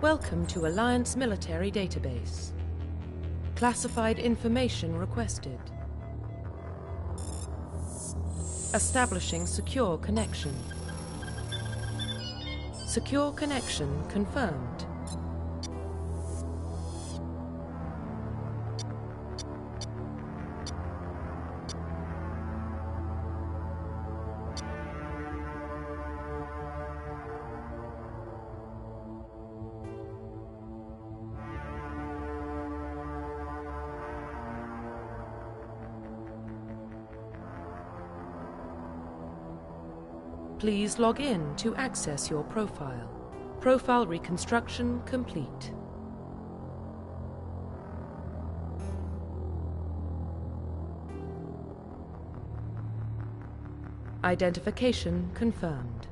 Welcome to Alliance Military Database. Classified information requested. Establishing secure connection. Secure connection confirmed. Please log in to access your profile. Profile reconstruction complete. Identification confirmed.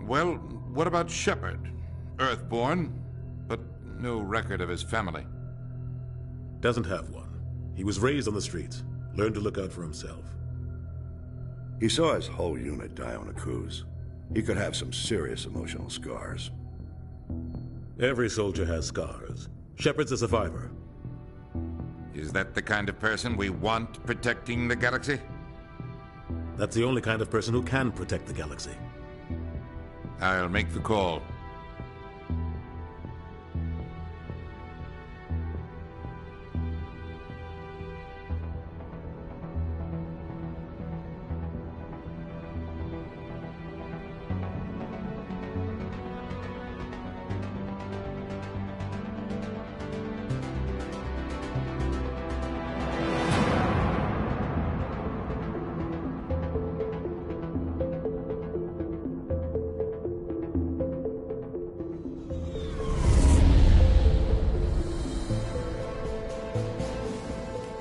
Well, what about Shepard? Earthborn, but no record of his family. Doesn't have one. He was raised on the streets, learned to look out for himself. He saw his whole unit die on a cruise. He could have some serious emotional scars. Every soldier has scars. Shepard's a survivor. Is that the kind of person we want protecting the galaxy? That's the only kind of person who can protect the galaxy. I'll make the call.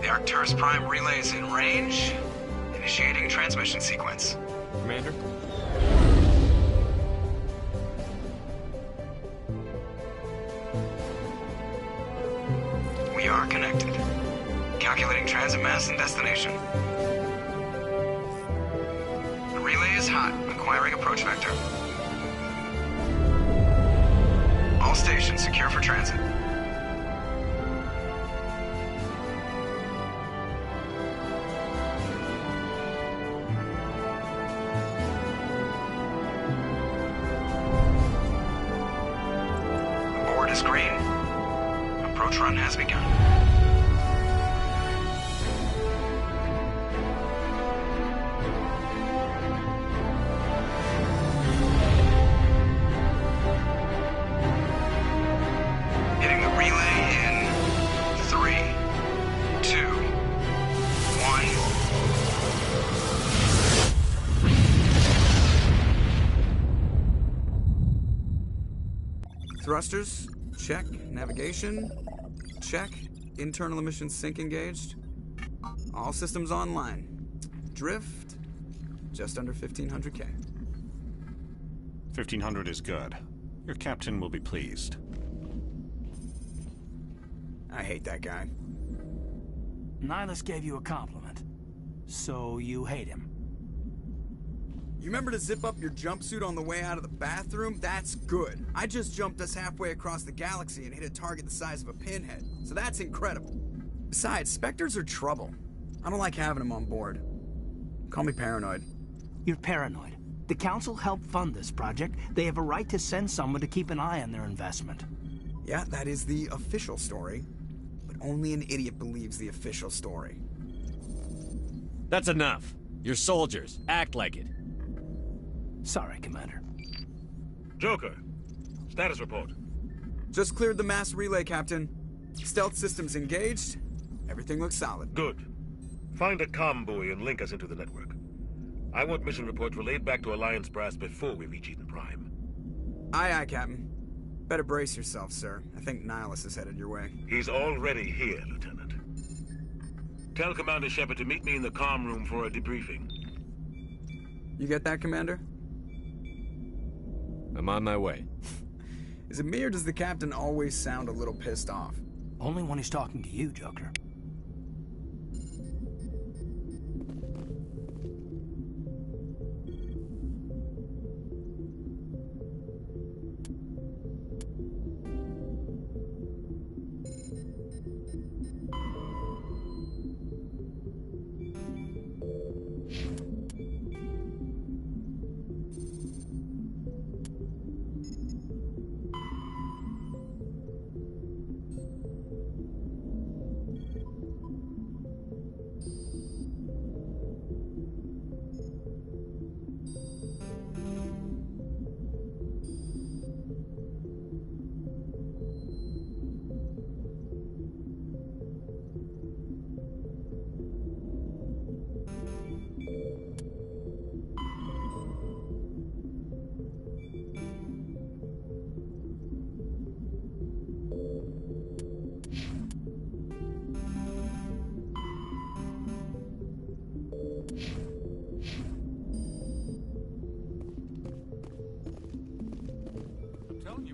Arcturus Prime relays in range. Initiating transmission sequence. Commander? We are connected. Calculating transit mass and destination. The relay is hot. Acquiring approach vector. All stations secure for transit. Green. Approach run has begun. Hitting the relay in 3, 2, 1. Thrusters. Check. Navigation. Check. Internal emission sync engaged. All systems online. Drift. Just under 1500K. 1500 is good. Your captain will be pleased. I hate that guy. Nihilus gave you a compliment. So you hate him. You remember to zip up your jumpsuit on the way out of the bathroom? That's good. I just jumped us halfway across the galaxy and hit a target the size of a pinhead. So that's incredible. Besides, Spectres are trouble. I don't like having them on board. Call me paranoid. You're paranoid. The Council helped fund this project. They have a right to send someone to keep an eye on their investment. Yeah, that is the official story. But only an idiot believes the official story. That's enough. You're soldiers. Act like it. Sorry, Commander. Joker, status report. Just cleared the mass relay, Captain. Stealth systems engaged. Everything looks solid. Good. Find a comm buoy and link us into the network. I want mission reports relayed back to Alliance brass before we reach Eden Prime. Aye, aye, Captain. Better brace yourself, sir. I think Nihilus is headed your way. He's already here, Lieutenant. Tell Commander Shepard to meet me in the comm room for a debriefing. You get that, Commander? I'm on my way. Is it me or does the Captain always sound a little pissed off? Only when he's talking to you, Joker.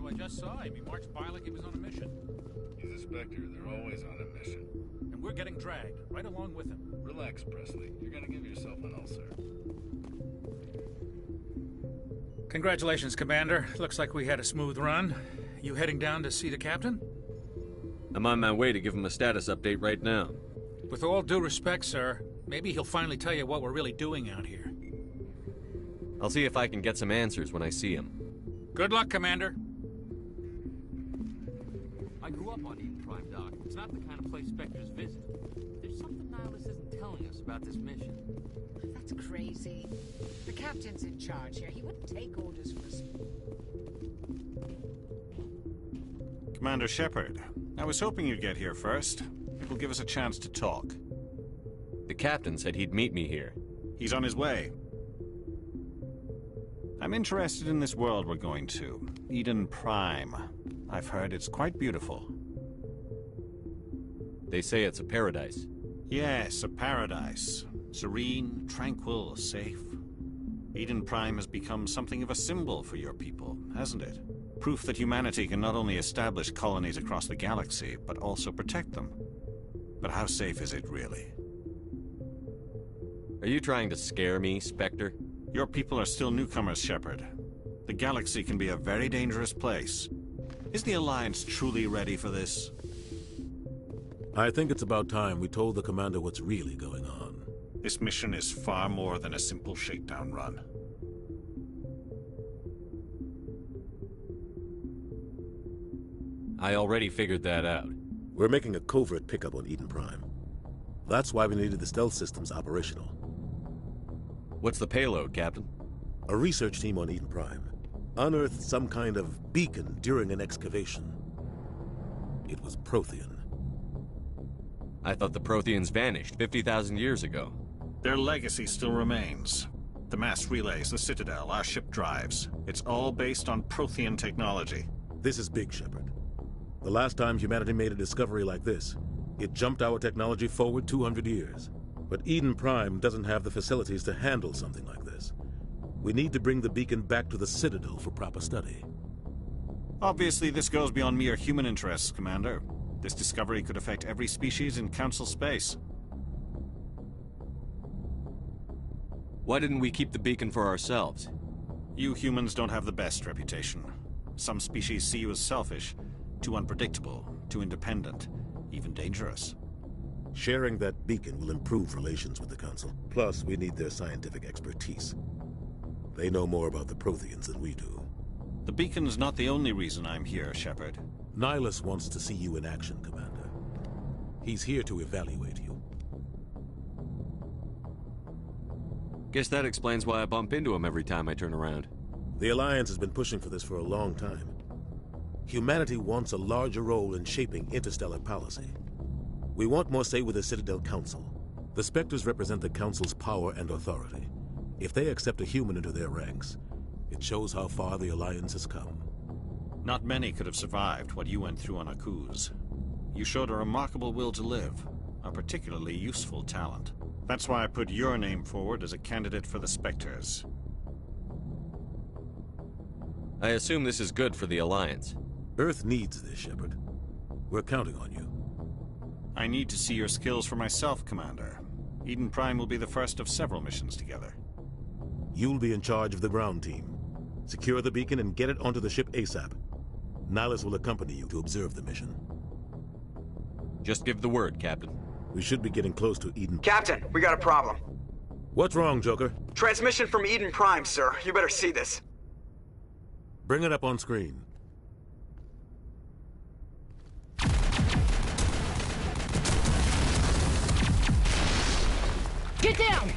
I just saw him. He marched by like he was on a mission. He's a Spectre. They're always on a mission. And we're getting dragged, right along with him. Relax, Presley. You're gonna give yourself an ulcer. Congratulations, Commander. Looks like we had a smooth run. You heading down to see the Captain? I'm on my way to give him a status update right now. With all due respect, sir, maybe he'll finally tell you what we're really doing out here. I'll see if I can get some answers when I see him. Good luck, Commander. I grew up on Eden Prime, Doc. It's not the kind of place Spectres visit. There's something Nihilus isn't telling us about this mission. That's crazy. The Captain's in charge here. He wouldn't take orders from us. Commander Shepard, I was hoping you'd get here first. It will give us a chance to talk. The Captain said he'd meet me here. He's on his way. I'm interested in this world we're going to, Eden Prime. I've heard it's quite beautiful. They say it's a paradise. Yes, a paradise. Serene, tranquil, safe. Eden Prime has become something of a symbol for your people, hasn't it? Proof that humanity can not only establish colonies across the galaxy, but also protect them. But how safe is it, really? Are you trying to scare me, Spectre? Your people are still newcomers, Shepard. The galaxy can be a very dangerous place. Is the Alliance truly ready for this? I think it's about time we told the Commander what's really going on. This mission is far more than a simple shakedown run. I already figured that out. We're making a covert pickup on Eden Prime. That's why we needed the stealth systems operational. What's the payload, Captain? A research team on Eden Prime unearthed some kind of beacon during an excavation. It was Prothean. I thought the Protheans vanished 50,000 years ago. Their legacy still remains. The mass relays, the Citadel, our ship drives. It's all based on Prothean technology. This is big, Shepard. The last time humanity made a discovery like this, it jumped our technology forward 200 years. But Eden Prime doesn't have the facilities to handle something like this. We need to bring the beacon back to the Citadel for proper study. Obviously, this goes beyond mere human interests, Commander. This discovery could affect every species in Council space. Why didn't we keep the beacon for ourselves? You humans don't have the best reputation. Some species see you as selfish, too unpredictable, too independent, even dangerous. Sharing that beacon will improve relations with the Council. Plus, we need their scientific expertise. They know more about the Protheans than we do. The beacon's not the only reason I'm here, Shepard. Nihilus wants to see you in action, Commander. He's here to evaluate you. Guess that explains why I bump into him every time I turn around. The Alliance has been pushing for this for a long time. Humanity wants a larger role in shaping interstellar policy. We want more say with the Citadel Council. The Spectres represent the Council's power and authority. If they accept a human into their ranks, it shows how far the Alliance has come. Not many could have survived what you went through on Akuz. You showed a remarkable will to live, a particularly useful talent. That's why I put your name forward as a candidate for the Spectres. I assume this is good for the Alliance. Earth needs this, Shepard. We're counting on you. I need to see your skills for myself, Commander. Eden Prime will be the first of several missions together. You'll be in charge of the ground team. Secure the beacon and get it onto the ship ASAP. Nihilus will accompany you to observe the mission. Just give the word, Captain. We should be getting close to Eden. Captain, we got a problem. What's wrong, Joker? Transmission from Eden Prime, sir. You better see this. Bring it up on screen. Get down!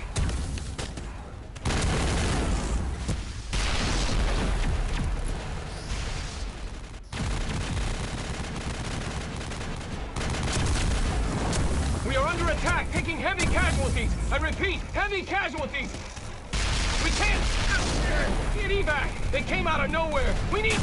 We are under attack, taking heavy casualties. I repeat, heavy casualties. We can't get evac. They came out of nowhere. We need...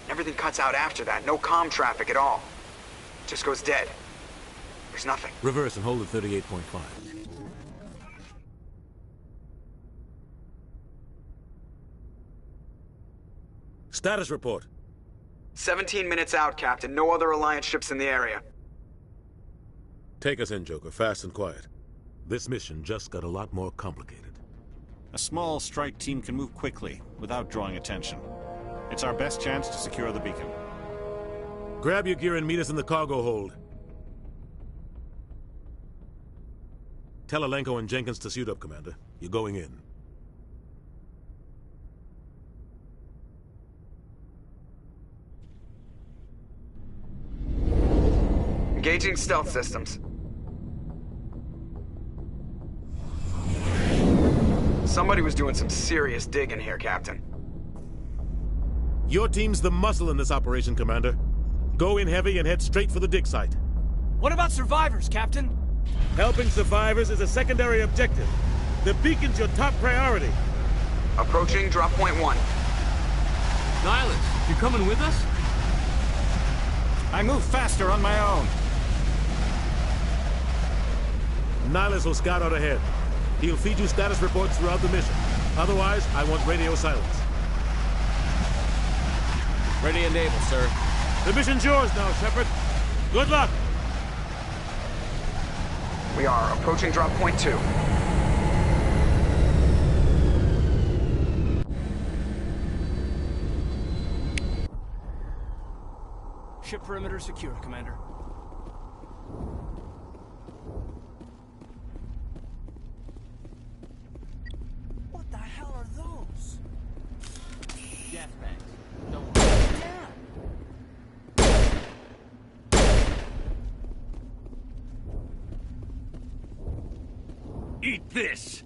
Everything cuts out after that. No comm traffic at all. Just goes dead. There's nothing. Reverse and hold at 38.5. Status report. 17 minutes out, Captain. No other Alliance ships in the area. Take us in, Joker, fast and quiet. This mission just got a lot more complicated. A small strike team can move quickly, without drawing attention. It's our best chance to secure the beacon. Grab your gear and meet us in the cargo hold. Tell Alenko and Jenkins to suit up, Commander. You're going in. Engaging stealth systems. Somebody was doing some serious digging here, Captain. Your team's the muscle in this operation, Commander. Go in heavy and head straight for the dig site. What about survivors, Captain? Helping survivors is a secondary objective. The beacon's your top priority. Approaching drop point 1. Nihilus, you coming with us? I move faster on my own. Nihilus will scout out ahead. He'll feed you status reports throughout the mission. Otherwise, I want radio silence. Ready and able, sir. The mission's yours now, Shepard. Good luck! We are approaching drop point 2. Ship perimeter secure, Commander. What the hell are those? Gas bags. Don't Eat this!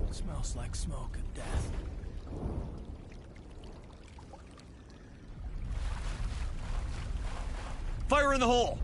Smells like smoke and death. Fire in the hole!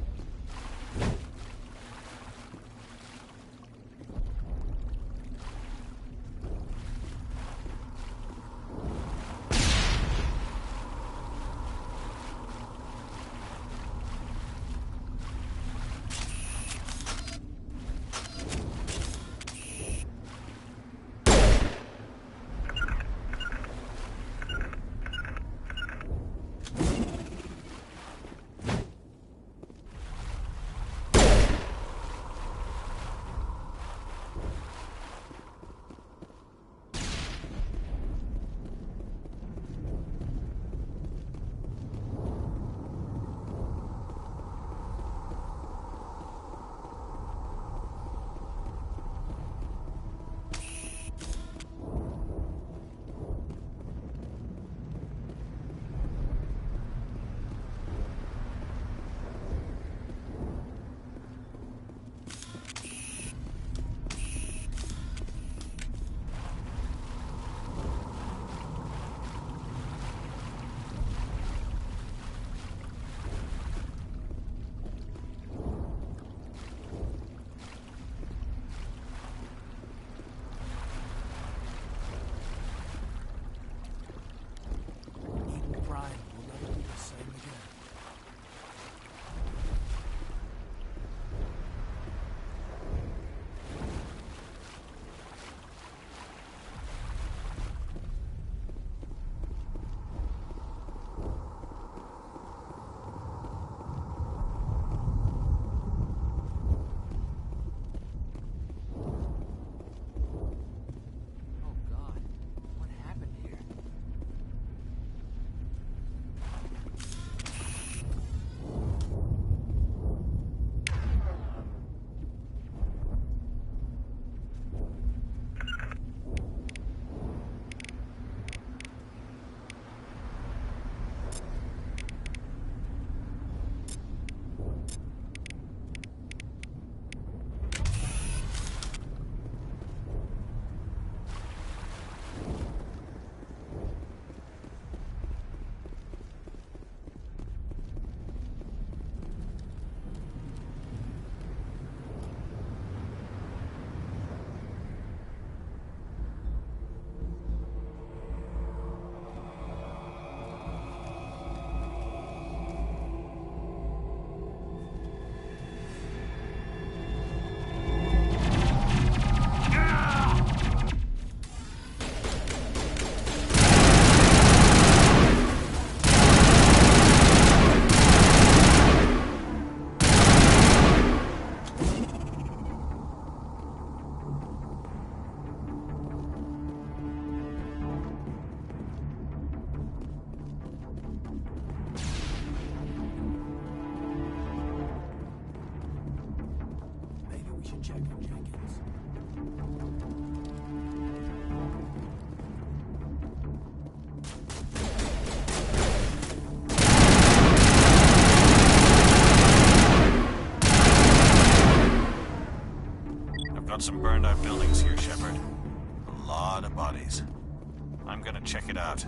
check it out.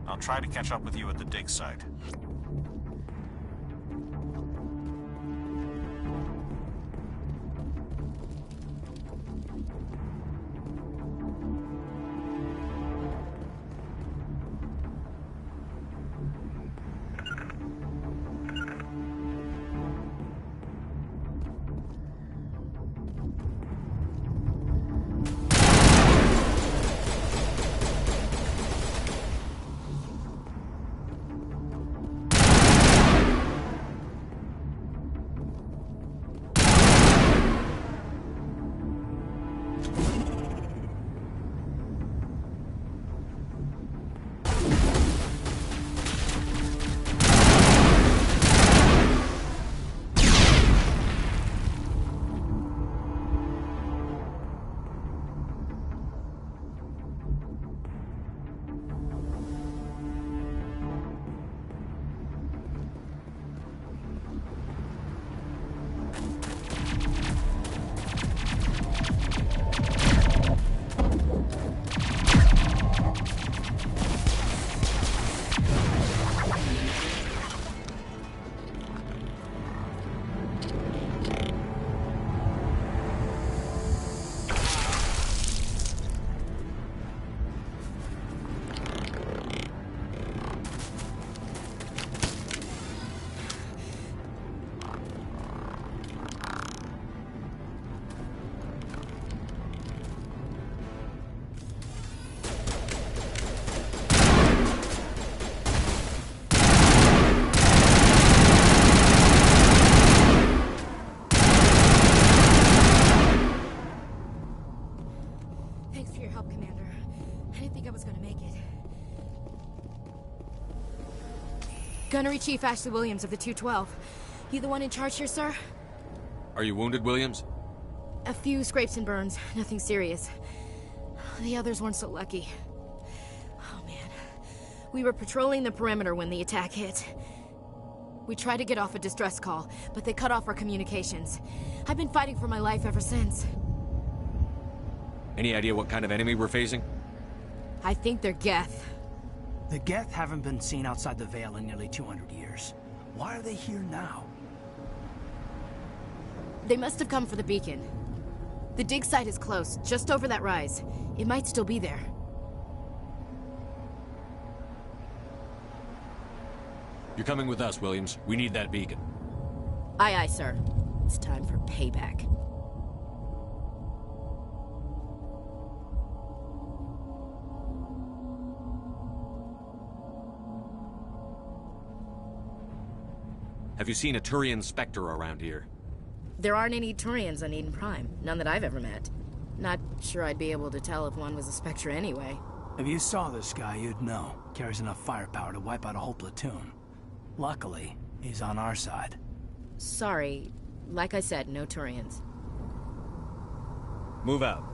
I'll try to catch up with you at the dig site. Thanks for your help, Commander. I didn't think I was gonna make it. Gunnery Chief Ashley Williams of the 212. You the one in charge here, sir? Are you wounded, Williams? A few scrapes and burns, nothing serious. The others weren't so lucky. Oh man. We were patrolling the perimeter when the attack hit. We tried to get off a distress call, but they cut off our communications. I've been fighting for my life ever since. Any idea what kind of enemy we're facing? I think they're Geth. The Geth haven't been seen outside the Veil in nearly 200 years. Why are they here now? They must have come for the beacon. The dig site is close, just over that rise. It might still be there. You're coming with us, Williams. We need that beacon. Aye, aye, sir. It's time for payback. Have you seen a Turian Spectre around here? There aren't any Turians on Eden Prime. None that I've ever met. Not sure I'd be able to tell if one was a Spectre anyway. If you saw this guy, you'd know. Carries enough firepower to wipe out a whole platoon. Luckily, he's on our side. Sorry. Like I said, no Turians. Move out.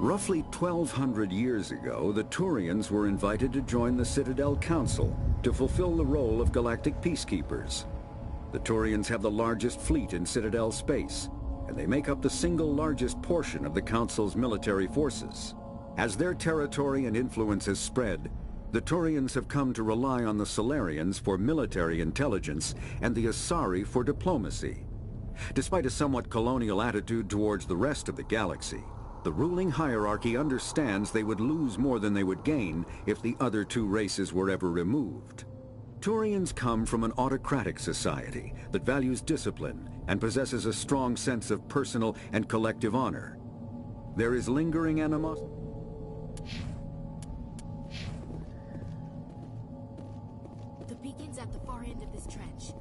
Roughly 1,200 years ago, the Turians were invited to join the Citadel Council to fulfill the role of galactic peacekeepers. The Turians have the largest fleet in Citadel space, and they make up the single largest portion of the Council's military forces. As their territory and influence has spread, the Turians have come to rely on the Solarians for military intelligence and the Asari for diplomacy. Despite a somewhat colonial attitude towards the rest of the galaxy, the ruling hierarchy understands they would lose more than they would gain if the other two races were ever removed. Turians come from an autocratic society that values discipline and possesses a strong sense of personal and collective honor. There is lingering animosity. The beacon's at the far end of this trench.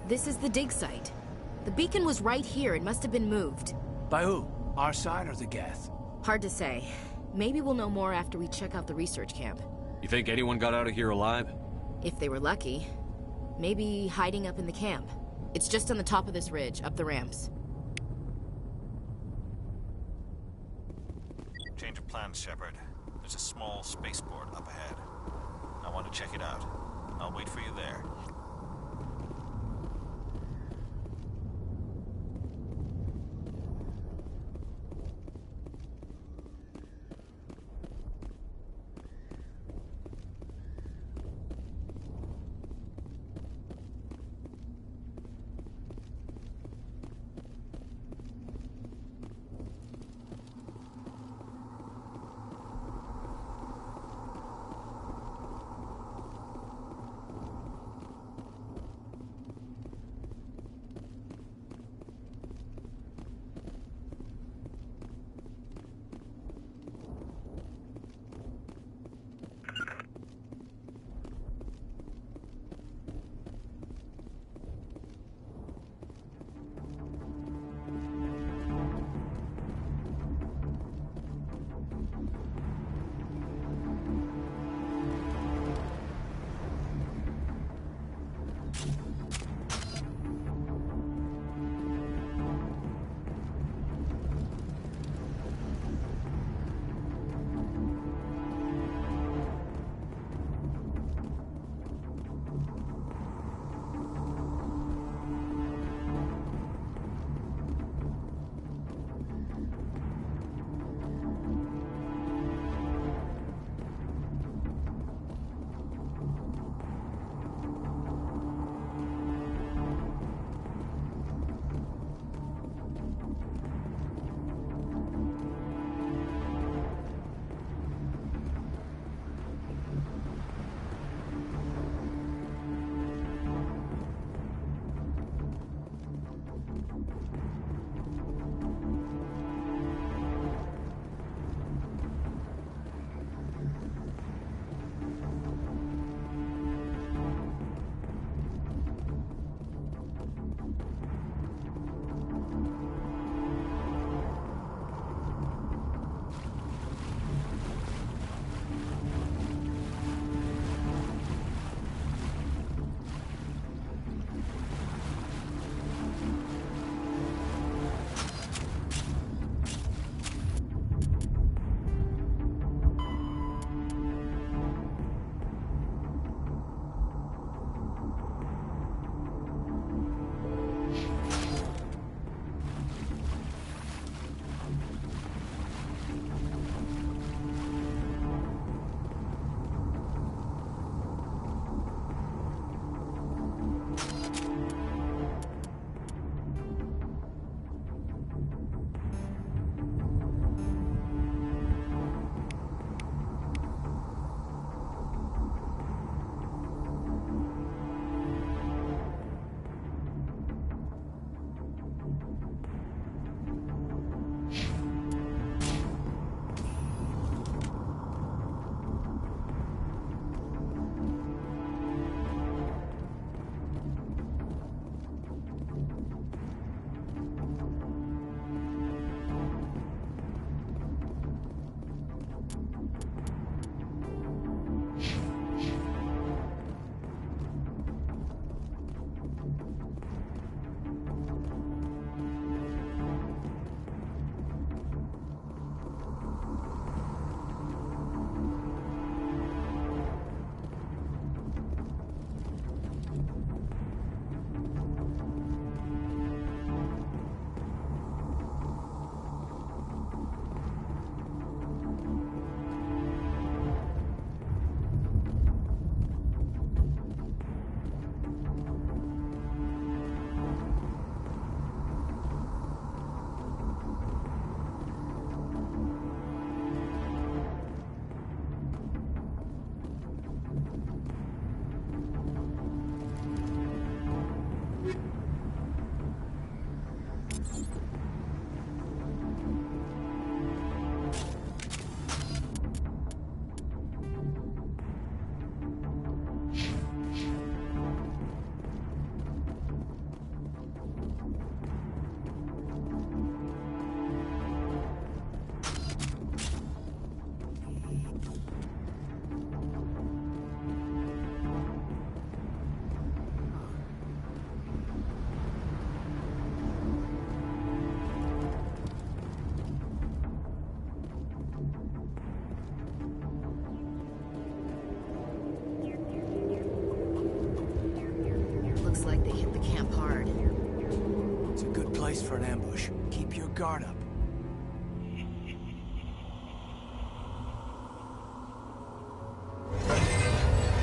This is the dig site. The beacon was right here. It must have been moved. By who? Our side or the Geth? Hard to say. Maybe we'll know more after we check out the research camp. You think anyone got out of here alive? If they were lucky. Maybe hiding up in the camp. It's just on the top of this ridge, up the ramps. Change of plans, Shepard. There's a small spaceport up ahead. I want to check it out. I'll wait for you there. ambush. Keep your guard up.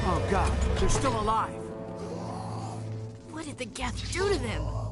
Oh god, they're still alive! What did the Geth do to them?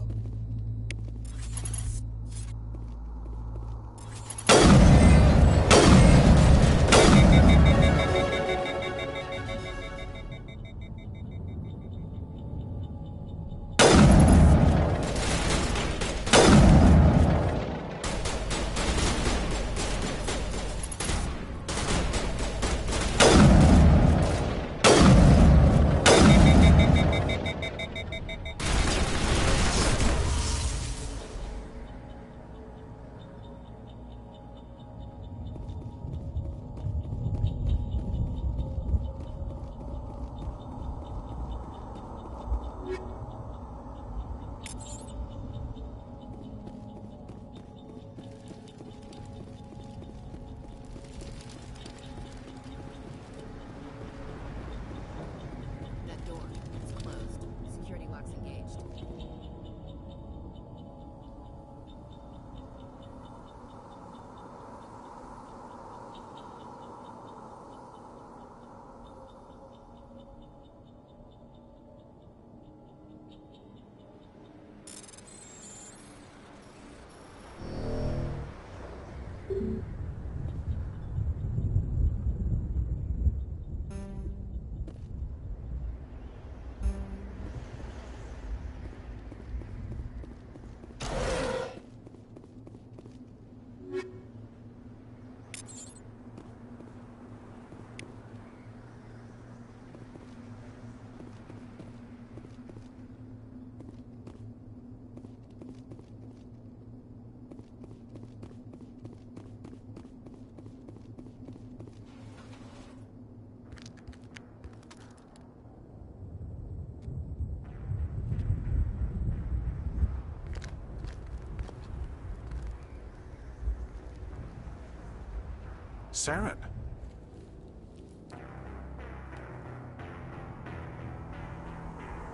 Saren.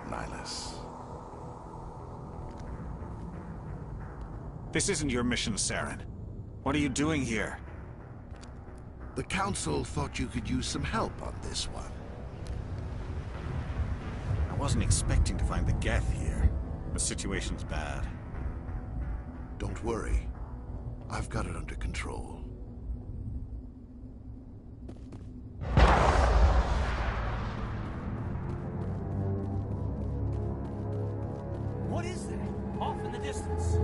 Nihilus. This isn't your mission, Saren. What are you doing here? The Council thought you could use some help on this one. I wasn't expecting to find the Geth here. The situation's bad. Don't worry. I've got it under control. What is that? Off in the distance.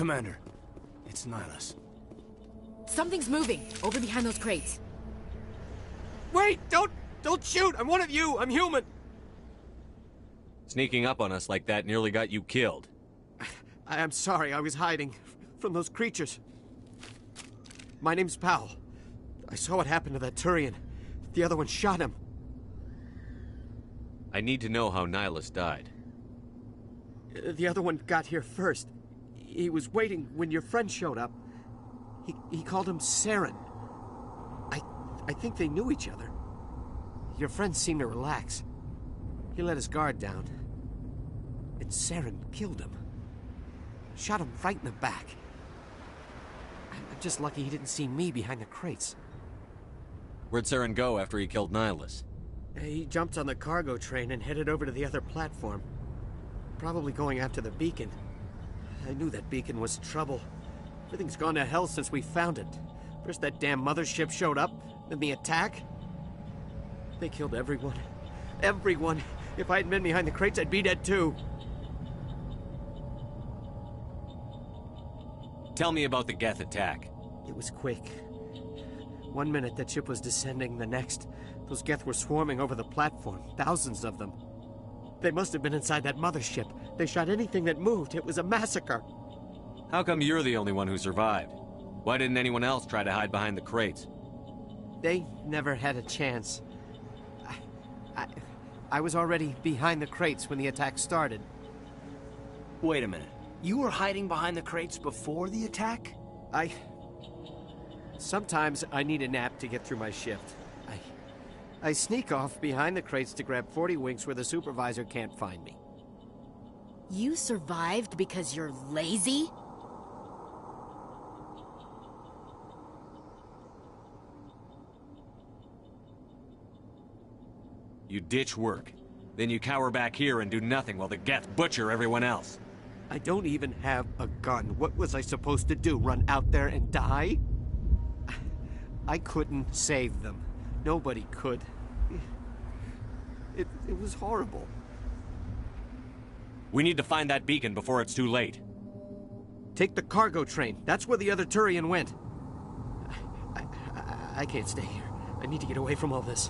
Commander, it's Nihilus. Something's moving, over behind those crates. Wait! Don't shoot! I'm one of you! I'm human! Sneaking up on us like that nearly got you killed. I'm sorry, I was hiding from those creatures. My name's Powell. I saw what happened to that Turian. The other one shot him. I need to know how Nihilus died. The other one got here first. He was waiting when your friend showed up. He called him Saren. I think they knew each other. Your friend seemed to relax. He let his guard down. And Saren killed him. Shot him right in the back. I'm just lucky he didn't see me behind the crates. Where'd Saren go after he killed Nihilus? He jumped on the cargo train and headed over to the other platform. Probably going after the beacon. I knew that beacon was trouble. Everything's gone to hell since we found it. First that damn mothership showed up, then the attack. They killed everyone. Everyone. If I hadn't been behind the crates, I'd be dead too. Tell me about the Geth attack. It was quick. 1 minute that ship was descending, the next, those Geth were swarming over the platform. Thousands of them. They must have been inside that mothership. They shot anything that moved. It was a massacre. How come you're the only one who survived? Why didn't anyone else try to hide behind the crates? They never had a chance. I was already behind the crates when the attack started. Wait a minute. You were hiding behind the crates before the attack? Sometimes I need a nap to get through my shift. I sneak off behind the crates to grab 40 winks where the supervisor can't find me. You survived because you're lazy? You ditch work. Then you cower back here and do nothing while the Geth butcher everyone else. I don't even have a gun. What was I supposed to do? Run out there and die? I couldn't save them. Nobody could. It was horrible. We need to find that beacon before it's too late. Take the cargo train. That's where the other Turian went. I can't stay here. I need to get away from all this.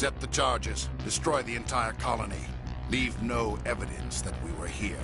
Accept the charges. Destroy the entire colony. Leave no evidence that we were here.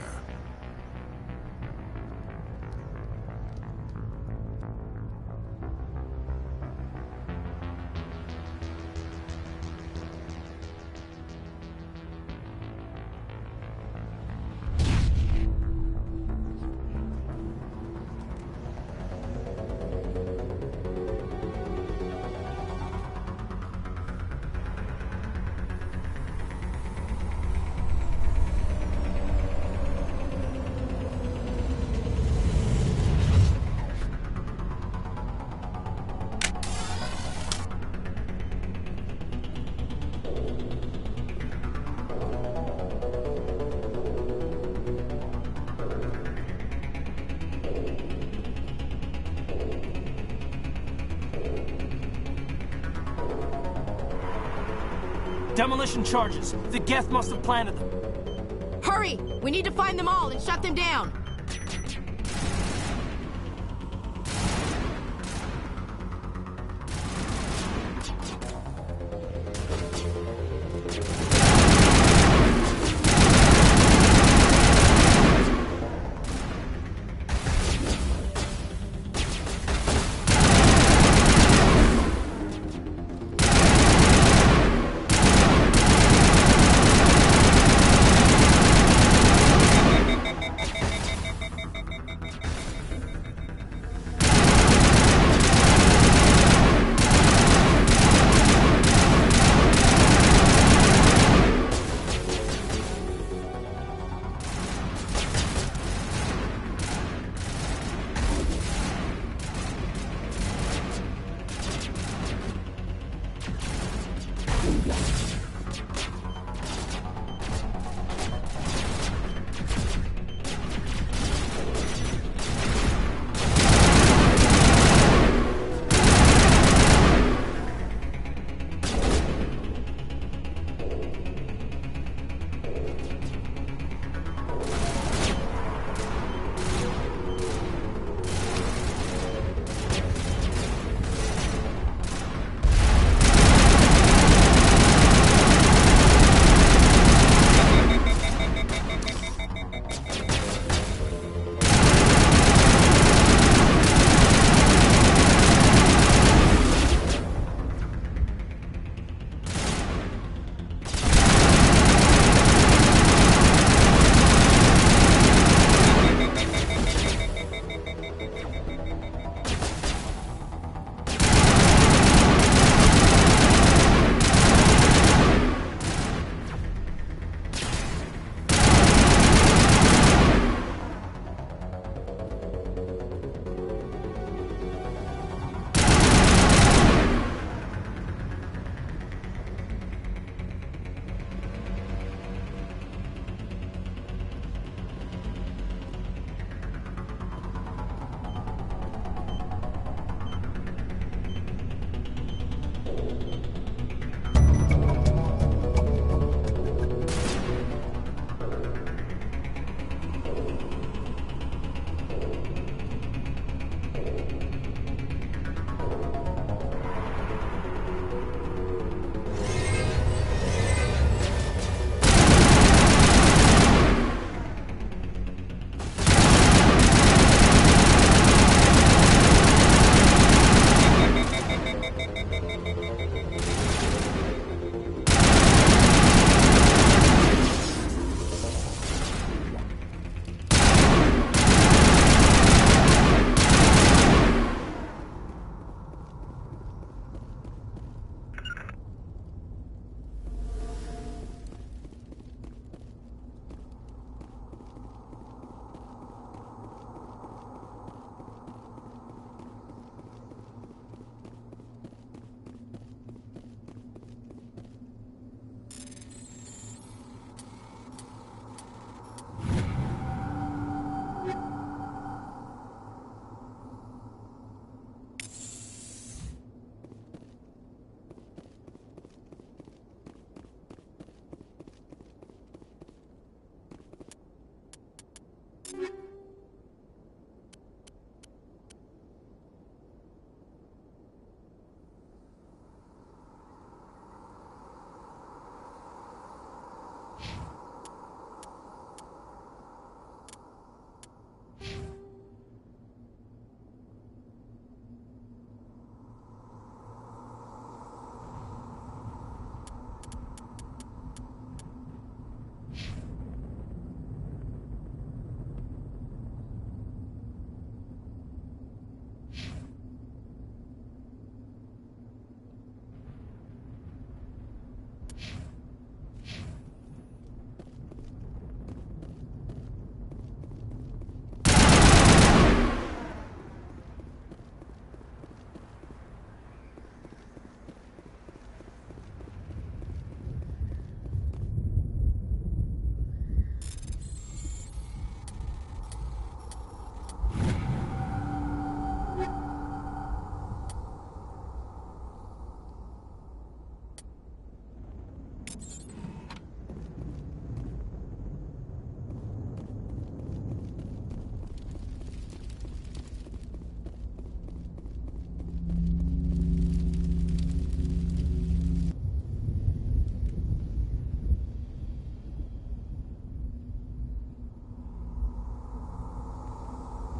Demolition charges. The Geth must have planted them. Hurry! We need to find them all and shut them down.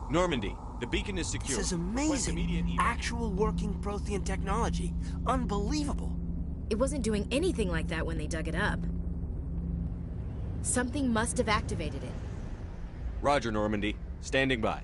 Normandy, the beacon is secure. This is amazing. Actual working Prothean technology. Unbelievable. It wasn't doing anything like that when they dug it up. Something must have activated it. Roger, Normandy. Standing by.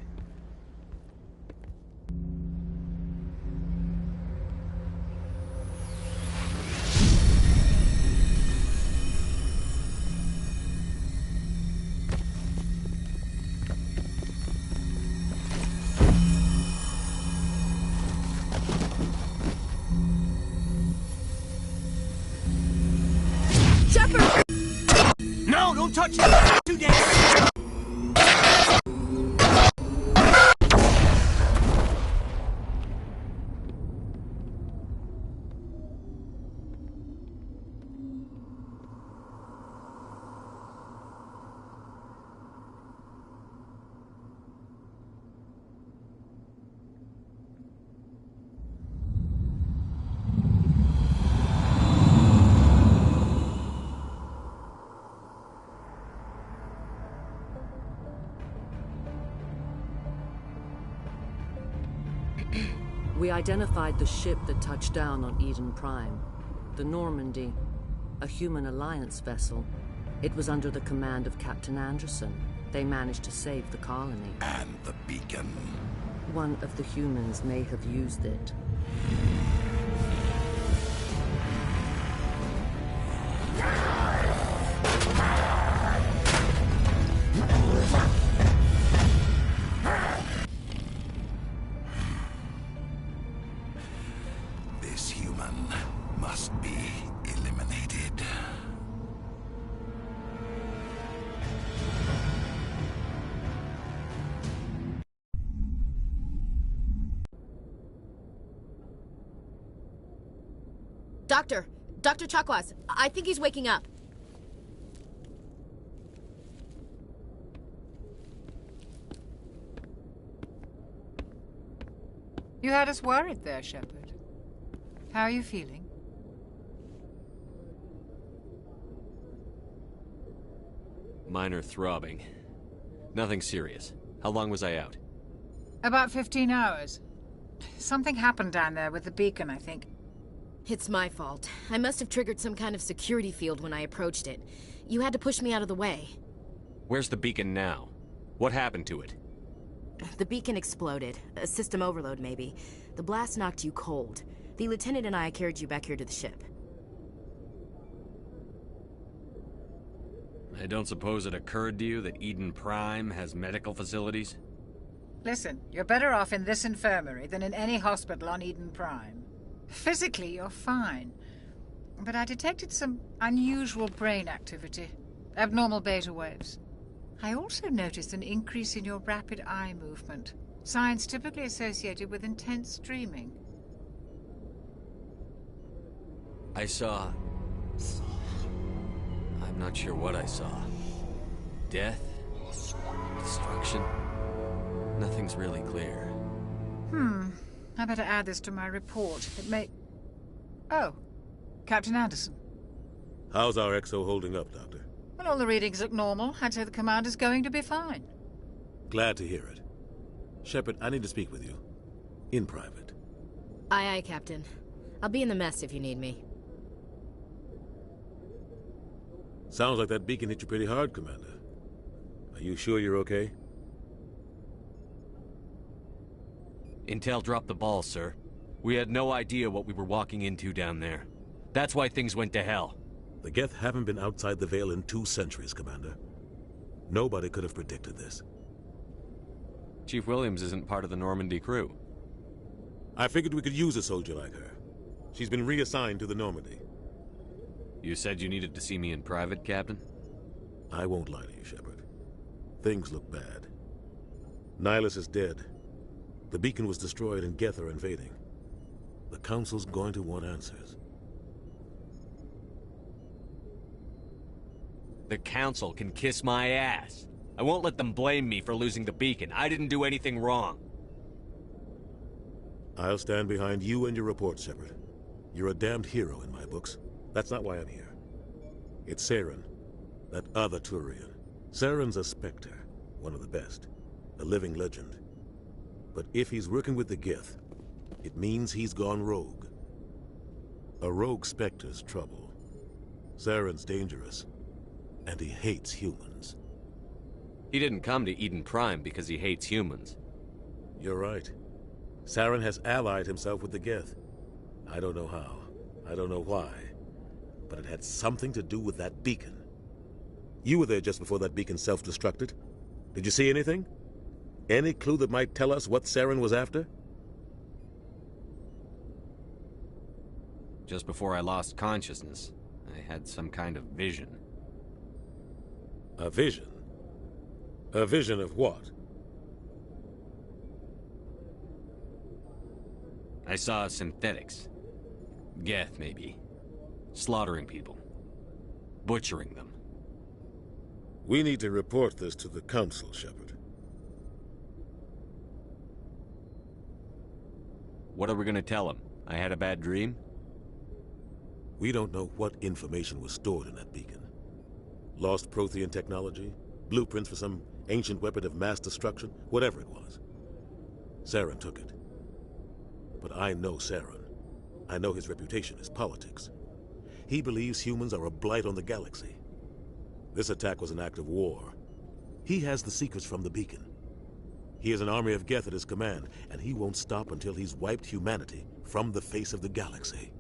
No, don't touch it! Too dangerous! We identified the ship that touched down on Eden Prime. The Normandy, a human alliance vessel. It was under the command of Captain Anderson. They managed to save the colony. And the beacon. One of the humans may have used it. This human must be eliminated. Dr. Chakwas, I think he's waking up. You had us worried there, Shepard. How are you feeling? Minor throbbing. Nothing serious. How long was I out? About 15 hours. Something happened down there with the beacon, I think. It's my fault. I must have triggered some kind of security field when I approached it. You had to push me out of the way. Where's the beacon now? What happened to it? The beacon exploded. A system overload, maybe. The blast knocked you cold. The lieutenant and I carried you back here to the ship. I don't suppose it occurred to you that Eden Prime has medical facilities? Listen, you're better off in this infirmary than in any hospital on Eden Prime. Physically, you're fine. But I detected some unusual brain activity. Abnormal beta waves. I also noticed an increase in your rapid eye movement. Signs typically associated with intense dreaming. I saw... I'm not sure what I saw. Death? Destruction? Nothing's really clear. I better add this to my report. It may... Oh, Captain Anderson. How's our XO holding up, Doctor? Well, all the readings look normal. I'd say the commander's going to be fine. Glad to hear it. Shepard, I need to speak with you. In private. Aye, aye, Captain. I'll be in the mess if you need me. Sounds like that beacon hit you pretty hard, Commander. Are you sure you're okay? Intel dropped the ball, sir. We had no idea what we were walking into down there. That's why things went to hell. The Geth haven't been outside the Veil in 2 centuries, Commander. Nobody could have predicted this. Chief Williams isn't part of the Normandy crew. I figured we could use a soldier like her. She's been reassigned to the Normandy. You said you needed to see me in private, Captain? I won't lie to you, Shepard. Things look bad. Nihilus is dead. The beacon was destroyed and Geth are invading. The Council's going to want answers. The Council can kiss my ass. I won't let them blame me for losing the beacon. I didn't do anything wrong. I'll stand behind you and your report, Shepard. You're a damned hero in my books. That's not why I'm here. It's Saren, that other Turian. Saren's a Spectre, one of the best, a living legend. But if he's working with the Gith, it means he's gone rogue. A rogue Spectre's trouble. Saren's dangerous, and he hates humans. He didn't come to Eden Prime because he hates humans. You're right. Saren has allied himself with the Geth. I don't know how. I don't know why. But it had something to do with that beacon. You were there just before that beacon self-destructed. Did you see anything? Any clue that might tell us what Saren was after? Just before I lost consciousness, I had some kind of vision. A vision? A vision of what? I saw synthetics. Geth, maybe. Slaughtering people. Butchering them. We need to report this to the Council, Shepard. What are we gonna tell them? I had a bad dream? We don't know what information was stored in that beacon. Lost Prothean technology? Blueprints for some ancient weapon of mass destruction? Whatever it was. Saren took it. But I know Saren. I know his reputation is politics. He believes humans are a blight on the galaxy. This attack was an act of war. He has the secrets from the beacon. He has an army of Geth at his command, and he won't stop until he's wiped humanity from the face of the galaxy.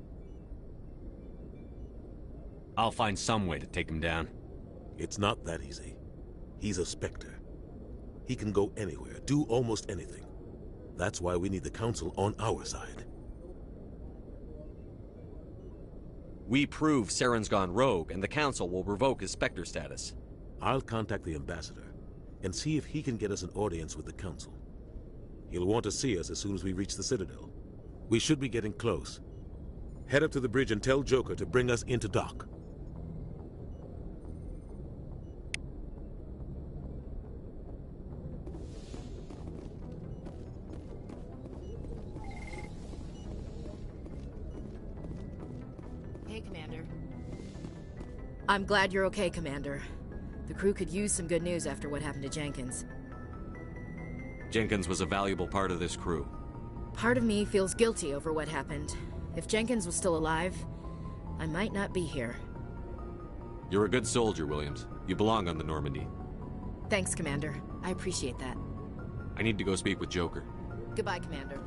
I'll find some way to take him down. It's not that easy. He's a Spectre. He can go anywhere, do almost anything. That's why we need the Council on our side. We prove Saren's gone rogue, and the Council will revoke his Spectre status. I'll contact the Ambassador and see if he can get us an audience with the Council. He'll want to see us as soon as we reach the Citadel. We should be getting close. Head up to the bridge and tell Joker to bring us into dock. Hey, Commander. I'm glad you're okay, Commander. The crew could use some good news after what happened to Jenkins. Jenkins was a valuable part of this crew. Part of me feels guilty over what happened. If Jenkins was still alive, I might not be here. You're a good soldier, Williams. You belong on the Normandy. Thanks, Commander. I appreciate that. I need to go speak with Joker. Goodbye, Commander.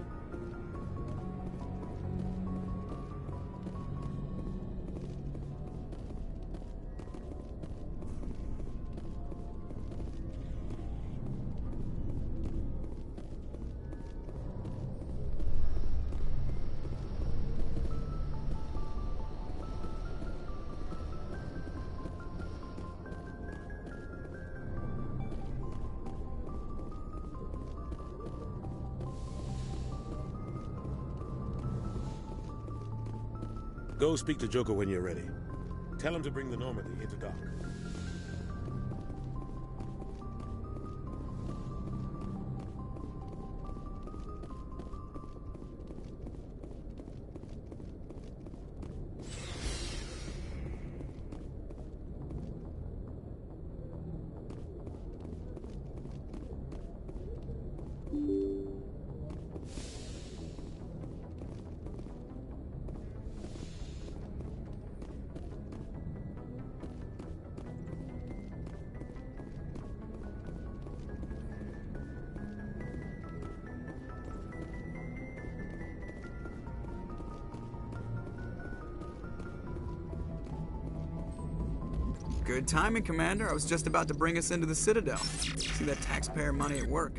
Go speak to Joker when you're ready. Tell him to bring the Normandy into dock. Good timing, Commander. I was just about to bring us into the Citadel. See that taxpayer money at work.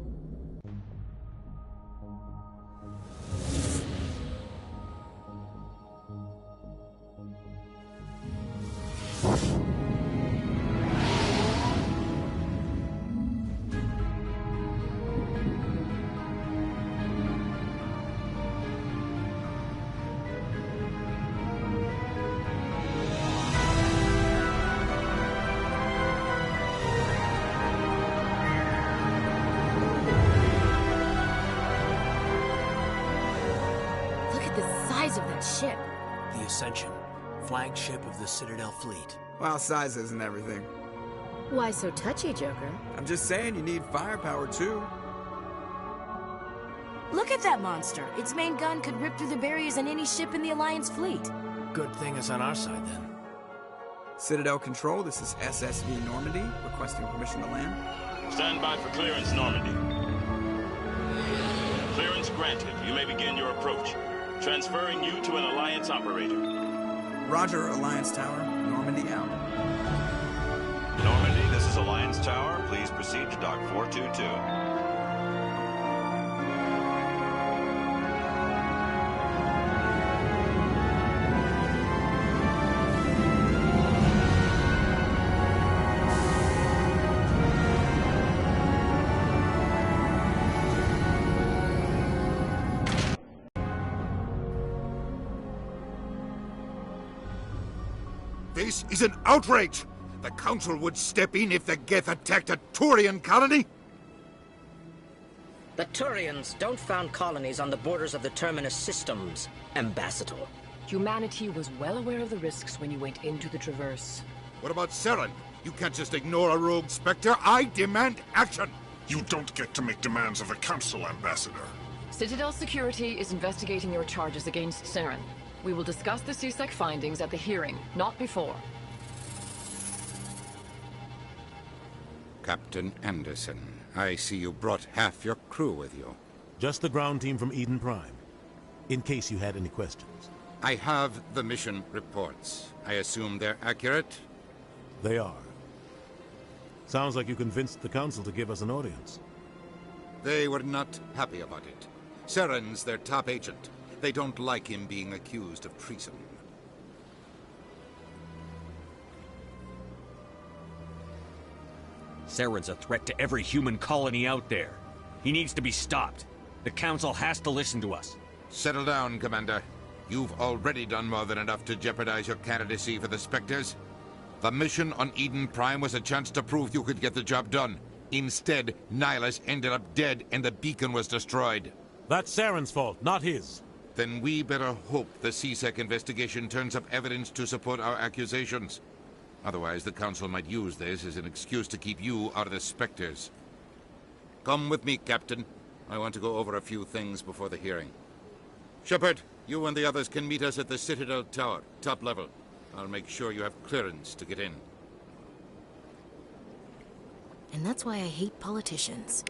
of that ship? The Ascension, flagship of the Citadel fleet. Well, size isn't everything. Why so touchy, Joker? I'm just saying you need firepower, too. Look at that monster. Its main gun could rip through the barriers in any ship in the Alliance fleet. Good thing it's on our side, then. Citadel Control, this is SSV Normandy, requesting permission to land. Stand by for clearance, Normandy. Clearance granted. You may begin your approach. Transferring you to an Alliance operator. Roger, Alliance Tower. Normandy out. Normandy, this is Alliance Tower. Please proceed to Dock 422. This is an outrage! The Council would step in if the Geth attacked a Turian colony? The Turians don't found colonies on the borders of the Terminus systems, Ambassador. Humanity was well aware of the risks when you went into the Traverse. What about Saren? You can't just ignore a rogue Spectre. I demand action! You don't get to make demands of the Council, Ambassador. Citadel Security is investigating your charges against Saren. We will discuss the CSEC findings at the hearing, not before. Captain Anderson, I see you brought half your crew with you. Just the ground team from Eden Prime, in case you had any questions. I have the mission reports. I assume they're accurate? They are. Sounds like you convinced the Council to give us an audience. They were not happy about it. Saren's their top agent. They don't like him being accused of treason. Saren's a threat to every human colony out there. He needs to be stopped. The Council has to listen to us. Settle down, Commander. You've already done more than enough to jeopardize your candidacy for the Spectres. The mission on Eden Prime was a chance to prove you could get the job done. Instead, Nihilus ended up dead and the beacon was destroyed. That's Saren's fault, not his. Then we better hope the CSEC investigation turns up evidence to support our accusations. Otherwise, the Council might use this as an excuse to keep you out of the Spectres. Come with me, Captain. I want to go over a few things before the hearing. Shepard, you and the others can meet us at the Citadel Tower, top level. I'll make sure you have clearance to get in. And that's why I hate politicians.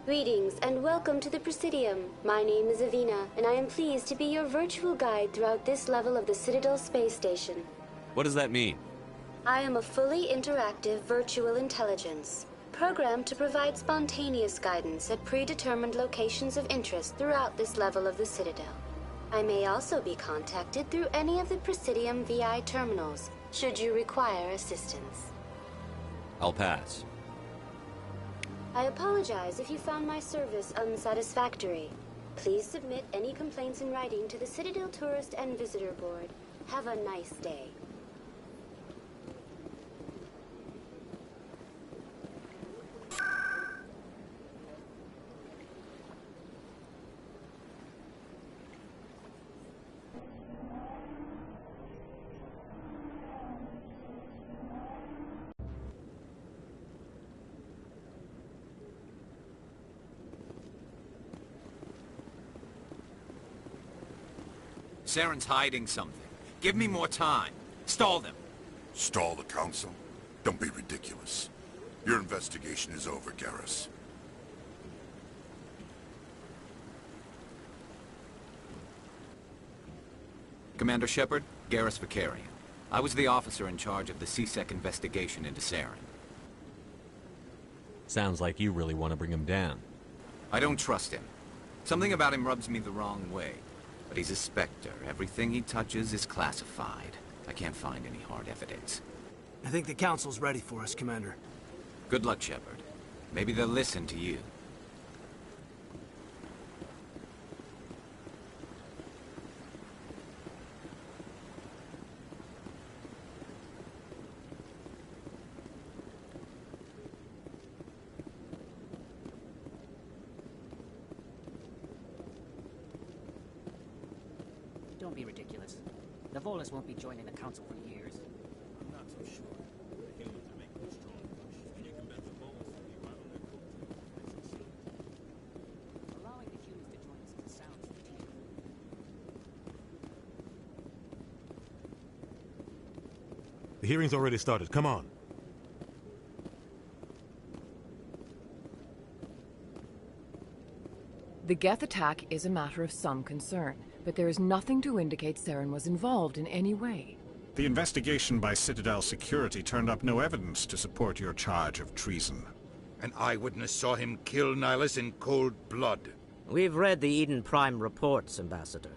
Greetings and welcome to the Presidium. My name is Avina, and I am pleased to be your virtual guide throughout this level of the Citadel space station. What does that mean? I am a fully interactive virtual intelligence, programmed to provide spontaneous guidance at predetermined locations of interest throughout this level of the Citadel. I may also be contacted through any of the Presidium VI terminals, should you require assistance. I'll pass. I apologize if you found my service unsatisfactory. Please submit any complaints in writing to the Citadel Tourist and Visitor Board. Have a nice day. Saren's hiding something. Give me more time. Stall them. Stall the Council? Don't be ridiculous. Your investigation is over, Garrus. Commander Shepard, Garrus Vicarian. I was the officer in charge of the C-Sec investigation into Saren. Sounds like you really want to bring him down. I don't trust him. Something about him rubs me the wrong way. But he's a Spectre. Everything he touches is classified. I can't find any hard evidence. I think the Council's ready for us, Commander. Good luck, Shepard. Maybe they'll listen to you. Don't be ridiculous. The Volus won't be joining the Council for years. I'm not so sure. The humans are making a strong push. When you convince the Volus to be right on their coattails, Allowing the humans to join us is a sound strategy. The hearing's already started. Come on. The Geth attack is a matter of some concern, but there is nothing to indicate Saren was involved in any way. The investigation by Citadel Security turned up no evidence to support your charge of treason. An eyewitness saw him kill Nihilus in cold blood. We've read the Eden Prime reports, Ambassador.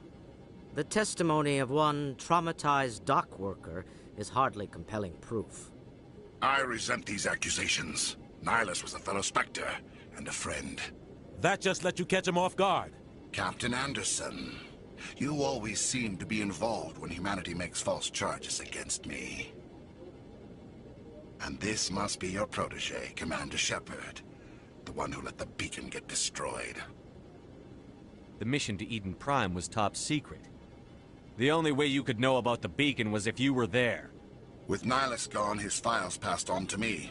The testimony of one traumatized dock worker is hardly compelling proof. I resent these accusations. Nihilus was a fellow Spectre and a friend. That just let you catch him off guard. Captain Anderson, you always seem to be involved when humanity makes false charges against me. And this must be your protege, Commander Shepard, the one who let the beacon get destroyed. The mission to Eden Prime was top secret. The only way you could know about the beacon was if you were there. With Nihilus gone, his files passed on to me.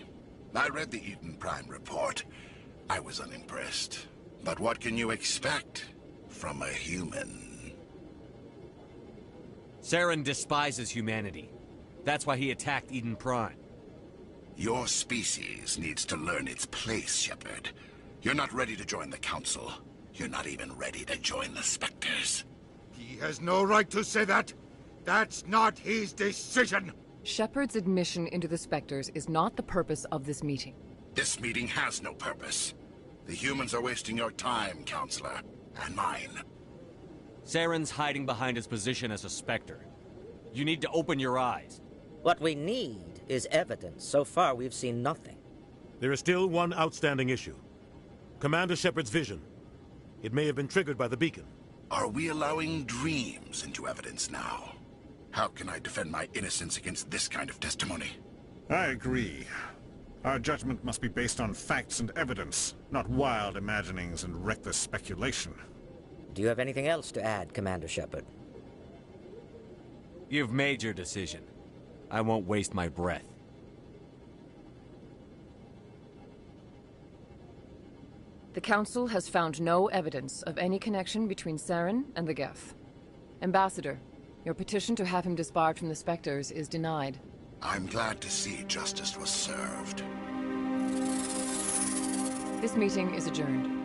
I read the Eden Prime report. I was unimpressed. But what can you expect from a human? Saren despises humanity. That's why he attacked Eden Prime. Your species needs to learn its place, Shepard. You're not ready to join the Council. You're not even ready to join the Spectres. He has no right to say that. That's not his decision. Shepard's admission into the Spectres is not the purpose of this meeting. This meeting has no purpose. The humans are wasting your time, Counselor, and mine. Saren's hiding behind his position as a Spectre. You need to open your eyes. What we need is evidence. So far, we've seen nothing. There is still one outstanding issue. Commander Shepard's vision. It may have been triggered by the beacon. Are we allowing dreams into evidence now? How can I defend my innocence against this kind of testimony? I agree. Our judgment must be based on facts and evidence, not wild imaginings and reckless speculation. Do you have anything else to add, Commander Shepard? You've made your decision. I won't waste my breath. The Council has found no evidence of any connection between Saren and the Geth. Ambassador, your petition to have him disbarred from the Spectres is denied. I'm glad to see justice was served. This meeting is adjourned.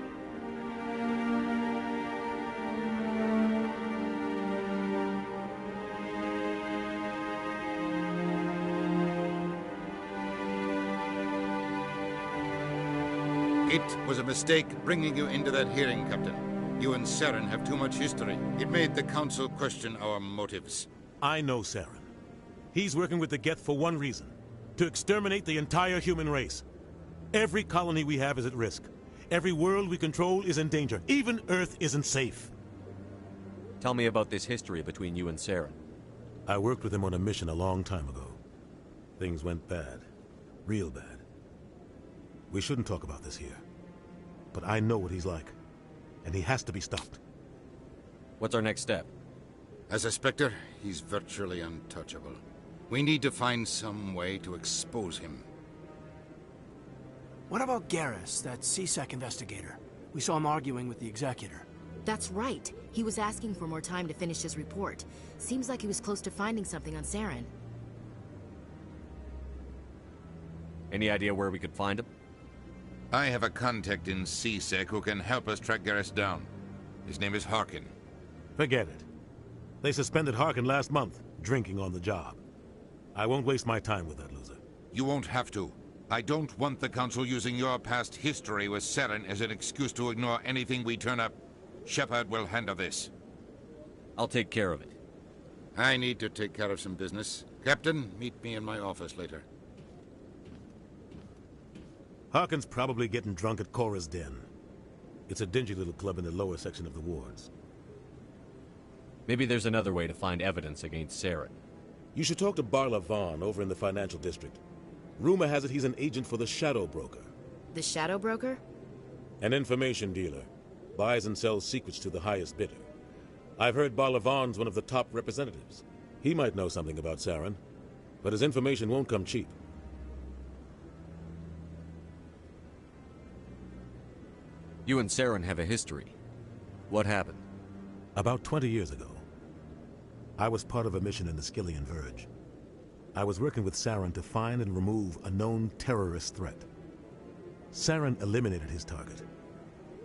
It was a mistake bringing you into that hearing, Captain. You and Saren have too much history. It made the Council question our motives. I know Saren. He's working with the Geth for one reason. To exterminate the entire human race. Every colony we have is at risk. Every world we control is in danger. Even Earth isn't safe. Tell me about this history between you and Saren. I worked with him on a mission a long time ago. Things went bad. Real bad. We shouldn't talk about this here. But I know what he's like. And he has to be stopped. What's our next step? As a Spectre, he's virtually untouchable. We need to find some way to expose him. What about Garrus, that C-Sec investigator? We saw him arguing with the Executor. That's right. He was asking for more time to finish his report. Seems like he was close to finding something on Saren. Any idea where we could find him? I have a contact in C-Sec who can help us track Garrus down. His name is Harkin. Forget it. They suspended Harkin last month, drinking on the job. I won't waste my time with that loser. You won't have to. I don't want the Council using your past history with Saren as an excuse to ignore anything we turn up. Shepard will handle this. I'll take care of it. I need to take care of some business. Captain, meet me in my office later. Harkin's probably getting drunk at Cora's Den. It's a dingy little club in the lower section of the wards. Maybe there's another way to find evidence against Saren. You should talk to Barla Vaughn over in the financial district. Rumor has it he's an agent for the Shadow Broker. The Shadow Broker? An information dealer. Buys and sells secrets to the highest bidder. I've heard Barla Vaughn's one of the top representatives. He might know something about Saren, but his information won't come cheap. You and Saren have a history. What happened? About 20 years ago, I was part of a mission in the Skillian Verge. I was working with Saren to find and remove a known terrorist threat. Saren eliminated his target,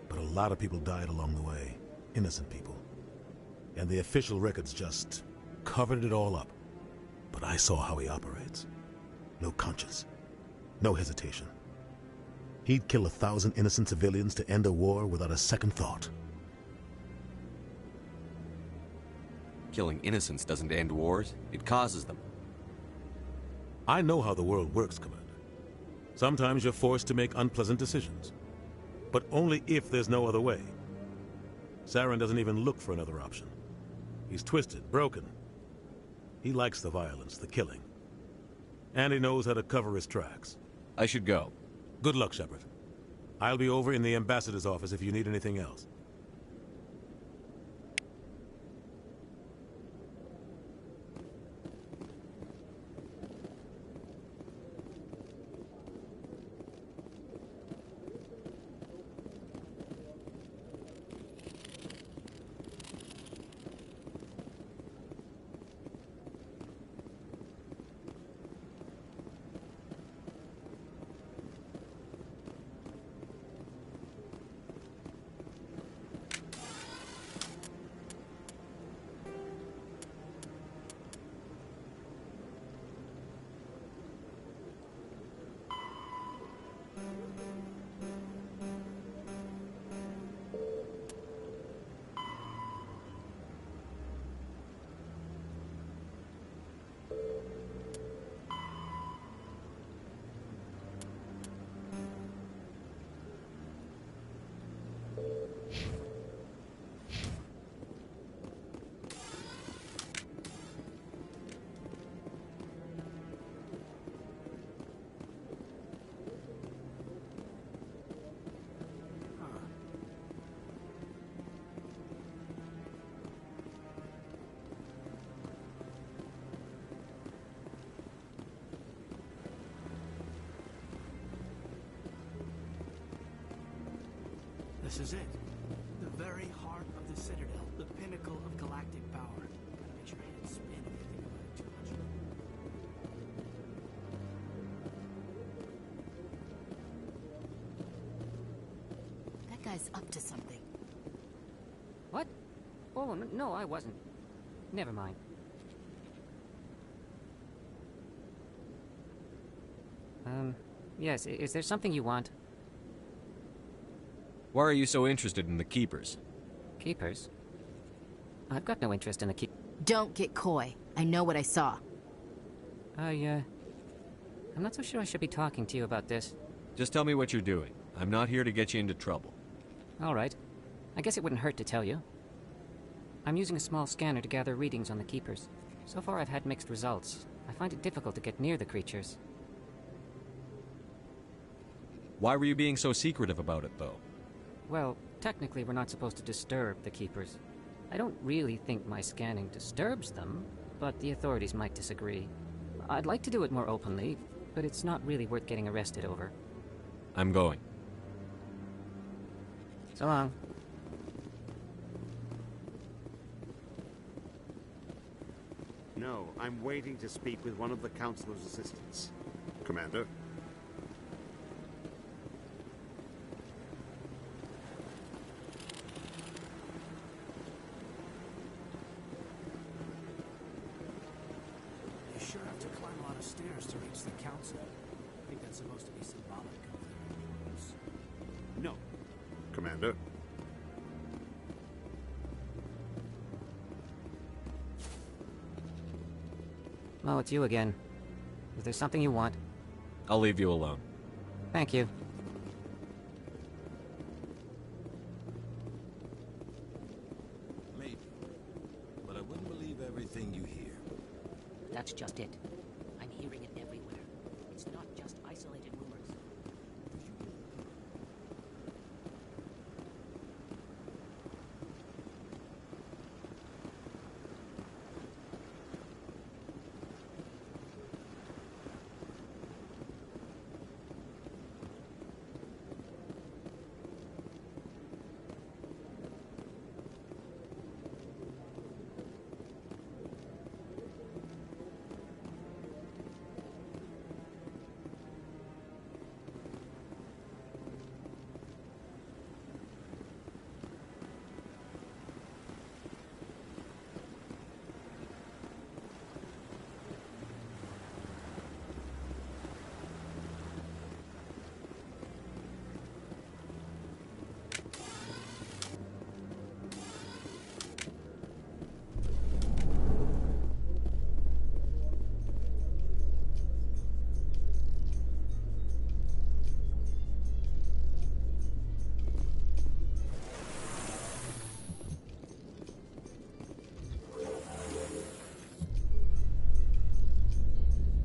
but a lot of people died along the way, innocent people. And the official records just covered it all up. But I saw how he operates. No conscience, no hesitation. He'd kill 1,000 innocent civilians to end a war without a second thought. Killing innocents doesn't end wars, it causes them. I know how the world works, Commander. Sometimes you're forced to make unpleasant decisions. But only if there's no other way. Saren doesn't even look for another option. He's twisted, broken. He likes the violence, the killing. And he knows how to cover his tracks. I should go. Good luck, Shepard. I'll be over in the ambassador's office if you need anything else. This is it. The very heart of the Citadel. The pinnacle of galactic power. Gotta make sure I didn't spin if you think about it too much. That guy's up to something. What? Oh, no, I wasn't. Never mind. Yes, is there something you want? Why are you so interested in the Keepers? Keepers? I've got no interest in the Don't get coy. I know what I saw. I'm not so sure I should be talking to you about this. Just tell me what you're doing. I'm not here to get you into trouble. All right. I guess it wouldn't hurt to tell you. I'm using a small scanner to gather readings on the Keepers. So far I've had mixed results. I find it difficult to get near the creatures. Why were you being so secretive about it, though? Well, technically we're not supposed to disturb the Keepers. I don't really think my scanning disturbs them, but the authorities might disagree. I'd like to do it more openly, but it's not really worth getting arrested over. I'm going. So long. No, I'm waiting to speak with one of the Councilor's assistants. Commander? sure have to climb a lot of stairs to reach the council. I think that's supposed to be symbolic of their rules. No. Commander? Oh, it's you again. Is there something you want? I'll leave you alone. Thank you. Maybe. But I wouldn't believe everything you hear. That's just it. I'm hearing it everywhere. It's not just isolated rumors.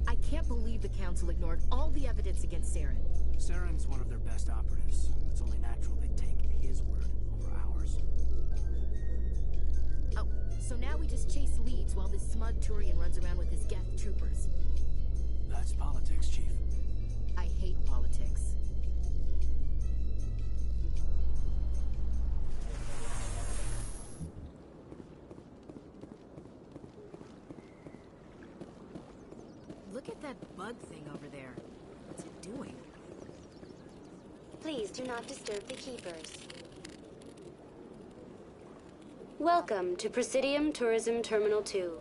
I can't believe the Council ignored all the evidence against Saren. Saren's one of their best operatives. It's only natural they take his word over ours. Oh, so now we just chase leads while this smug Turian runs around with his Geth troopers. That's politics, Chief. I hate politics. Look at that bug thing over there. What's it doing? Please do not disturb the keepers. Welcome to Presidium Tourism Terminal 2.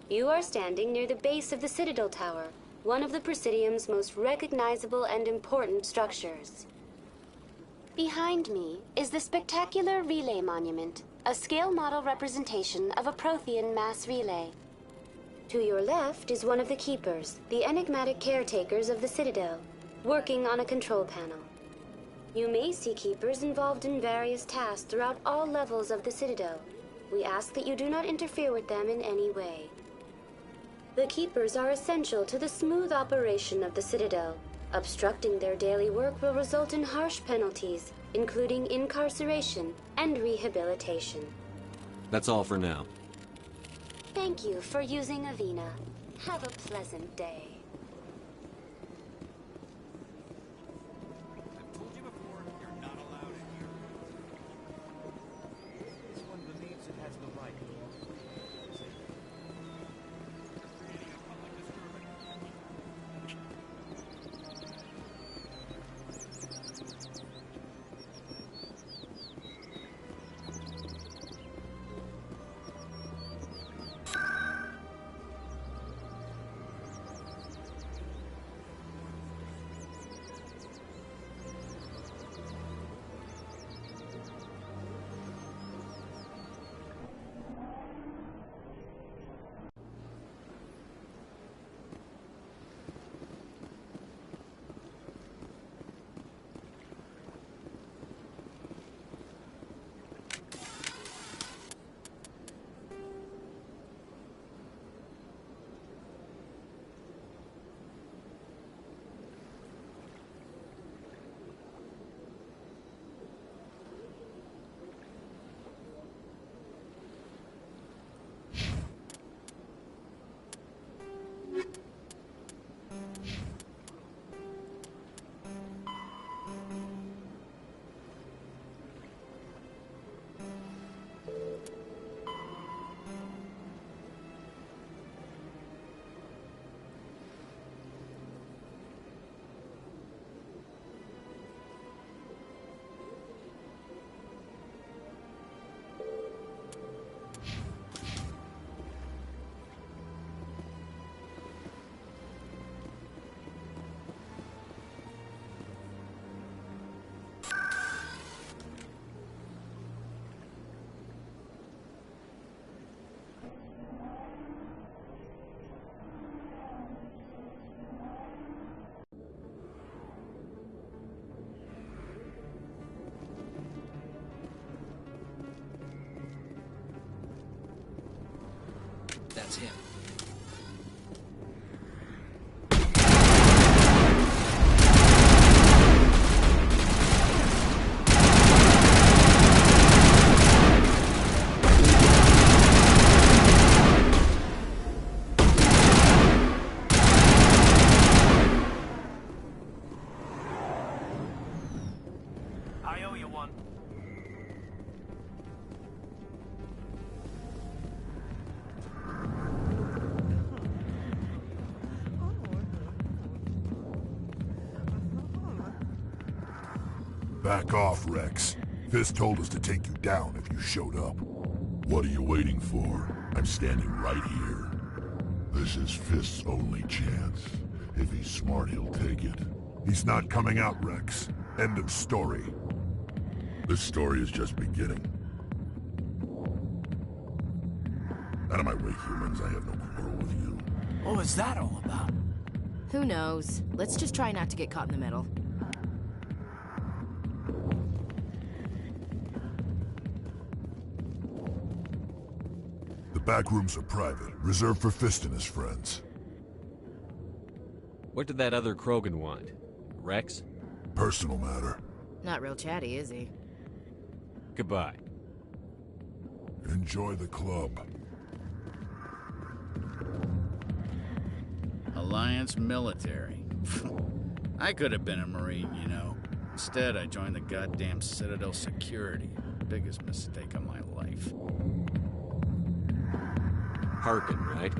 You are standing near the base of the Citadel Tower, one of the Presidium's most recognizable and important structures. Behind me is the spectacular Relay Monument, a scale model representation of a Prothean mass relay. To your left is one of the Keepers, the enigmatic caretakers of the Citadel, working on a control panel. You may see Keepers involved in various tasks throughout all levels of the Citadel. We ask that you do not interfere with them in any way. The Keepers are essential to the smooth operation of the Citadel. Obstructing their daily work will result in harsh penalties, including incarceration and rehabilitation. That's all for now. Thank you for using Avina. Have a pleasant day. I've told you before, you're not allowed in here. This one believes it has the right. That's him. I owe you one. Back off, Rex. Fist told us to take you down if you showed up. What are you waiting for? I'm standing right here. This is Fist's only chance. If he's smart, he'll take it. He's not coming out, Rex. End of story. This story is just beginning. Out of my way, humans. I have no quarrel with you. What was that all about? Who knows? Let's just try not to get caught in the middle. The back rooms are private, reserved for Fist and his friends. What did that other Krogan want? Rex? Personal matter. Not real chatty, is he? Goodbye. Enjoy the club. Alliance military. I could have been a Marine, you know. Instead, I joined the goddamn Citadel security. Biggest mistake of my life. Harkin, right?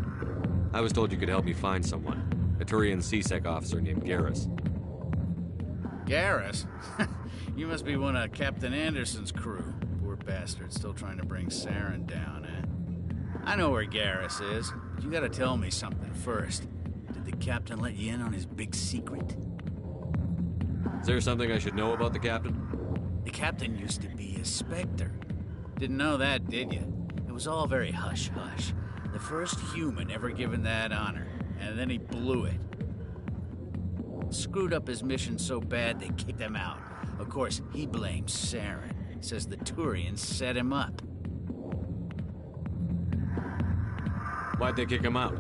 I was told you could help me find someone. A Turian C-Sec officer named Garrus. Garrus? You must be one of Captain Anderson's crew. Poor bastard, still trying to bring Saren down, eh? I know where Garrus is, but you gotta tell me something first. Did the captain let you in on his big secret? Is there something I should know about the captain? The captain used to be a Spectre. Didn't know that, did you? It was all very hush-hush. The first human ever given that honor, and then he blew it. Screwed up his mission so bad they kicked him out. Of course, he blames Saren. Says the Turians set him up. Why'd they kick him out?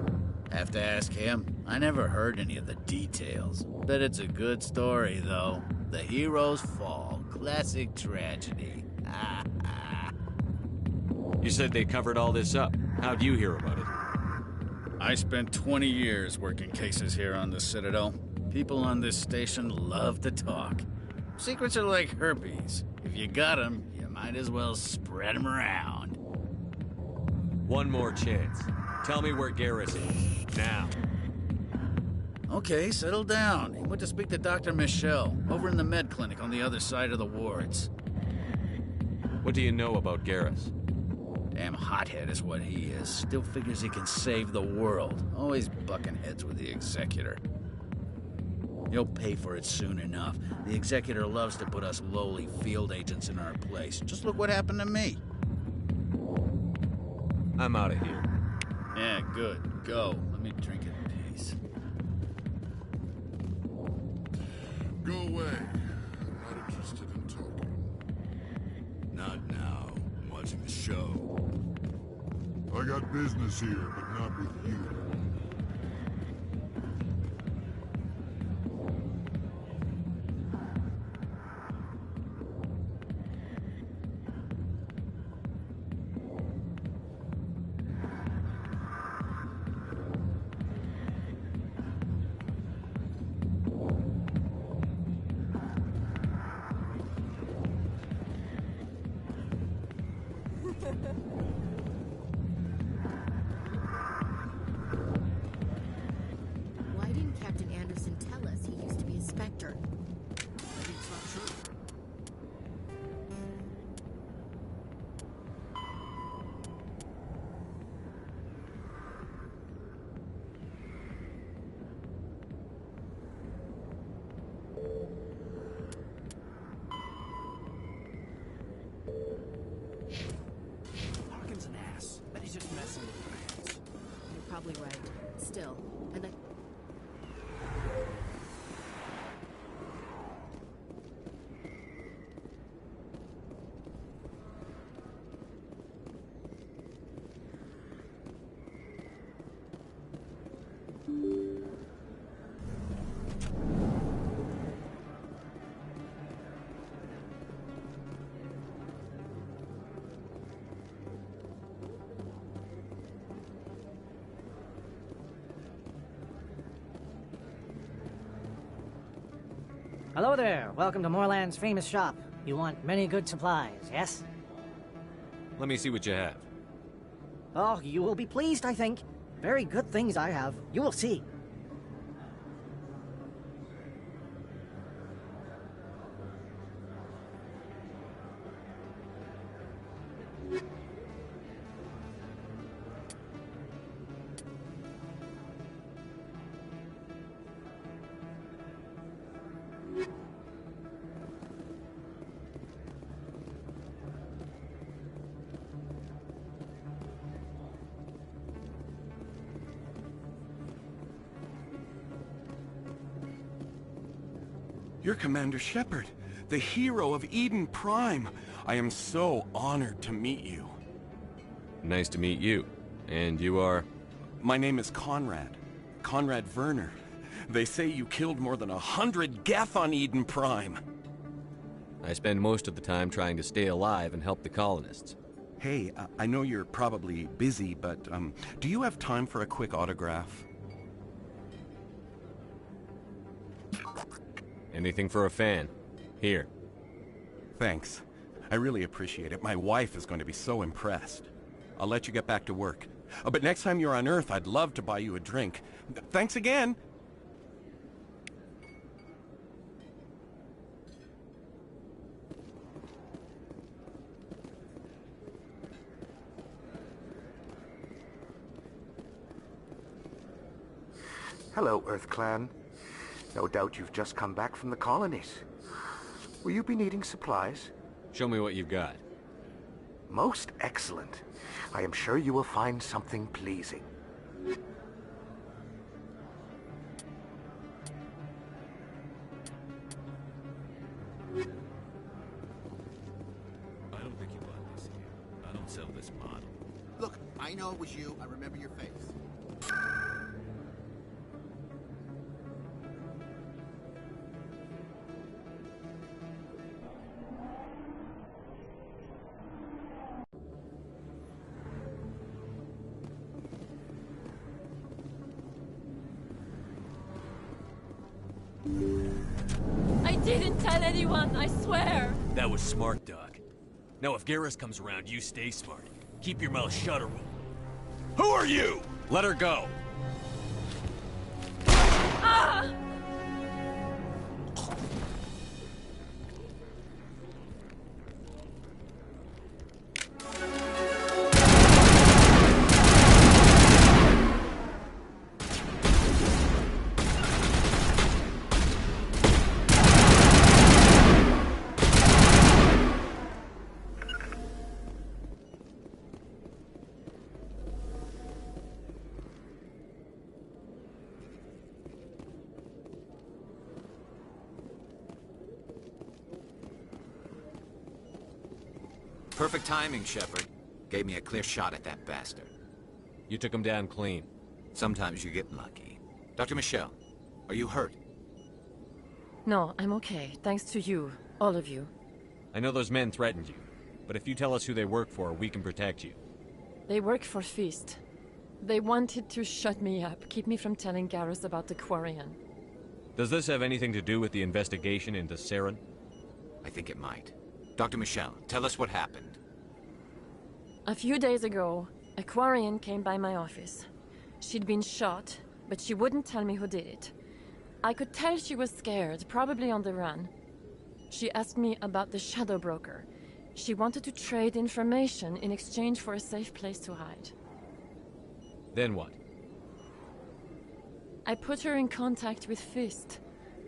Have to ask him. I never heard any of the details. Bet it's a good story, though. The hero's fall. Classic tragedy. You said they covered all this up. How'd you hear about it? I spent 20 years working cases here on the Citadel. People on this station love to talk. Secrets are like herpes. If you got them, you might as well spread them around. One more chance. Tell me where Garrus is. Now. Okay, settle down. He went to speak to Dr. Michelle, over in the med clinic on the other side of the wards. What do you know about Garrus? Damn hothead is what he is. Still figures he can save the world. Always bucking heads with the Executor. He'll pay for it soon enough. The Executor loves to put us lowly field agents in our place. Just look what happened to me. I'm out of here. Yeah, good. Go. Let me drink in peace. Go away. I'm not interested in talking. Not now. I'm watching the show. I got business here, but not with you. Why didn't Captain Anderson tell us he used to be a Spectre? Maybe it's not true. Harkin's an ass. Bet he's just messing with your hands. You're probably right. Still, I'd like... Hello there. Welcome to Moorland's famous shop. You want many good supplies, yes? Let me see what you have. Oh, you will be pleased, I think. Very good things I have. You will see. You're Commander Shepard, the hero of Eden Prime. I am so honored to meet you. Nice to meet you. And you are? My name is Conrad. Conrad Werner. They say you killed more than 100 Geth on Eden Prime. I spend most of the time trying to stay alive and help the colonists. Hey, I know you're probably busy, but do you have time for a quick autograph? Anything for a fan. Here. Thanks. I really appreciate it. My wife is going to be so impressed. I'll let you get back to work. But next time you're on Earth, I'd love to buy you a drink. Thanks again! Hello, Earth Clan. No doubt you've just come back from the colonies. Will you be needing supplies? Show me what you've got. Most excellent. I am sure you will find something pleasing. I don't think you bought this here. I don't sell this model. Look, I know it was you. I remember your face. I didn't tell anyone, I swear! That was smart, Doc. Now if Garrus comes around, you stay smart. Keep your mouth shut or we'll... Who are you? Let her go. Ah! Perfect timing, Shepard. Gave me a clear shot at that bastard. You took him down clean. Sometimes you get lucky. Dr. Michelle, are you hurt? No, I'm okay. Thanks to you. All of you. I know those men threatened you, but if you tell us who they work for, we can protect you. They work for Feast. They wanted to shut me up, keep me from telling Garrus about the Quarian. Does this have anything to do with the investigation into Saren? I think it might. Dr. Michelle, tell us what happened. A few days ago, a Quarian came by my office. She'd been shot, but she wouldn't tell me who did it. I could tell she was scared, probably on the run. She asked me about the Shadow Broker. She wanted to trade information in exchange for a safe place to hide. Then what? I put her in contact with Fist.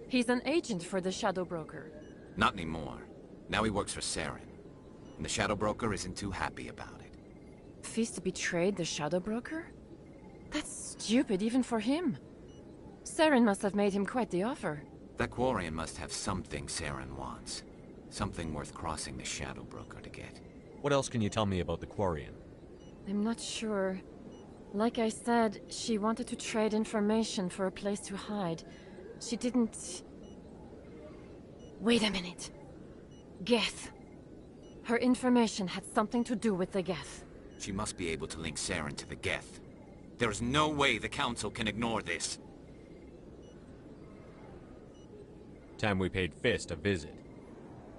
He's an agent for the Shadow Broker. Not anymore. Now he works for Saren. And the Shadow Broker isn't too happy about it. Fist betrayed the Shadow Broker? That's stupid even for him. Saren must have made him quite the offer. That Quarian must have something Saren wants. Something worth crossing the Shadow Broker to get. What else can you tell me about the Quarian? I'm not sure. Like I said, she wanted to trade information for a place to hide. She didn't... Wait a minute. Geth. Her information had something to do with the Geth. She must be able to link Saren to the Geth. There is no way the Council can ignore this. Time we paid Fist a visit.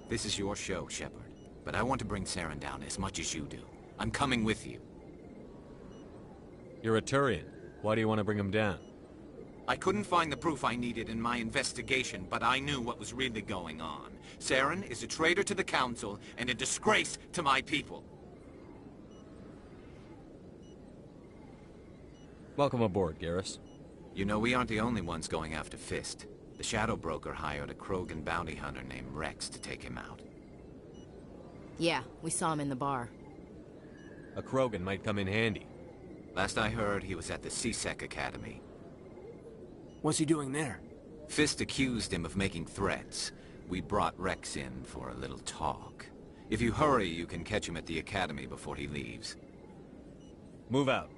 This is your show, Shepard. But I want to bring Saren down as much as you do. I'm coming with you. You're a Turian. Why do you want to bring him down? I couldn't find the proof I needed in my investigation, but I knew what was really going on. Saren is a traitor to the Council and a disgrace to my people. Welcome aboard, Garrus. You know, we aren't the only ones going after Fist. The Shadow Broker hired a Krogan bounty hunter named Rex to take him out. Yeah, we saw him in the bar. A Krogan might come in handy. Last I heard, he was at the CSEC Academy. What's he doing there? Fist accused him of making threats. We brought Rex in for a little talk. If you hurry, you can catch him at the Academy before he leaves. Move out.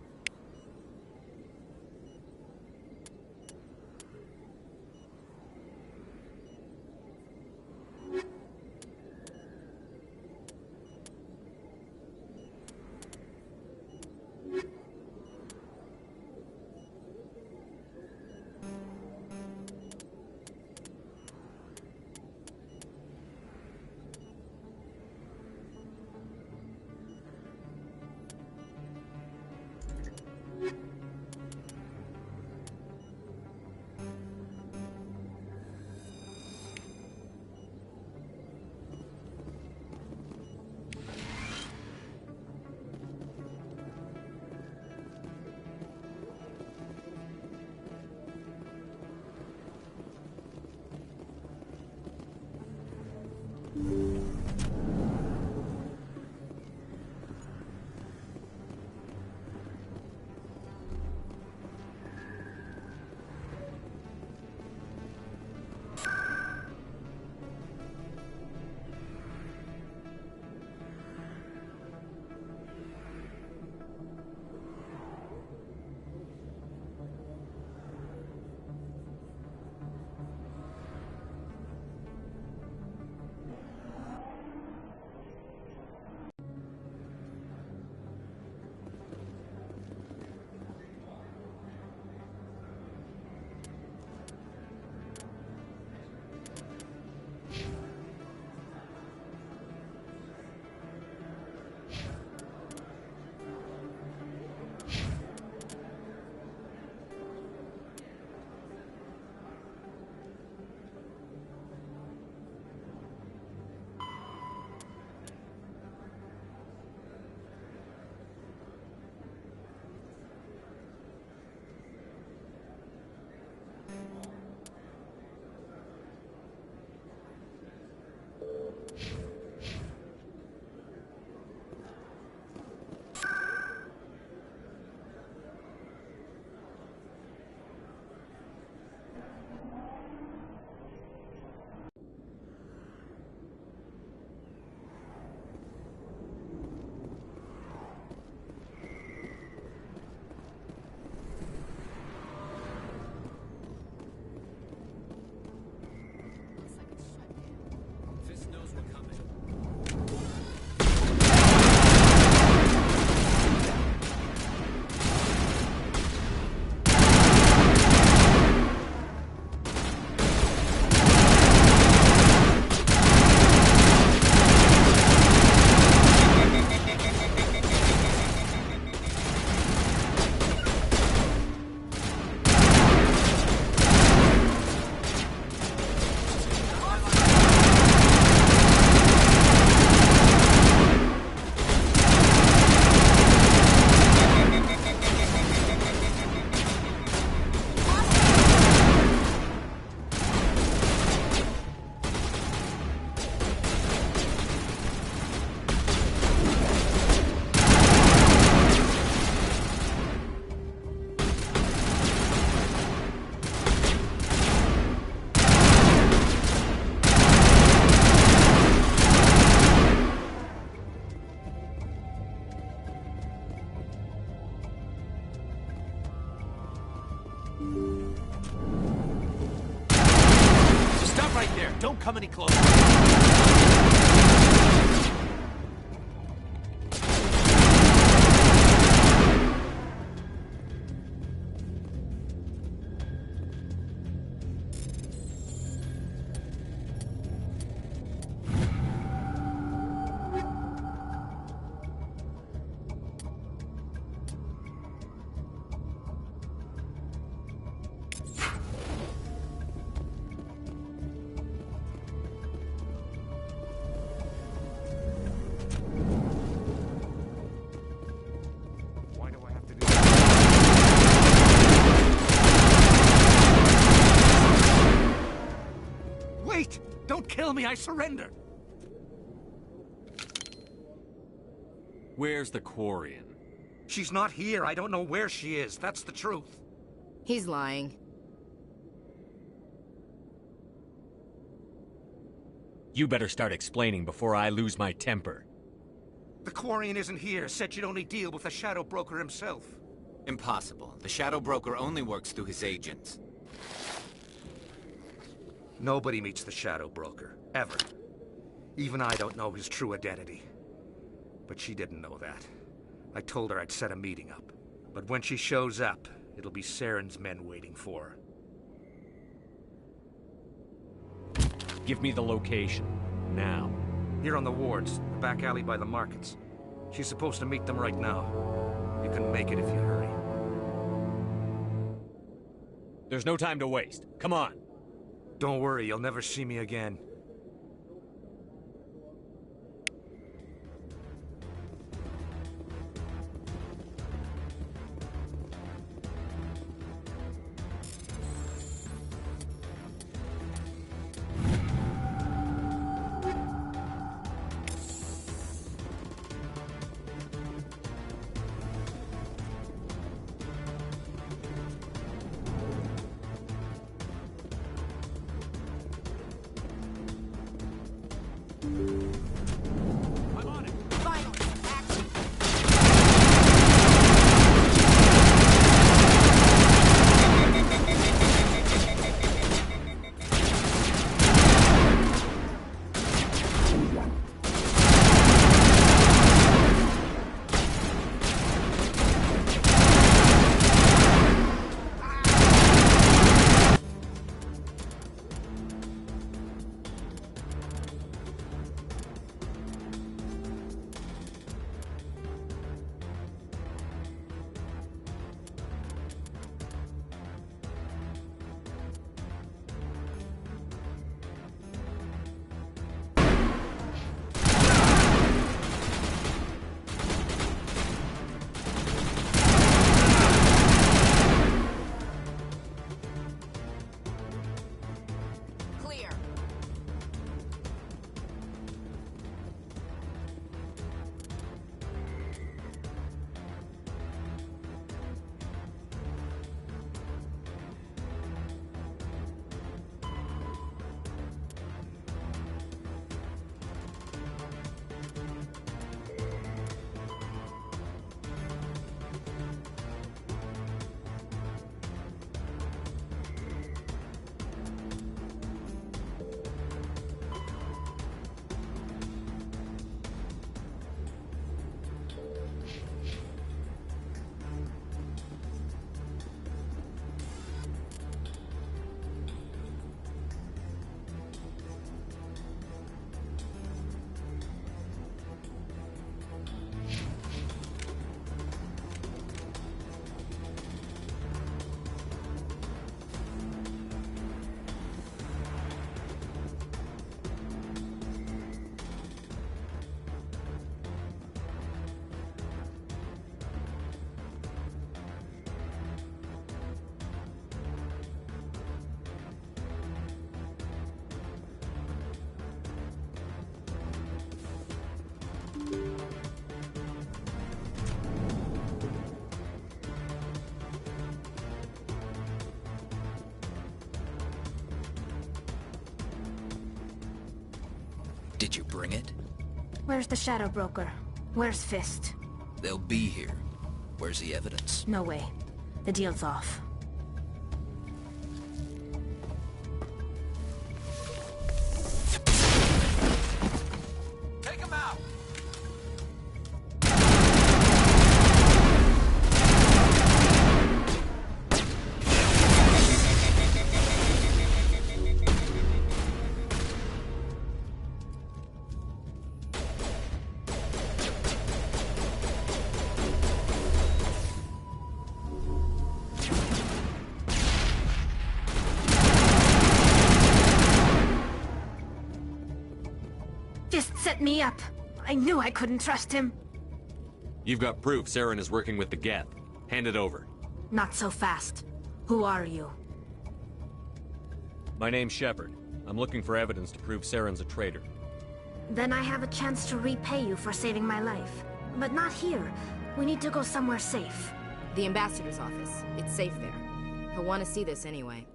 Don't come any closer. kill me, I surrender. Where's the Quarian? She's not here. I don't know where she is. That's the truth. He's lying. You better start explaining before I lose my temper. The Quarian isn't here. Said she'd only deal with the Shadow Broker himself. Impossible. The Shadow Broker only works through his agents. Nobody meets the Shadow Broker. Ever. Even I don't know his true identity. But she didn't know that. I told her I'd set a meeting up. But when she shows up, it'll be Saren's men waiting for her. Give me the location. Now. Here on the wards, the back alley by the markets. She's supposed to meet them right now. You can make it if you hurry. There's no time to waste. Come on. Don't worry, you'll never see me again. Did you bring it? Where's the Shadow Broker? Where's Fist? They'll be here. Where's the evidence? No way. The deal's off. Take him out! Fist set me up. I knew I couldn't trust him. You've got proof Saren is working with the Geth. Hand it over. Not so fast. Who are you? My name's Shepard. I'm looking for evidence to prove Saren's a traitor. Then I have a chance to repay you for saving my life. But not here. We need to go somewhere safe. The ambassador's office. It's safe there. He'll want to see this anyway.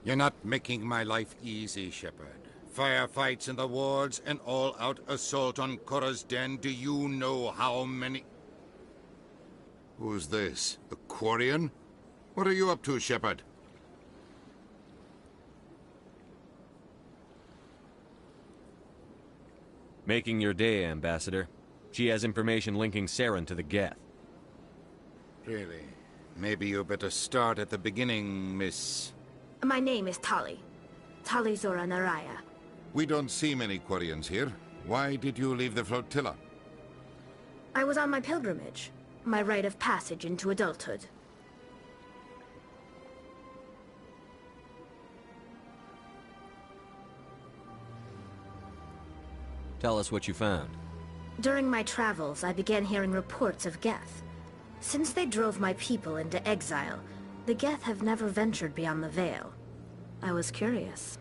You're not making my life easy, Shepard. Firefights in the wards, an all-out assault on Korra's den. Do you know how many... Who's this? The Quarian? What are you up to, Shepard? Making your day, Ambassador. She has information linking Saren to the Geth. Really? Maybe you better start at the beginning, Miss... My name is Tali. Tali Zora Naraya. We don't see many Quarians here. Why did you leave the flotilla? I was on my pilgrimage. My rite of passage into adulthood. Tell us what you found. During my travels, I began hearing reports of Geth. Since they drove my people into exile, the Geth have never ventured beyond the Veil. I was curious.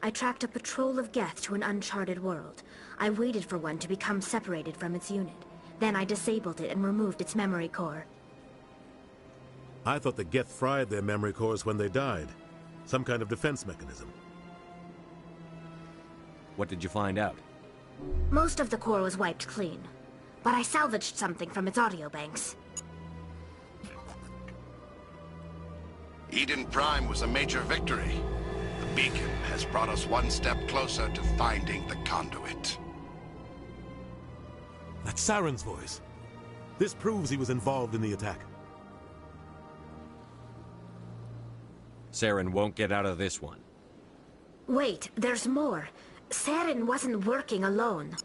I tracked a patrol of Geth to an uncharted world. I waited for one to become separated from its unit. Then I disabled it and removed its memory core. I thought the Geth fried their memory cores when they died. Some kind of defense mechanism. What did you find out? Most of the core was wiped clean, but I salvaged something from its audio banks. Eden Prime was a major victory. The beacon has brought us one step closer to finding the conduit. That's Saren's voice. This proves he was involved in the attack. Saren won't get out of this one. Wait, there's more. Saren wasn't working alone.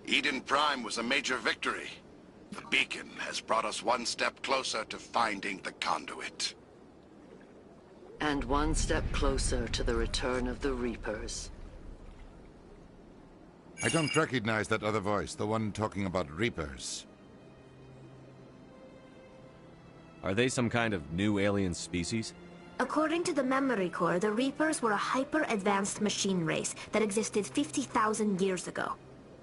Eden Prime was a major victory. The beacon has brought us one step closer to finding the conduit. And one step closer to the return of the Reapers. I don't recognize that other voice, the one talking about Reapers. Are they some kind of new alien species? According to the memory core, the Reapers were a hyper-advanced machine race that existed 50,000 years ago.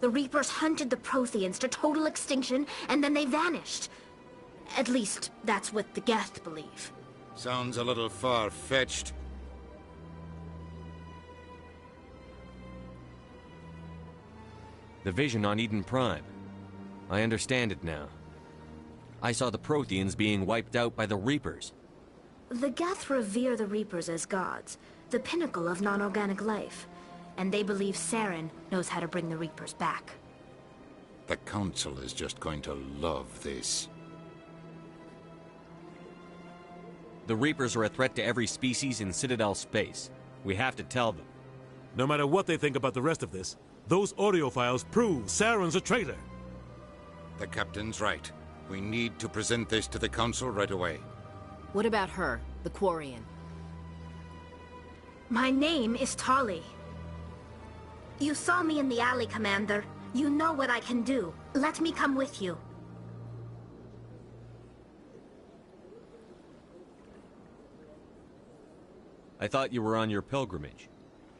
The Reapers hunted the Protheans to total extinction, and then they vanished. At least, that's what the Geth believe. Sounds a little far-fetched. The vision on Eden Prime. I understand it now. I saw the Protheans being wiped out by the Reapers. The Geth revere the Reapers as gods, the pinnacle of non-organic life. And they believe Saren knows how to bring the Reapers back. The Council is just going to love this. The Reapers are a threat to every species in Citadel space. We have to tell them. No matter what they think about the rest of this, those audio files prove Saren's a traitor. The Captain's right. We need to present this to the Council right away. What about her, the Quarian? My name is Tali. You saw me in the alley, Commander. You know what I can do. Let me come with you. I thought you were on your pilgrimage.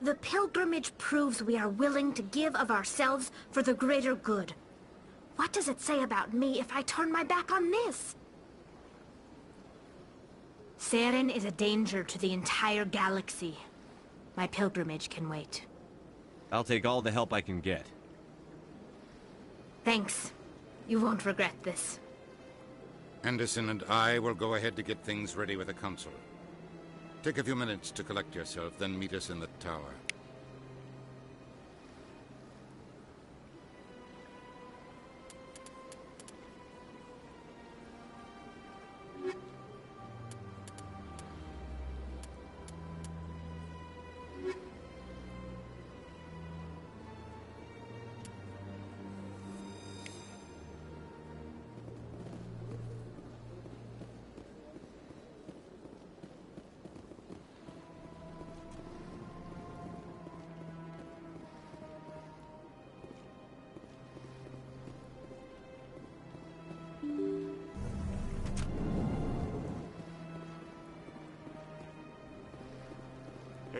The pilgrimage proves we are willing to give of ourselves for the greater good. What does it say about me if I turn my back on this? Saren is a danger to the entire galaxy. My pilgrimage can wait. I'll take all the help I can get. Thanks. You won't regret this. Anderson and I will go ahead to get things ready with the Council. Take a few minutes to collect yourself, then meet us in the tower.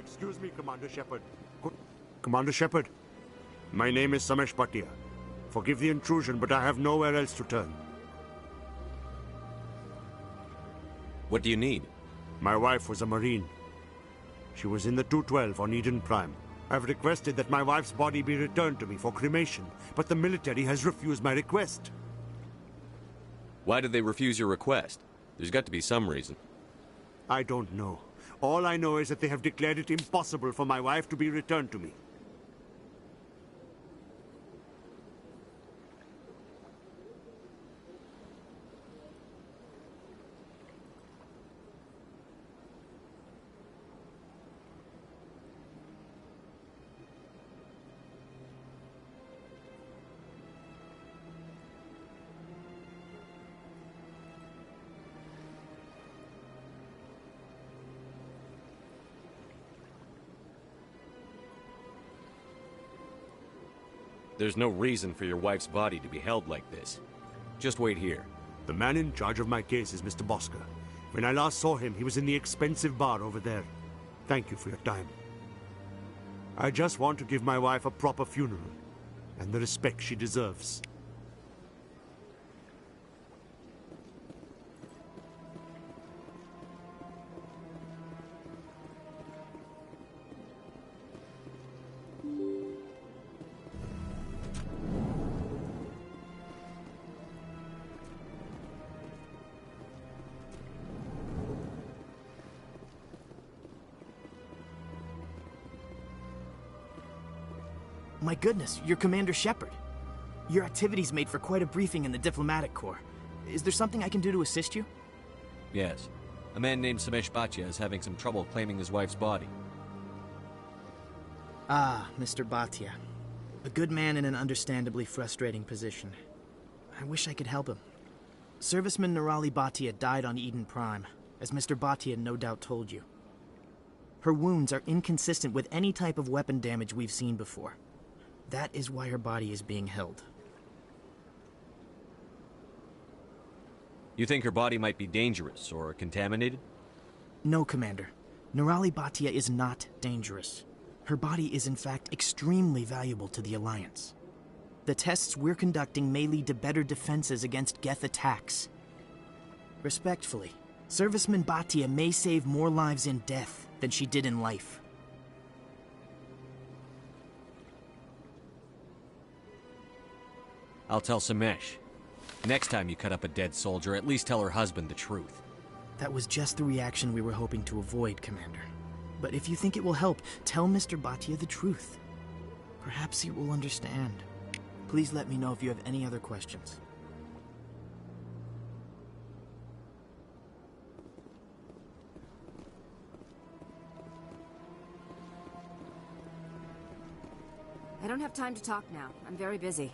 Excuse me, Commander Shepard. Commander Shepard, my name is Samesh Bhatia. Forgive the intrusion, but I have nowhere else to turn. What do you need? My wife was a Marine. She was in the 212 on Eden Prime. I've requested that my wife's body be returned to me for cremation, but the military has refused my request. Why did they refuse your request? There's got to be some reason. I don't know. All I know is that they have declared it impossible for my wife to be returned to me. There's no reason for your wife's body to be held like this. Just wait here. The man in charge of my case is Mr. Bosker. When I last saw him, he was in the expensive bar over there. Thank you for your time. I just want to give my wife a proper funeral, and the respect she deserves. My goodness, you're Commander Shepard. Your activities made for quite a briefing in the Diplomatic Corps. Is there something I can do to assist you? Yes. A man named Samesh Bhatia is having some trouble claiming his wife's body. Ah, Mr. Bhatia. A good man in an understandably frustrating position. I wish I could help him. Serviceman Nirali Bhatia died on Eden Prime, as Mr. Bhatia no doubt told you. Her wounds are inconsistent with any type of weapon damage we've seen before. That is why her body is being held. You think her body might be dangerous or contaminated? No, Commander. Nirali Bhatia is not dangerous. Her body is in fact extremely valuable to the Alliance. The tests we're conducting may lead to better defenses against Geth attacks. Respectfully, Serviceman Bhatia may save more lives in death than she did in life. I'll tell Samesh. Next time you cut up a dead soldier, at least tell her husband the truth. That was just the reaction we were hoping to avoid, Commander. But if you think it will help, tell Mr. Bhatia the truth. Perhaps he will understand. Please let me know if you have any other questions. I don't have time to talk now. I'm very busy.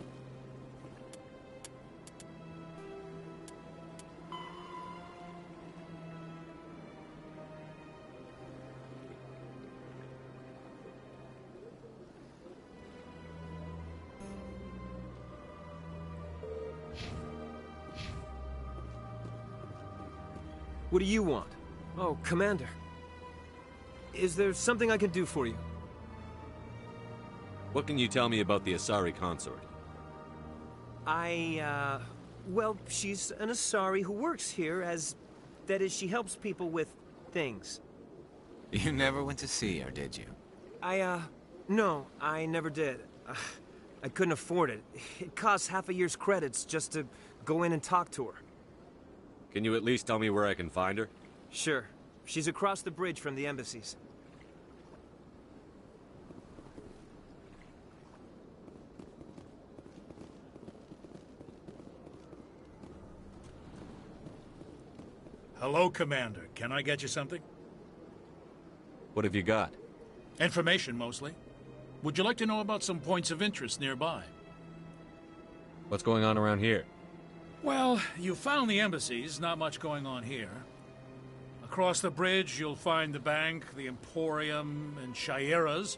What do you want? Oh, Commander. Is there something I can do for you? What can you tell me about the Asari consort? Well, she's an Asari who works here as... That is, she helps people with things. You never went to see her, did you? No, I never did. I couldn't afford it. It costs half a year's credits just to go in and talk to her. Can you at least tell me where I can find her? Sure. She's across the bridge from the embassies. Hello, Commander. Can I get you something? What have you got? Information, mostly. Would you like to know about some points of interest nearby? What's going on around here? Well, you found the embassies, not much going on here. Across the bridge, you'll find the bank, the Emporium, and Shaira's.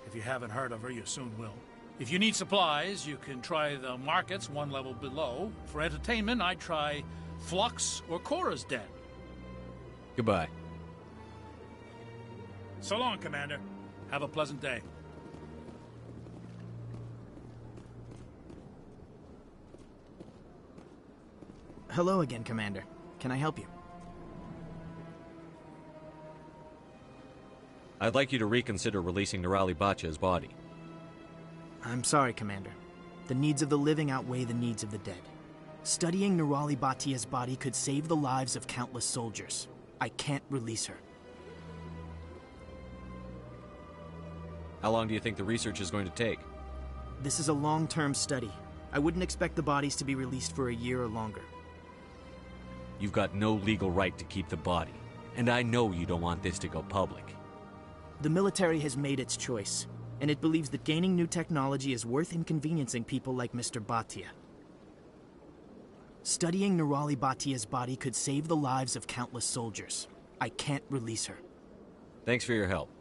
If you haven't heard of her, you soon will. If you need supplies, you can try the markets one level below. For entertainment, I'd try Flux or Cora's Den. Goodbye. So long, Commander. Have a pleasant day. Hello again, Commander. Can I help you? I'd like you to reconsider releasing Nirali Bacha's body. I'm sorry, Commander. The needs of the living outweigh the needs of the dead. Studying Nirali Batia's body could save the lives of countless soldiers. I can't release her. How long do you think the research is going to take? This is a long-term study. I wouldn't expect the bodies to be released for a year or longer. You've got no legal right to keep the body, and I know you don't want this to go public. The military has made its choice, and it believes that gaining new technology is worth inconveniencing people like Mr. Bhatia. Studying Nirali Batia's body could save the lives of countless soldiers. I can't release her. Thanks for your help.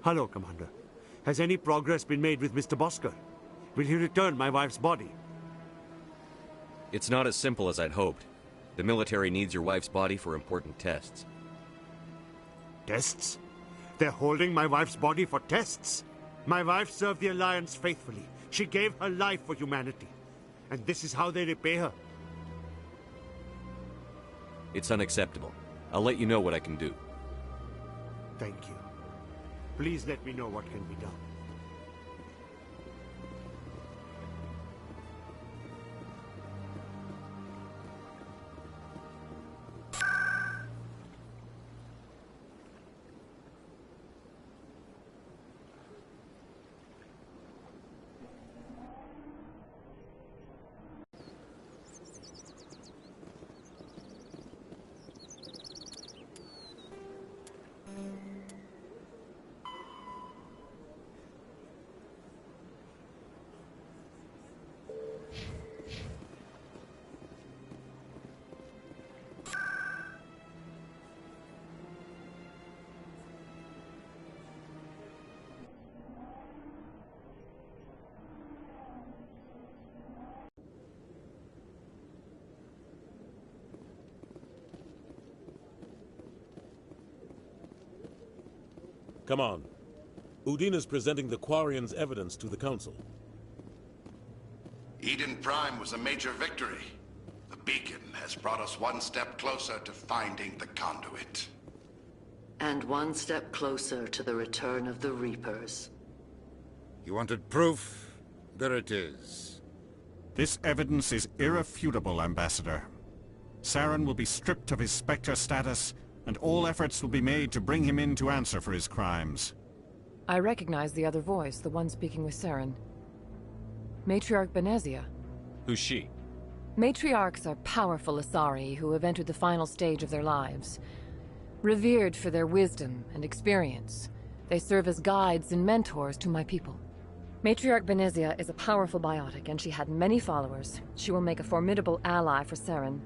Hello, Commander. Has any progress been made with Mr. Bosker? Will he return my wife's body? It's not as simple as I'd hoped. The military needs your wife's body for important tests. Tests? They're holding my wife's body for tests? My wife served the Alliance faithfully. She gave her life for humanity. And this is how they repay her. It's unacceptable. I'll let you know what I can do. Thank you. Please let me know what can be done. Come on. Udina's presenting the Quarian's evidence to the Council. Eden Prime was a major victory. The beacon has brought us one step closer to finding the conduit. And one step closer to the return of the Reapers. You wanted proof? There it is. This evidence is irrefutable, Ambassador. Saren will be stripped of his Spectre status, and all efforts will be made to bring him in to answer for his crimes. I recognize the other voice, the one speaking with Saren. Matriarch Benezia. Who's she? Matriarchs are powerful Asari who have entered the final stage of their lives. Revered for their wisdom and experience, they serve as guides and mentors to my people. Matriarch Benezia is a powerful biotic, and she had many followers. She will make a formidable ally for Saren.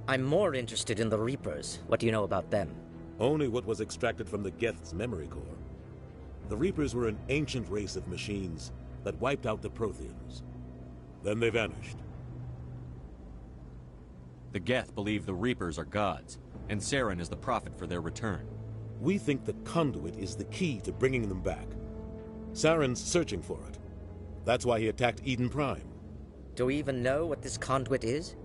I'm more interested in the Reapers. What do you know about them? Only what was extracted from the Geth's memory core. The Reapers were an ancient race of machines that wiped out the Protheans. Then they vanished. The Geth believe the Reapers are gods, and Saren is the prophet for their return. We think the conduit is the key to bringing them back. Saren's searching for it. That's why he attacked Eden Prime. Do we even know what this conduit is?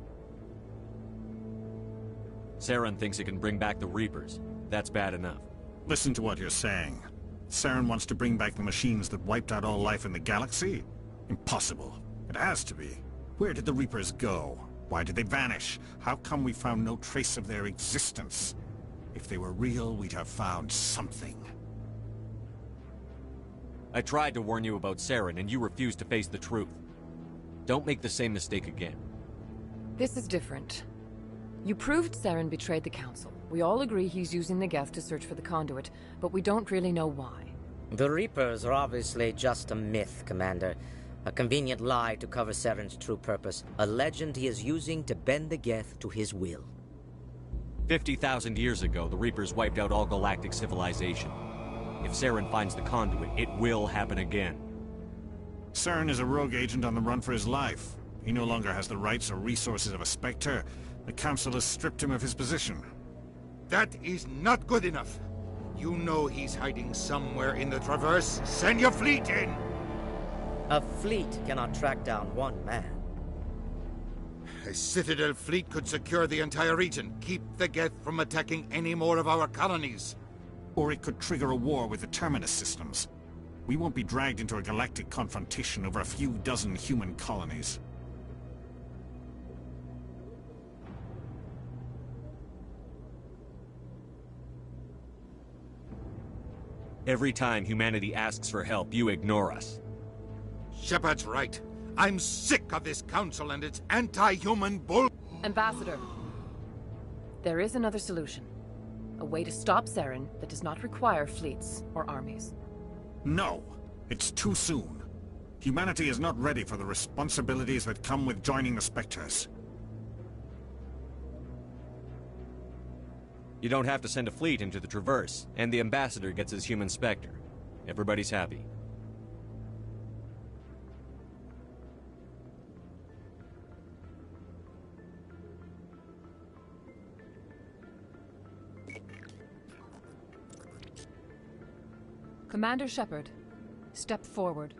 Saren thinks it can bring back the Reapers. That's bad enough. Listen to what you're saying. Saren wants to bring back the machines that wiped out all life in the galaxy? Impossible. It has to be. Where did the Reapers go? Why did they vanish? How come we found no trace of their existence? If they were real, we'd have found something. I tried to warn you about Saren, and you refused to face the truth. Don't make the same mistake again. This is different. You proved Saren betrayed the Council. We all agree he's using the Geth to search for the conduit, but we don't really know why. The Reapers are obviously just a myth, Commander. A convenient lie to cover Saren's true purpose. A legend he is using to bend the Geth to his will. 50,000 years ago, the Reapers wiped out all galactic civilization. If Saren finds the conduit, it will happen again. Saren is a rogue agent on the run for his life. He no longer has the rights or resources of a Spectre. The Council has stripped him of his position. That is not good enough. You know he's hiding somewhere in the Traverse. Send your fleet in! A fleet cannot track down one man. A Citadel fleet could secure the entire region, keep the Geth from attacking any more of our colonies. Or it could trigger a war with the Terminus systems. We won't be dragged into a galactic confrontation over a few dozen human colonies. Every time humanity asks for help, you ignore us. Shepard's right. I'm sick of this council and its anti-human bull... Ambassador, there is another solution. A way to stop Saren that does not require fleets or armies. No! It's too soon. Humanity is not ready for the responsibilities that come with joining the Spectres. You don't have to send a fleet into the Traverse, and the Ambassador gets his human Spectre. Everybody's happy. Commander Shepard, step forward.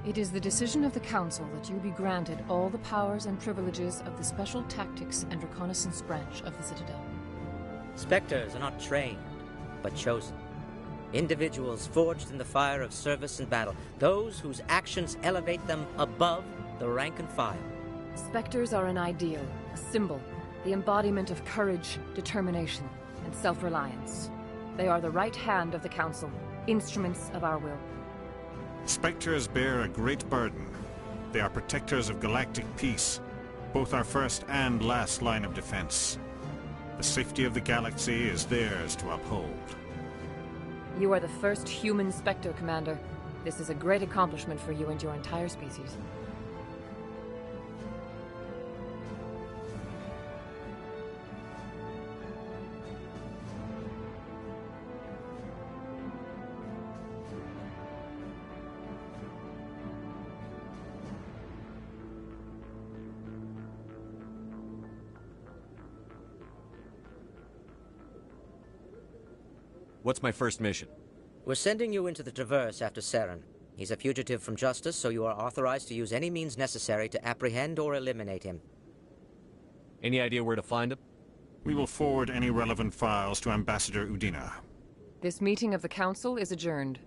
It is the decision of the Council that you be granted all the powers and privileges of the Special Tactics and Reconnaissance Branch of the Citadel. Spectres are not trained, but chosen. Individuals forged in the fire of service and battle. Those whose actions elevate them above the rank and file. Spectres are an ideal, a symbol, the embodiment of courage, determination, and self-reliance. They are the right hand of the Council, instruments of our will. Spectres bear a great burden. They are protectors of galactic peace, both our first and last line of defense. The safety of the galaxy is theirs to uphold. You are the first human Spectre, Commander. This is a great accomplishment for you and your entire species. What's my first mission? We're sending you into the Traverse after Saren. He's a fugitive from justice, so you are authorized to use any means necessary to apprehend or eliminate him. Any idea where to find him? We will forward any relevant files to Ambassador Udina. This meeting of the Council is adjourned.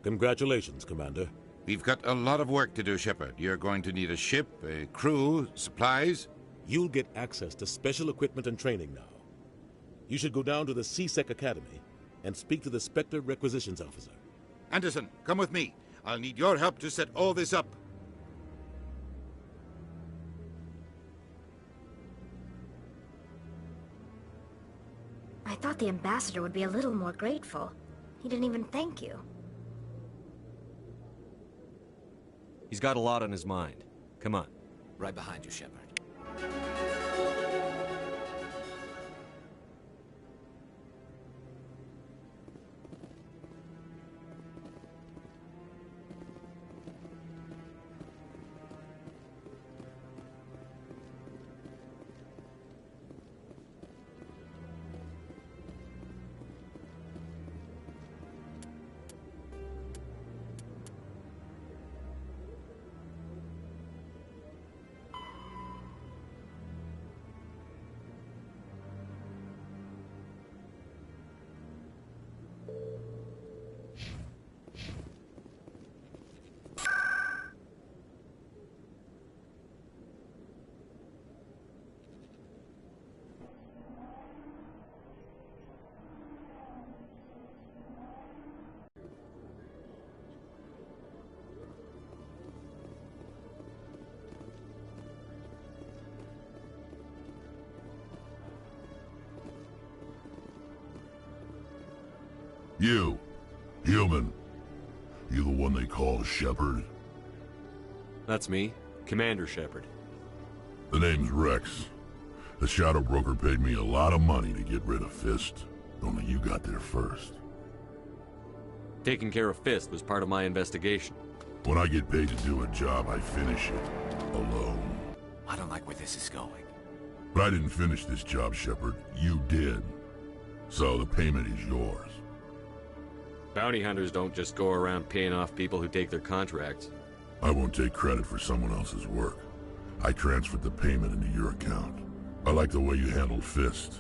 Congratulations, Commander. We've got a lot of work to do, Shepard. You're going to need a ship, a crew, supplies. You'll get access to special equipment and training now. You should go down to the C-Sec Academy and speak to the Spectre Requisitions Officer. Anderson, come with me. I'll need your help to set all this up. I thought the ambassador would be a little more grateful. He didn't even thank you. He's got a lot on his mind. Come on. Right behind you, Shepard. You. Human. You the one they call Shepard? That's me, Commander Shepard. The name's Rex. The Shadow Broker paid me a lot of money to get rid of Fist. Only you got there first. Taking care of Fist was part of my investigation. When I get paid to do a job, I finish it. Alone. I don't like where this is going. But I didn't finish this job, Shepard. You did. So the payment is yours. Bounty hunters don't just go around paying off people who take their contracts. I won't take credit for someone else's work. I transferred the payment into your account. I like the way you handled Fist.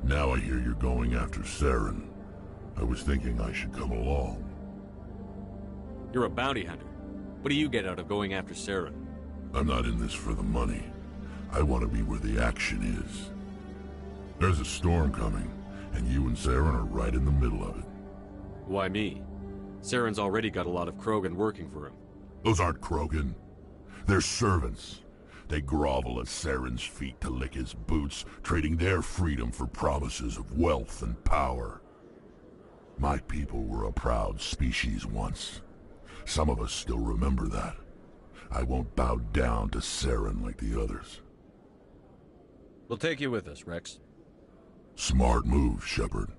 Now I hear you're going after Saren. I was thinking I should come along. You're a bounty hunter. What do you get out of going after Saren? I'm not in this for the money. I want to be where the action is. There's a storm coming, and you and Saren are right in the middle of it. Why me? Saren's already got a lot of Krogan working for him. Those aren't Krogan. They're servants. They grovel at Saren's feet to lick his boots, trading their freedom for promises of wealth and power. My people were a proud species once. Some of us still remember that. I won't bow down to Saren like the others. We'll take you with us, Rex. Smart move, Shepard.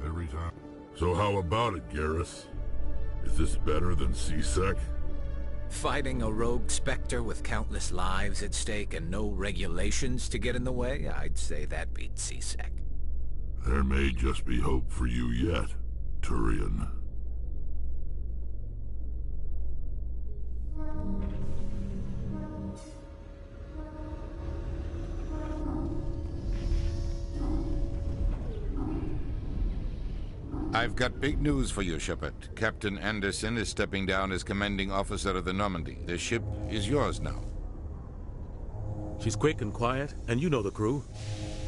Every time. So how about it, Garrus? Is this better than C-Sec? Fighting a rogue Spectre with countless lives at stake and no regulations to get in the way? I'd say that beats C-Sec. There may just be hope for you yet, Turian. I've got big news for you, Shepard. Captain Anderson is stepping down as commanding officer of the Normandy. The ship is yours now. She's quick and quiet, and you know the crew.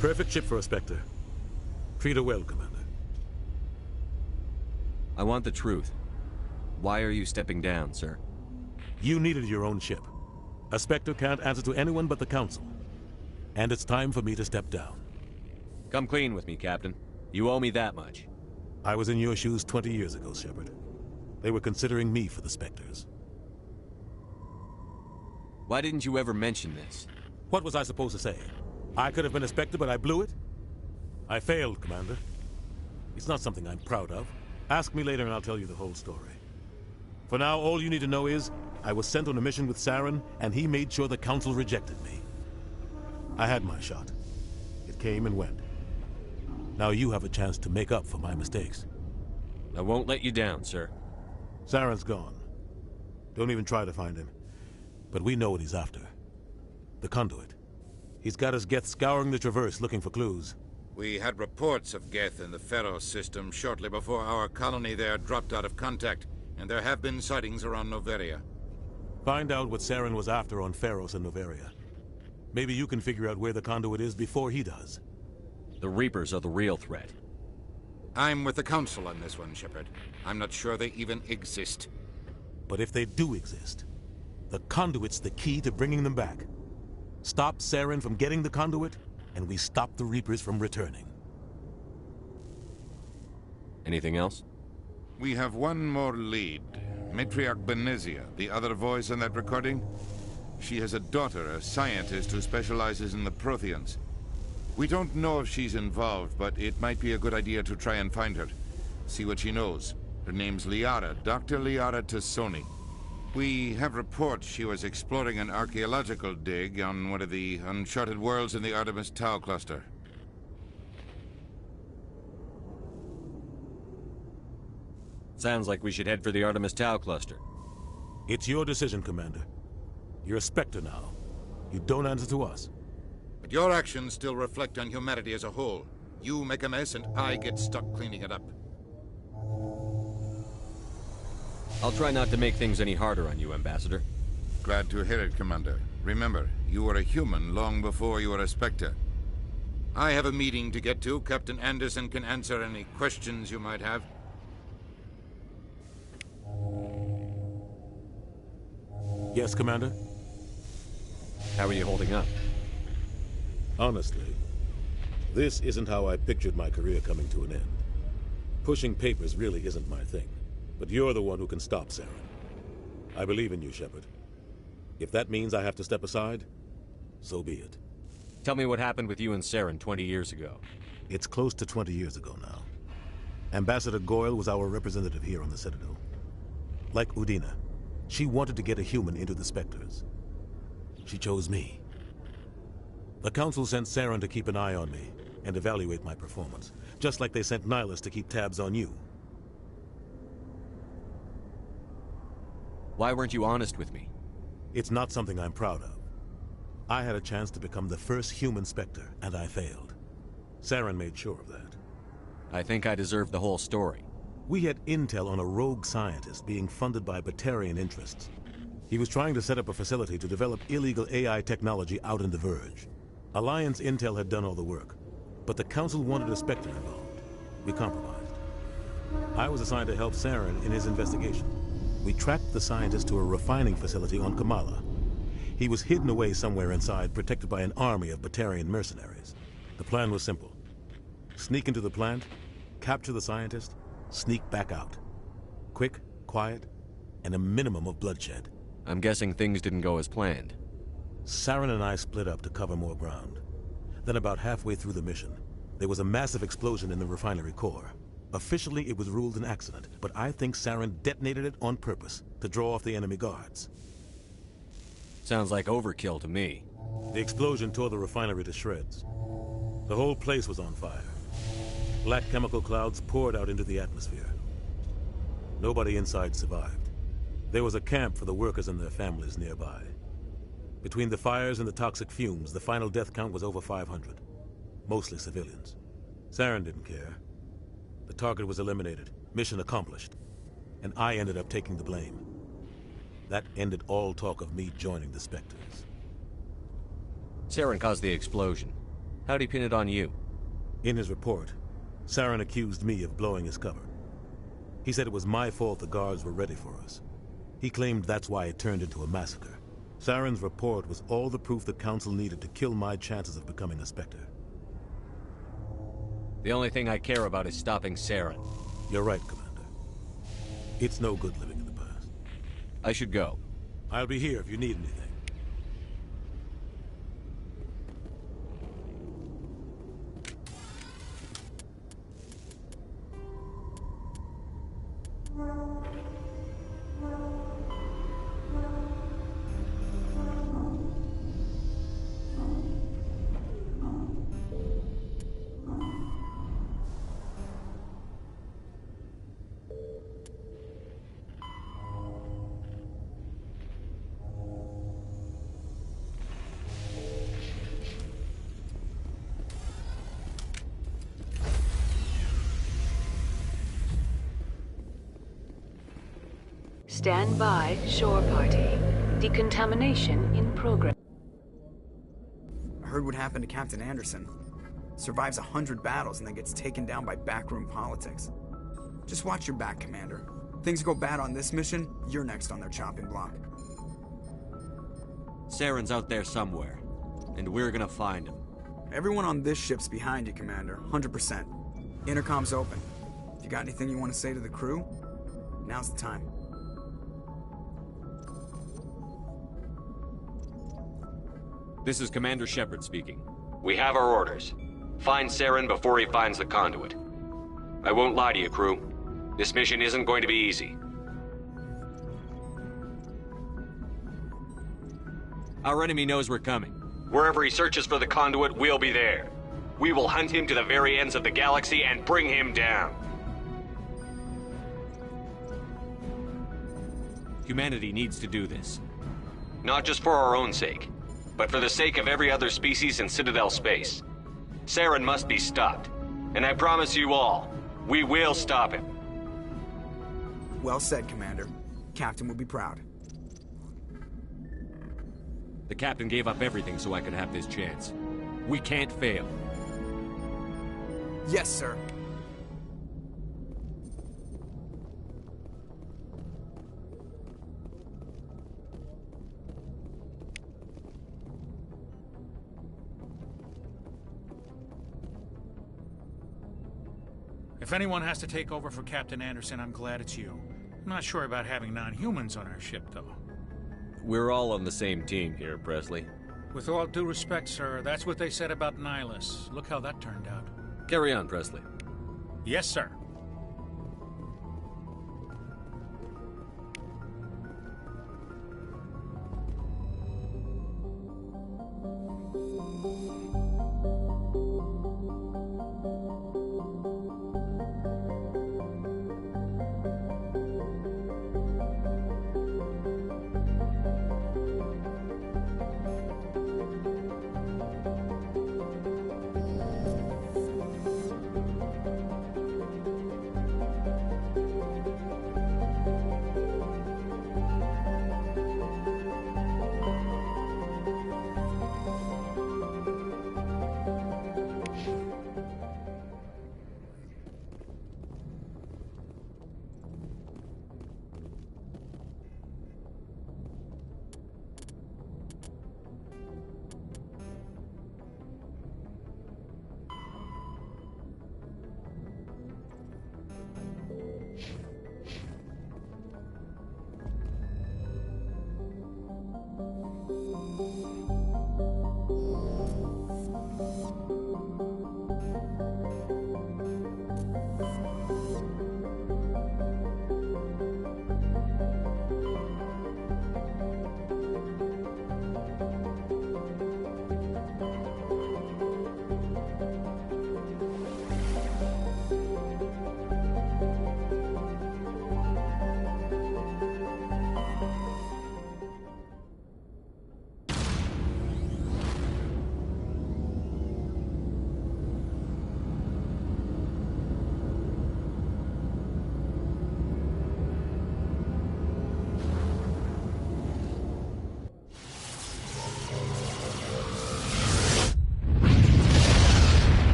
Perfect ship for a Spectre. Treat her well, Commander. I want the truth. Why are you stepping down, sir? You needed your own ship. A Spectre can't answer to anyone but the Council. And it's time for me to step down. Come clean with me, Captain. You owe me that much. I was in your shoes 20 years ago, Shepard. They were considering me for the Spectres. Why didn't you ever mention this? What was I supposed to say? I could have been a Spectre, but I blew it? I failed, Commander. It's not something I'm proud of. Ask me later and I'll tell you the whole story. For now, all you need to know is, I was sent on a mission with Saren, and he made sure the Council rejected me. I had my shot. It came and went. Now you have a chance to make up for my mistakes. I won't let you down, sir. Saren's gone. Don't even try to find him. But we know what he's after. The conduit. He's got his Geth scouring the Traverse looking for clues. We had reports of Geth in the Pharaoh system shortly before our colony there dropped out of contact, and there have been sightings around Noveria. Find out what Saren was after on Pharos and Noveria. Maybe you can figure out where the conduit is before he does. The Reapers are the real threat. I'm with the Council on this one, Shepard. I'm not sure they even exist. But if they do exist, the conduit's the key to bringing them back. Stop Saren from getting the conduit, and we stop the Reapers from returning. Anything else? We have one more lead. Matriarch Benezia, the other voice on that recording. She has a daughter, a scientist who specializes in the Protheans. We don't know if she's involved, but it might be a good idea to try and find her. See what she knows. Her name's Liara, Dr. Liara Tassoni. We have reports she was exploring an archaeological dig on one of the uncharted worlds in the Artemis Tau cluster. Sounds like we should head for the Artemis Tau cluster. It's your decision, Commander. You're a Spectre now. You don't answer to us. But your actions still reflect on humanity as a whole. You make a mess and I get stuck cleaning it up. I'll try not to make things any harder on you, Ambassador. Glad to hear it, Commander. Remember, you were a human long before you were a Spectre. I have a meeting to get to. Captain Anderson can answer any questions you might have. Yes, Commander? How are you holding up? Honestly, this isn't how I pictured my career coming to an end. Pushing papers really isn't my thing, but you're the one who can stop Saren. I believe in you, Shepard. If that means I have to step aside, so be it. Tell me what happened with you and Saren 20 years ago. It's close to 20 years ago now. Ambassador Goyle was our representative here on the Citadel. Like Udina, she wanted to get a human into the Spectres. She chose me. The Council sent Saren to keep an eye on me and evaluate my performance, just like they sent Nihilus to keep tabs on you. Why weren't you honest with me? It's not something I'm proud of. I had a chance to become the first human Spectre, and I failed. Saren made sure of that. I think I deserve the whole story. We had intel on a rogue scientist being funded by Batarian interests. He was trying to set up a facility to develop illegal AI technology out in the Verge. Alliance intel had done all the work, but the Council wanted a Spectre involved. We compromised. I was assigned to help Saren in his investigation. We tracked the scientist to a refining facility on Kamala. He was hidden away somewhere inside, protected by an army of Batarian mercenaries. The plan was simple. Sneak into the plant, capture the scientist, sneak back out. Quick, quiet, and a minimum of bloodshed. I'm guessing things didn't go as planned. Saren and I split up to cover more ground. Then about halfway through the mission, there was a massive explosion in the refinery core. Officially, it was ruled an accident, but I think Saren detonated it on purpose to draw off the enemy guards. Sounds like overkill to me. The explosion tore the refinery to shreds. The whole place was on fire. Black chemical clouds poured out into the atmosphere. Nobody inside survived. There was a camp for the workers and their families nearby. Between the fires and the toxic fumes, the final death count was over 500. Mostly civilians. Saren didn't care. The target was eliminated, mission accomplished. And I ended up taking the blame. That ended all talk of me joining the Spectres. Saren caused the explosion. How'd he pin it on you? In his report, Saren accused me of blowing his cover. He said it was my fault the guards were ready for us. He claimed that's why it turned into a massacre. Saren's report was all the proof the Council needed to kill my chances of becoming a Spectre. The only thing I care about is stopping Saren. You're right, Commander. It's no good living in the past. I should go. I'll be here if you need anything. Stand by, shore party. Decontamination in progress. I heard what happened to Captain Anderson. Survives 100 battles and then gets taken down by backroom politics. Just watch your back, Commander. Things go bad on this mission, you're next on their chopping block. Saren's out there somewhere, and we're gonna find him. Everyone on this ship's behind you, Commander. 100%. Intercom's open. If you got anything you want to say to the crew, now's the time. This is Commander Shepard speaking. We have our orders. Find Saren before he finds the conduit. I won't lie to you, crew. This mission isn't going to be easy. Our enemy knows we're coming. Wherever he searches for the conduit, we'll be there. We will hunt him to the very ends of the galaxy and bring him down. Humanity needs to do this. Not just for our own sake, but for the sake of every other species in Citadel space. Saren must be stopped. And I promise you all, we will stop him. Well said, Commander. Captain would be proud. The captain gave up everything so I could have this chance. We can't fail. Yes, sir. If anyone has to take over for Captain Anderson, I'm glad it's you. I'm not sure about having non-humans on our ship, though. We're all on the same team here, Presley. With all due respect, sir, that's what they said about Nihilus. Look how that turned out. Carry on, Presley. Yes, sir.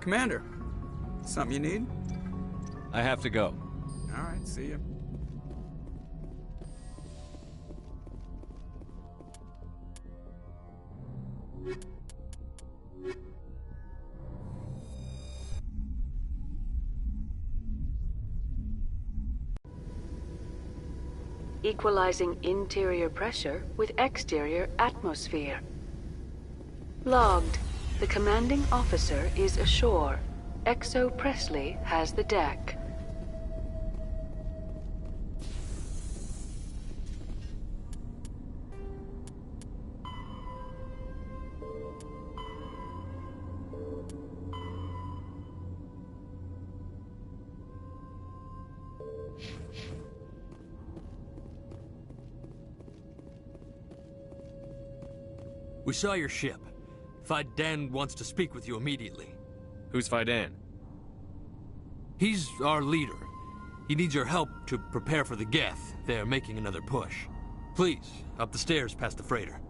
Commander, something you need? I have to go. All right, see you. Equalizing interior pressure with exterior atmosphere. Logged. The commanding officer is ashore. Exo Presley has the deck. We saw your ship. Fidan wants to speak with you immediately. Who's Fidan? He's our leader. He needs your help to prepare for the Geth. They're making another push. Please, up the stairs past the freighter.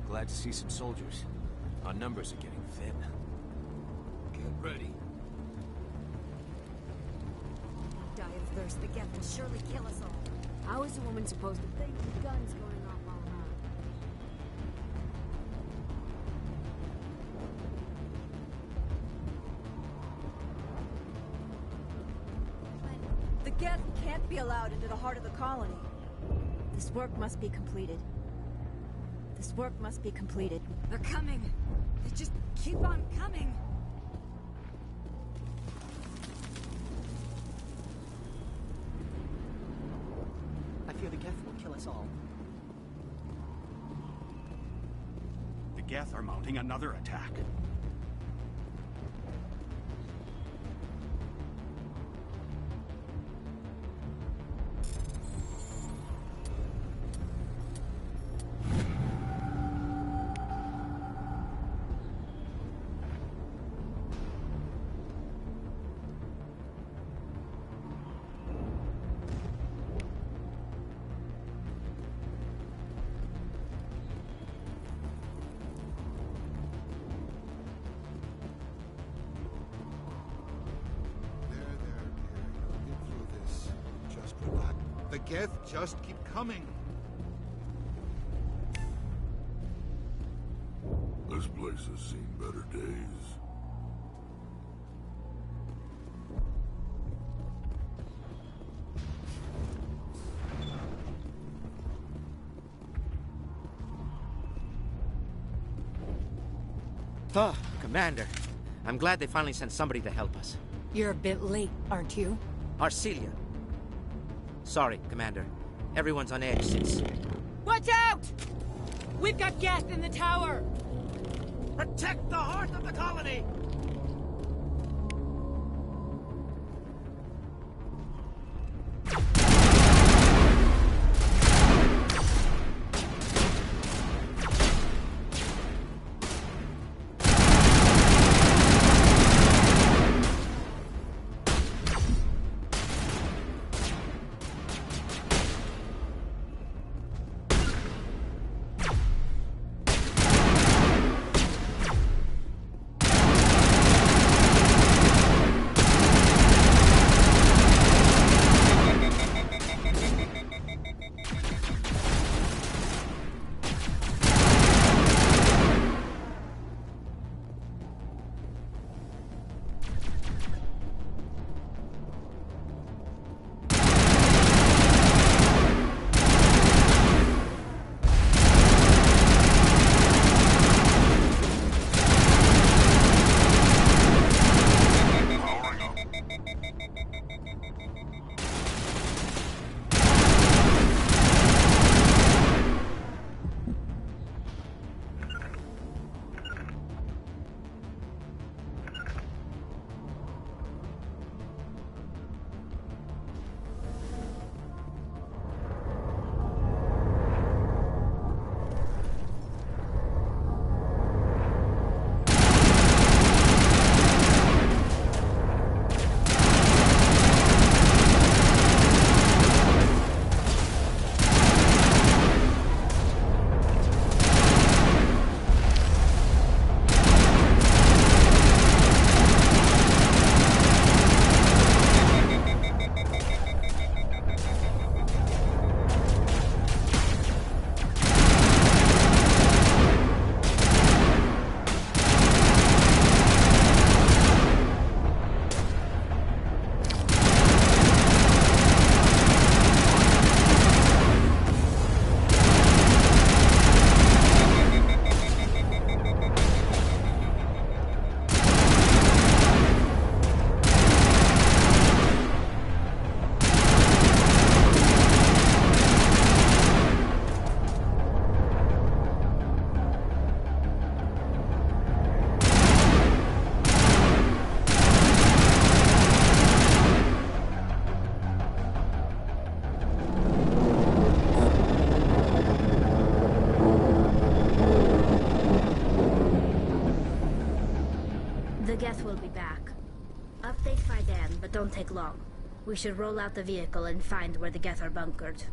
Glad to see some soldiers. Our numbers are getting thin. Get ready. Die of thirst. The Geth will surely kill us all. How is a woman supposed to think with guns going off all around? The Geth can't be allowed into the heart of the colony. This work must be completed. This work must be completed. They're coming. They just keep on coming. I fear the Geth will kill us all. The Geth are mounting another attack. The Geth just keep coming. This place has seen better days. Oh, Commander. I'm glad they finally sent somebody to help us. You're a bit late, aren't you? Arcelia. Sorry, Commander. Everyone's on edge since... Watch out! We've got Geth in the tower! Protect the heart of the colony! will be back. Update by then, but don't take long. We should roll out the vehicle and find where the Geth are bunkered.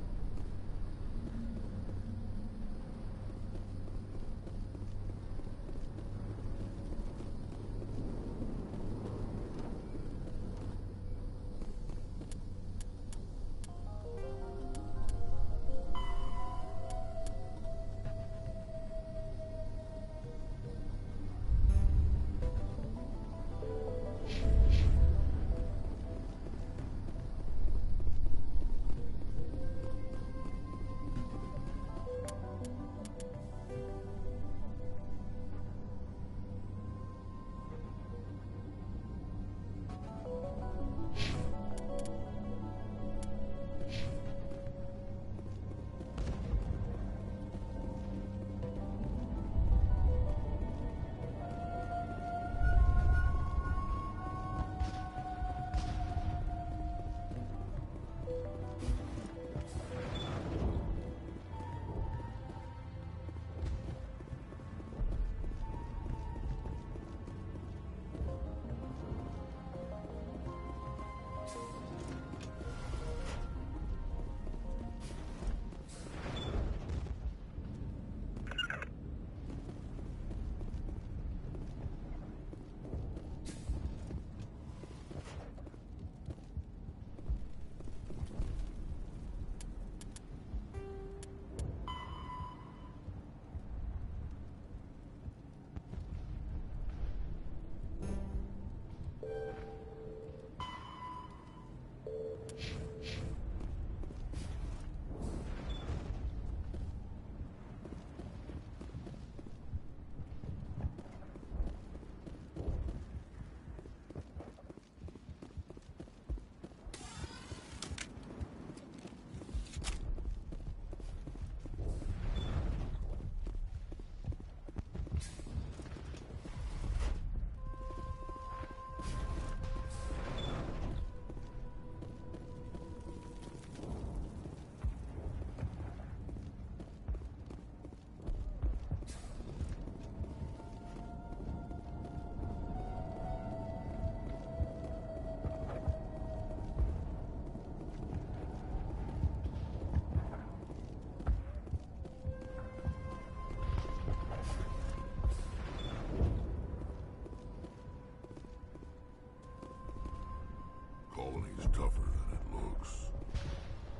Colony's tougher than it looks.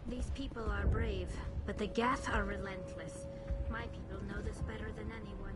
These people are brave, but the Geth are relentless. My people know this better than anyone.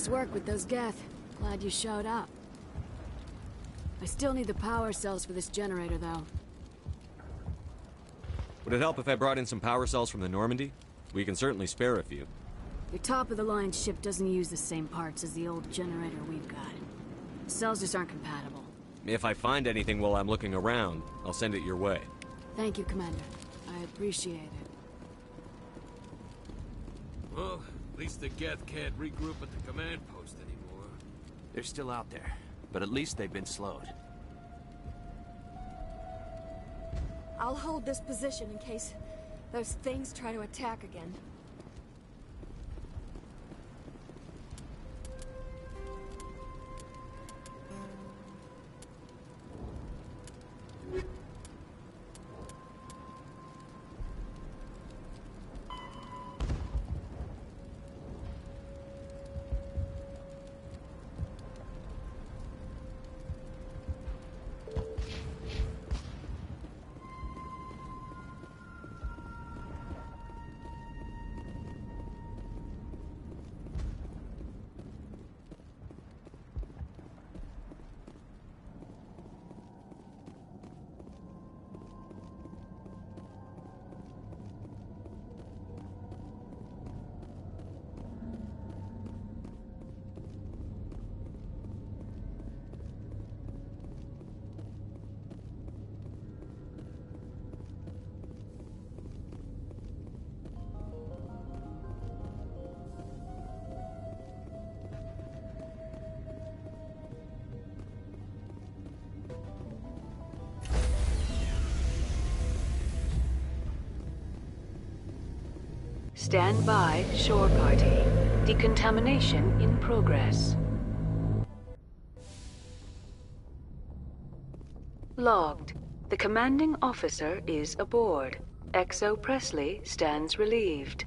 Nice work with those Geth. Glad you showed up. I still need the power cells for this generator, though. Would it help if I brought in some power cells from the Normandy? We can certainly spare a few. Your top-of-the-line ship doesn't use the same parts as the old generator we've got. The cells just aren't compatible. If I find anything while I'm looking around, I'll send it your way. Thank you, Commander. I appreciate it. Well, at least the Geth can't regroup at the command post anymore. They're still out there, but at least they've been slowed. I'll hold this position in case those things try to attack again. Stand by, shore party. Decontamination in progress. Logged. The commanding officer is aboard. XO Presley stands relieved.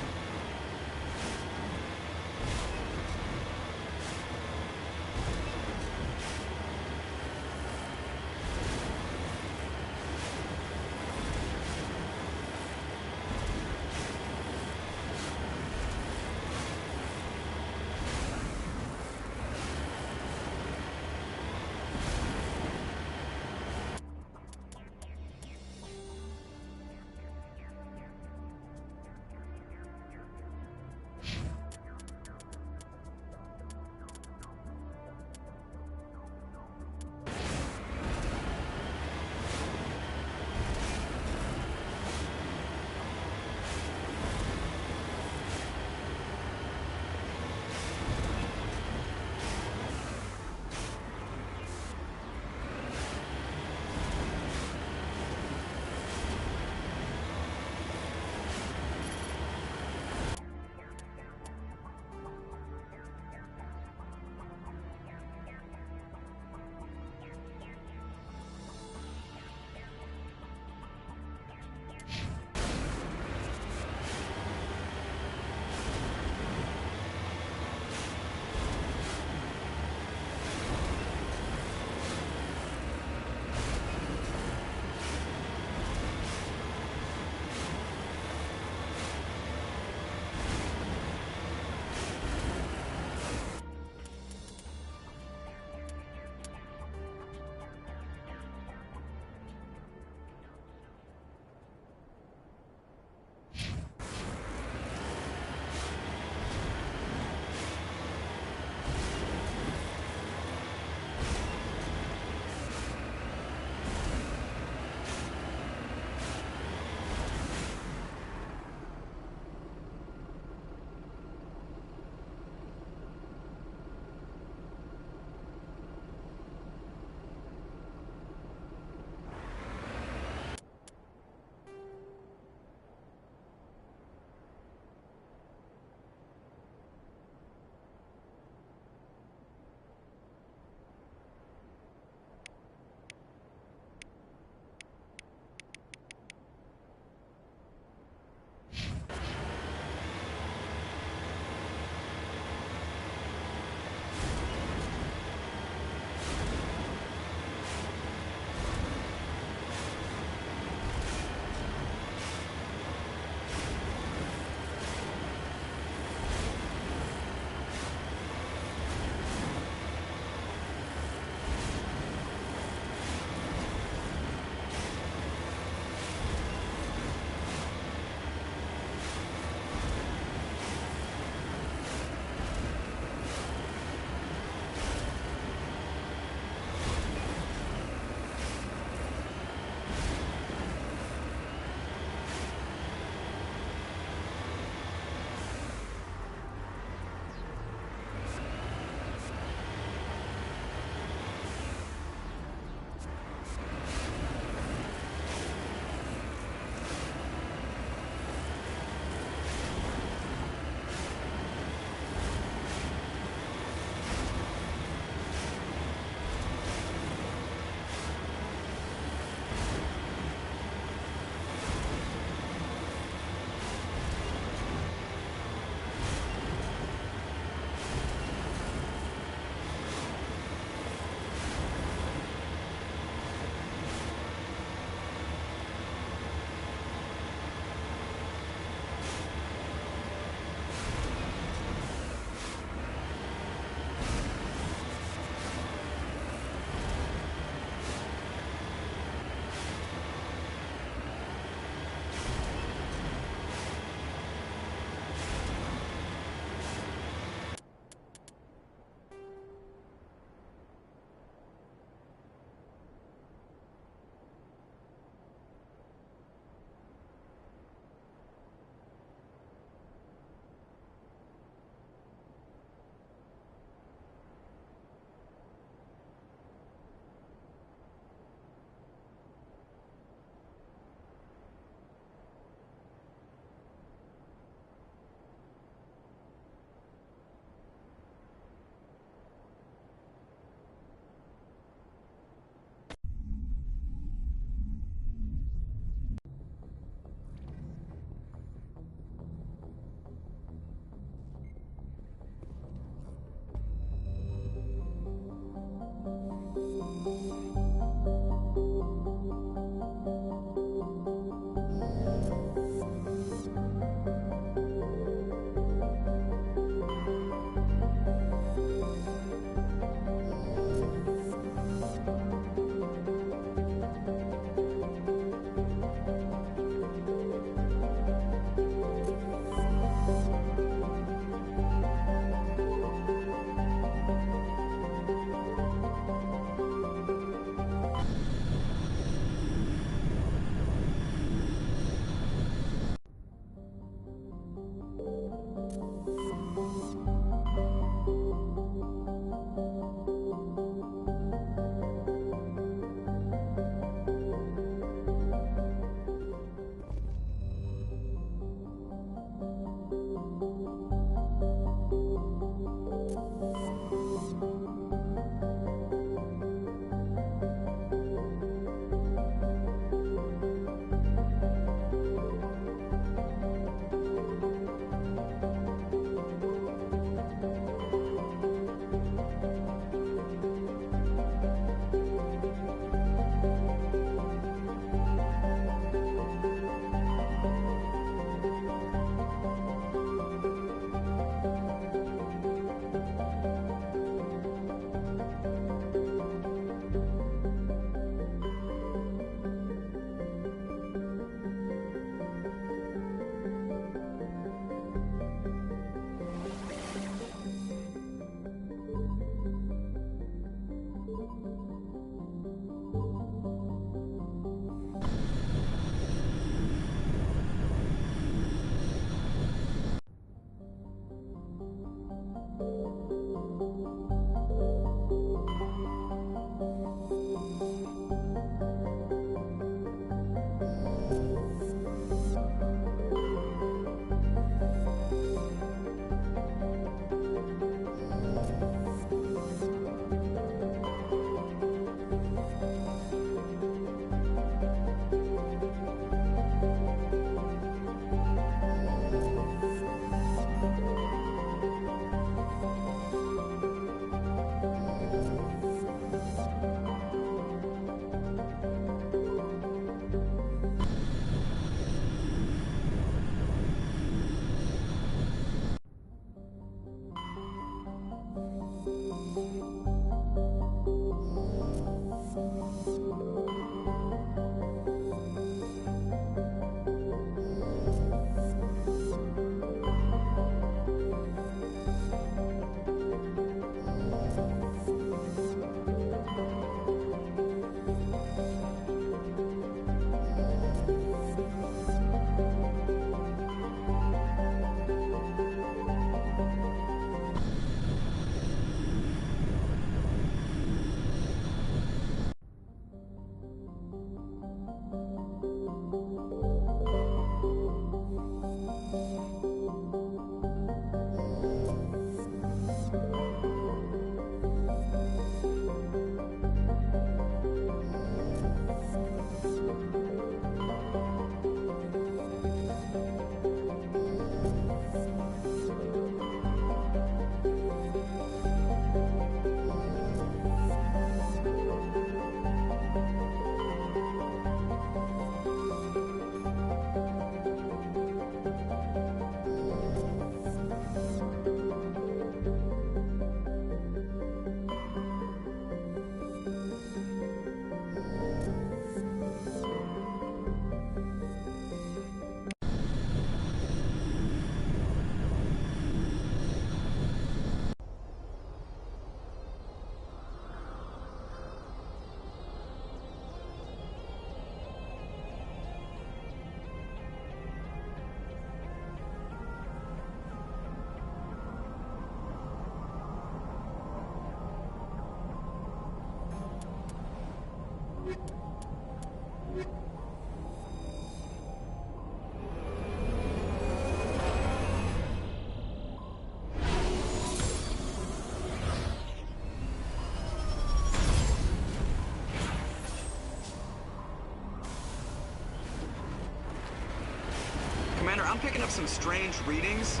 I'm picking up some strange readings.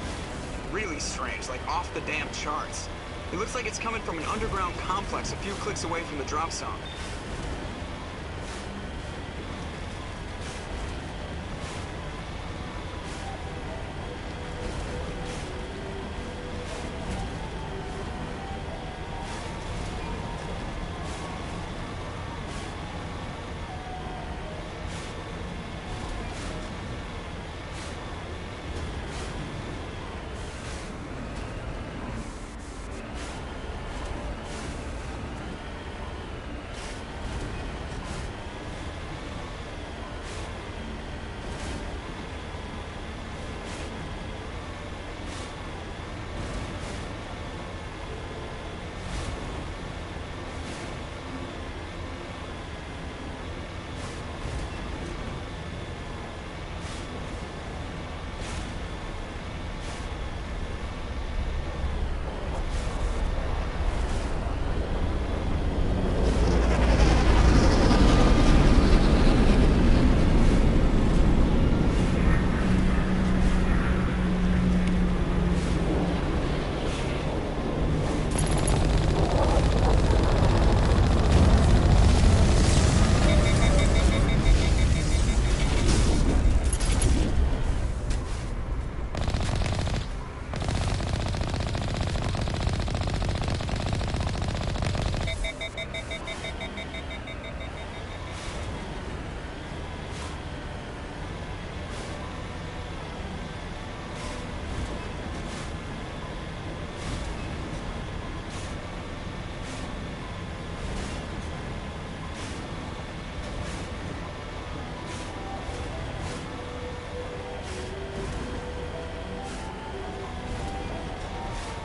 Really strange, like off the damn charts. It looks like it's coming from an underground complex a few clicks away from the drop zone.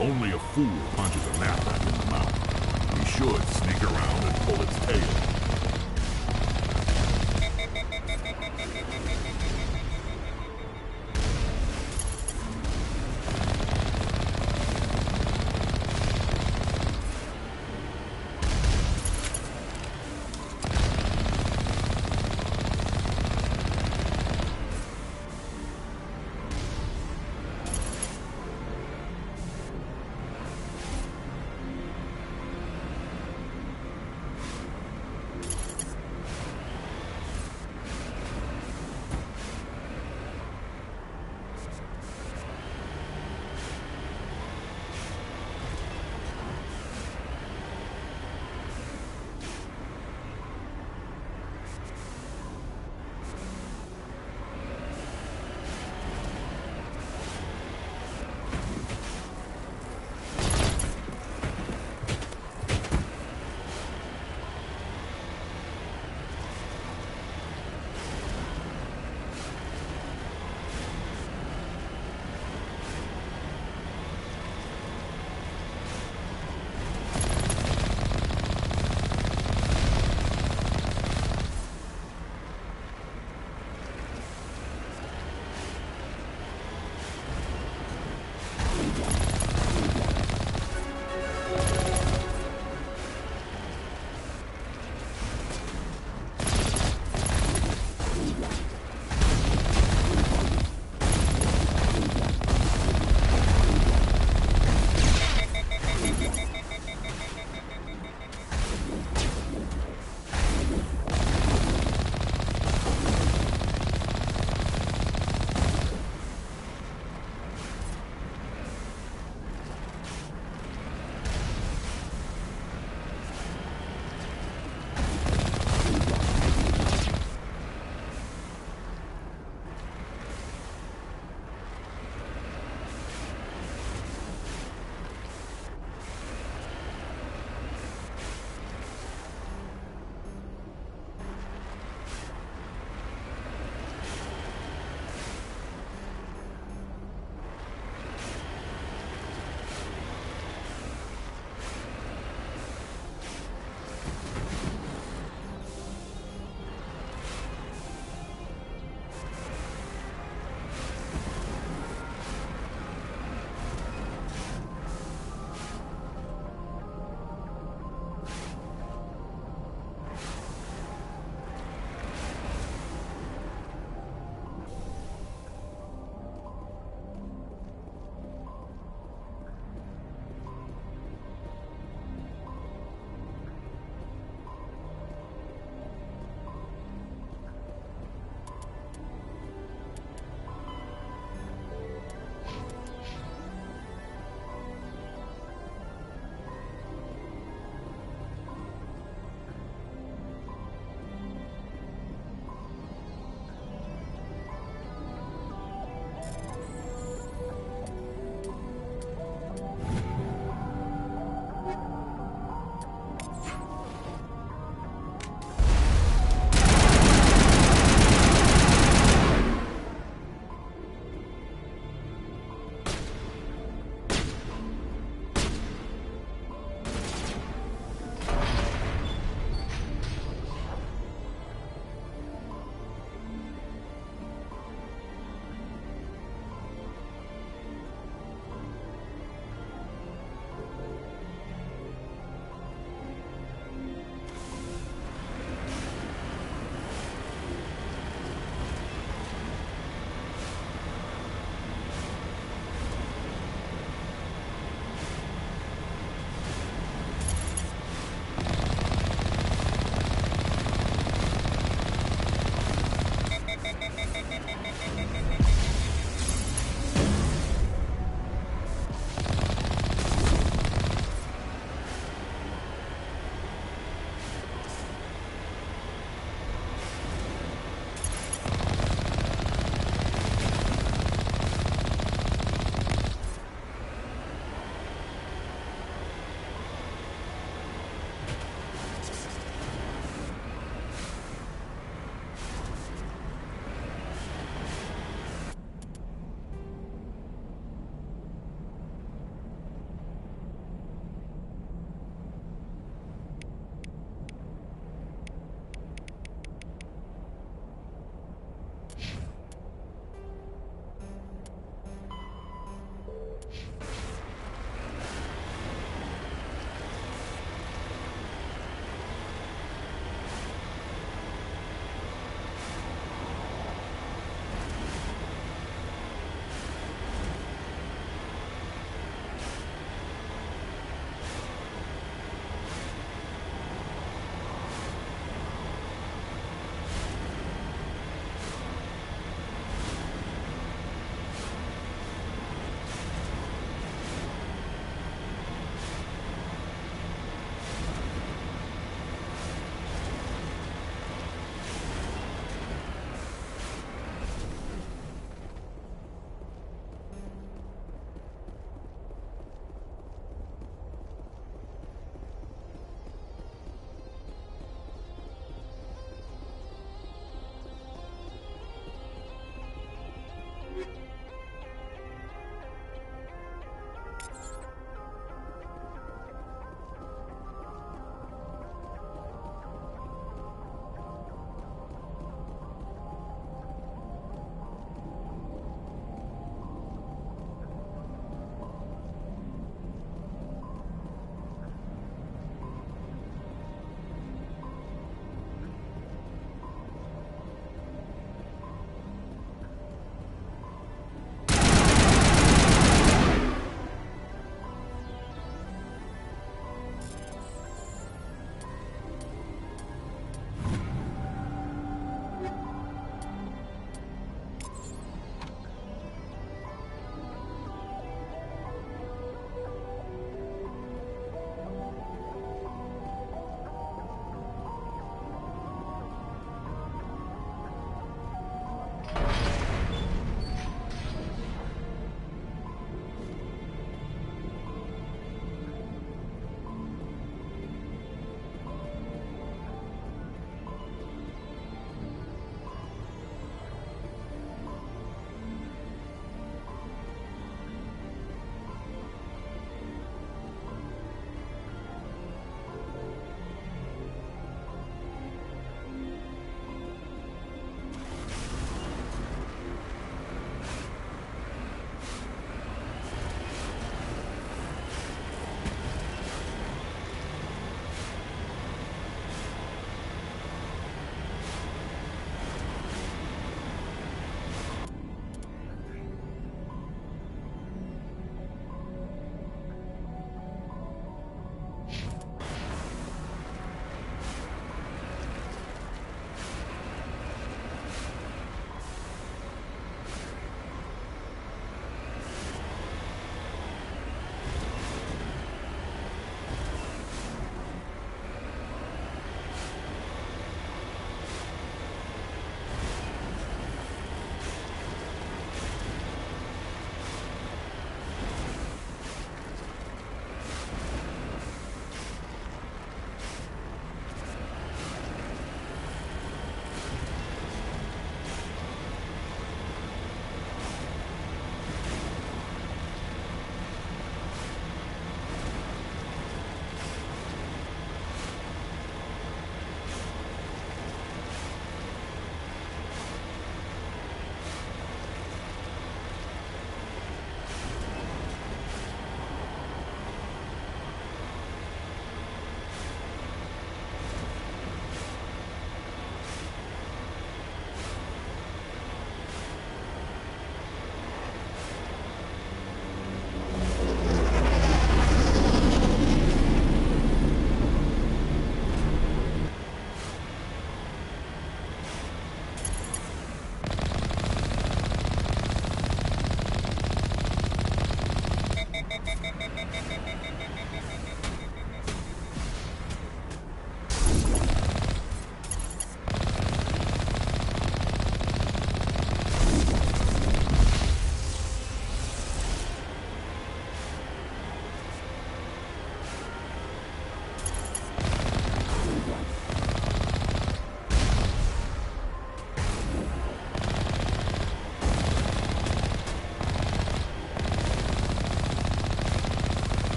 Only a fool punches a knapsack in the mouth. He should sneak around and pull its tail.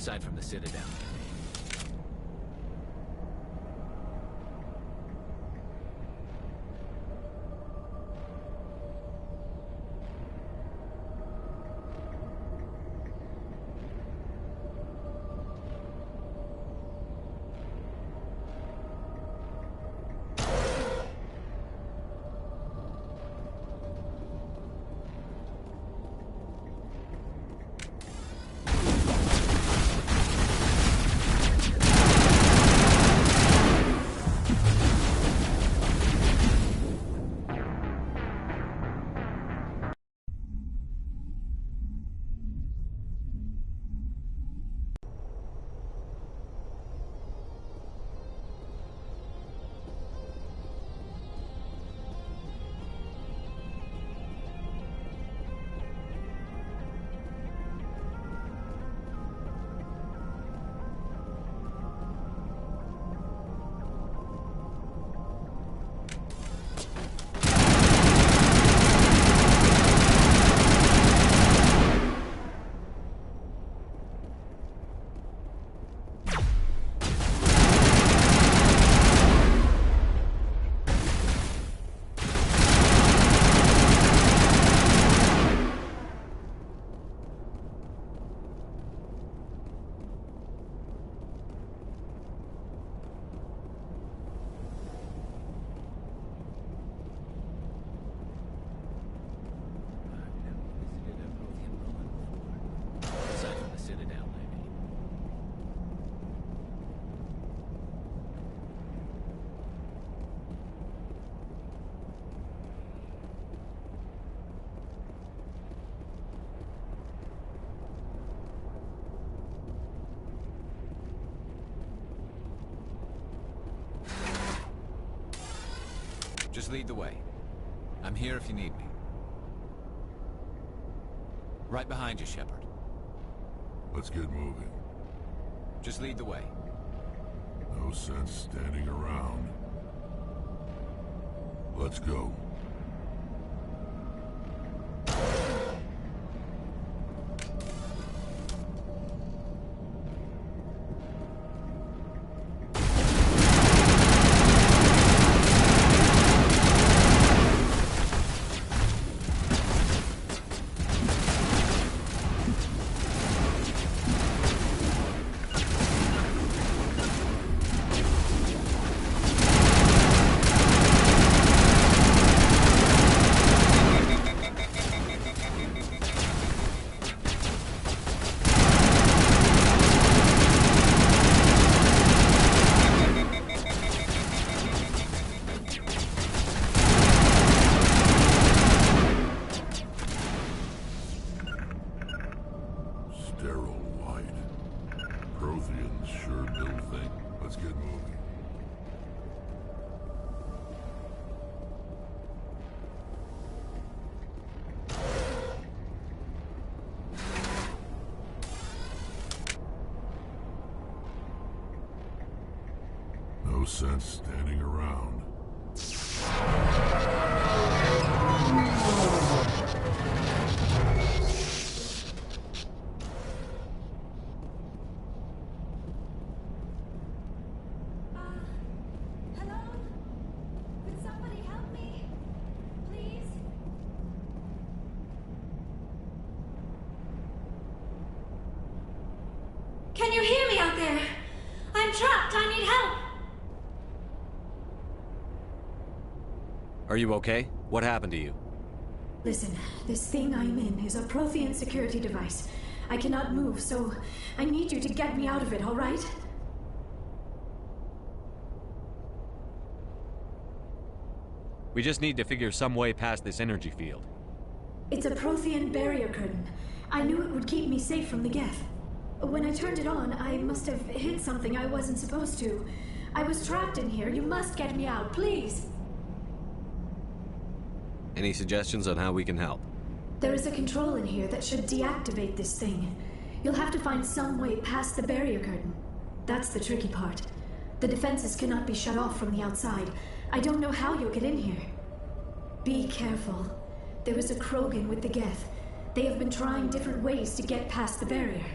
Aside from the Citadel. Just lead the way. I'm here if you need me. Right behind you, Shepard. Let's get moving. Just lead the way. No sense standing around. Let's go. No sense standing around. Hello? Could somebody help me? Please? Can you hear me out there? I'm trapped. I need help. Are you okay? What happened to you? Listen, this thing I'm in is a Prothean security device. I cannot move, so I need you to get me out of it, all right? We just need to figure some way past this energy field. It's a Prothean barrier curtain. I knew it would keep me safe from the Geth. When I turned it on, I must have hit something I wasn't supposed to. I was trapped in here. You must get me out, please. Any suggestions on how we can help? There is a control in here that should deactivate this thing. You'll have to find some way past the barrier curtain. That's the tricky part. The defenses cannot be shut off from the outside. I don't know how you'll get in here. Be careful. There is a Krogan with the Geth. They have been trying different ways to get past the barrier.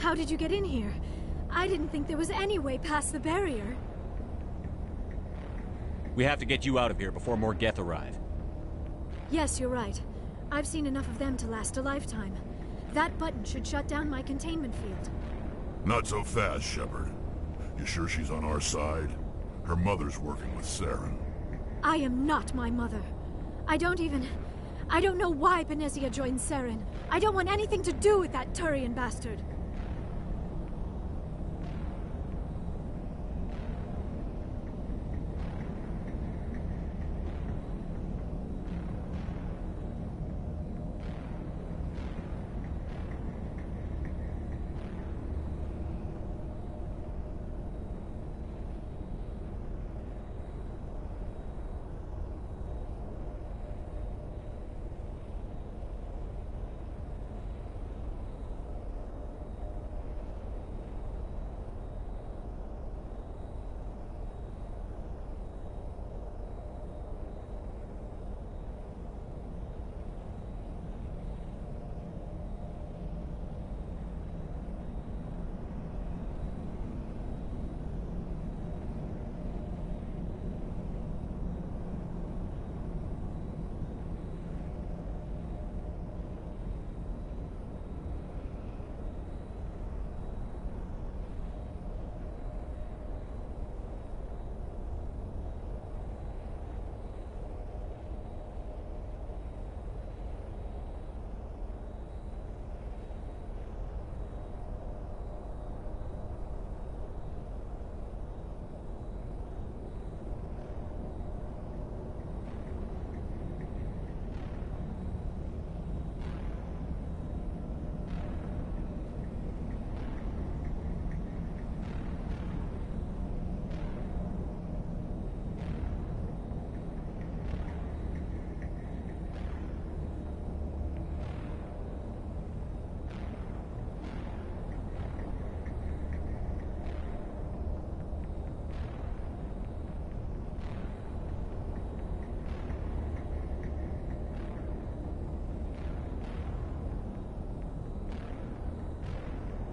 How did you get in here? I didn't think there was any way past the barrier. We have to get you out of here before more Geth arrive. Yes, you're right. I've seen enough of them to last a lifetime. That button should shut down my containment field. Not so fast, Shepard. You sure she's on our side? Her mother's working with Saren. I am not my mother. I don't know why Benezia joined Saren. I don't want anything to do with that Turian bastard.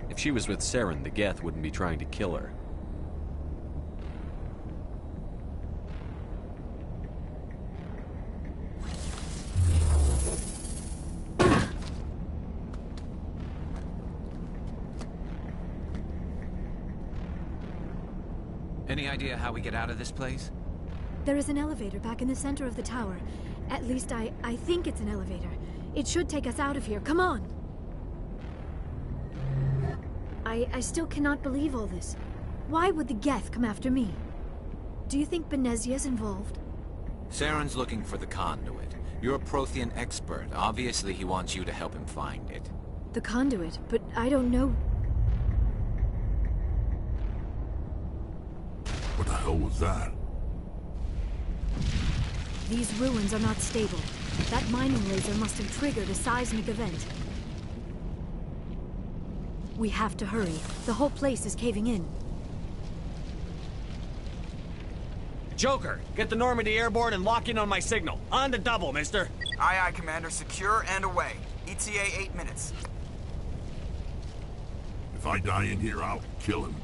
If she was with Saren, the Geth wouldn't be trying to kill her. Any idea how we get out of this place? There is an elevator back in the center of the tower. At least I think it's an elevator. It should take us out of here. Come on! I still cannot believe all this. Why would the Geth come after me? Do you think Benezia's involved? Saren's looking for the conduit. You're a Prothean expert. Obviously, he wants you to help him find it. The conduit, but I don't know. What the hell was that? These ruins are not stable. That mining laser must have triggered a seismic event. We have to hurry. The whole place is caving in. Joker, get the Normandy airborne and lock in on my signal. On to double, mister. Aye, aye, Commander. Secure and away. ETA 8 minutes. If I die in here, I'll kill him.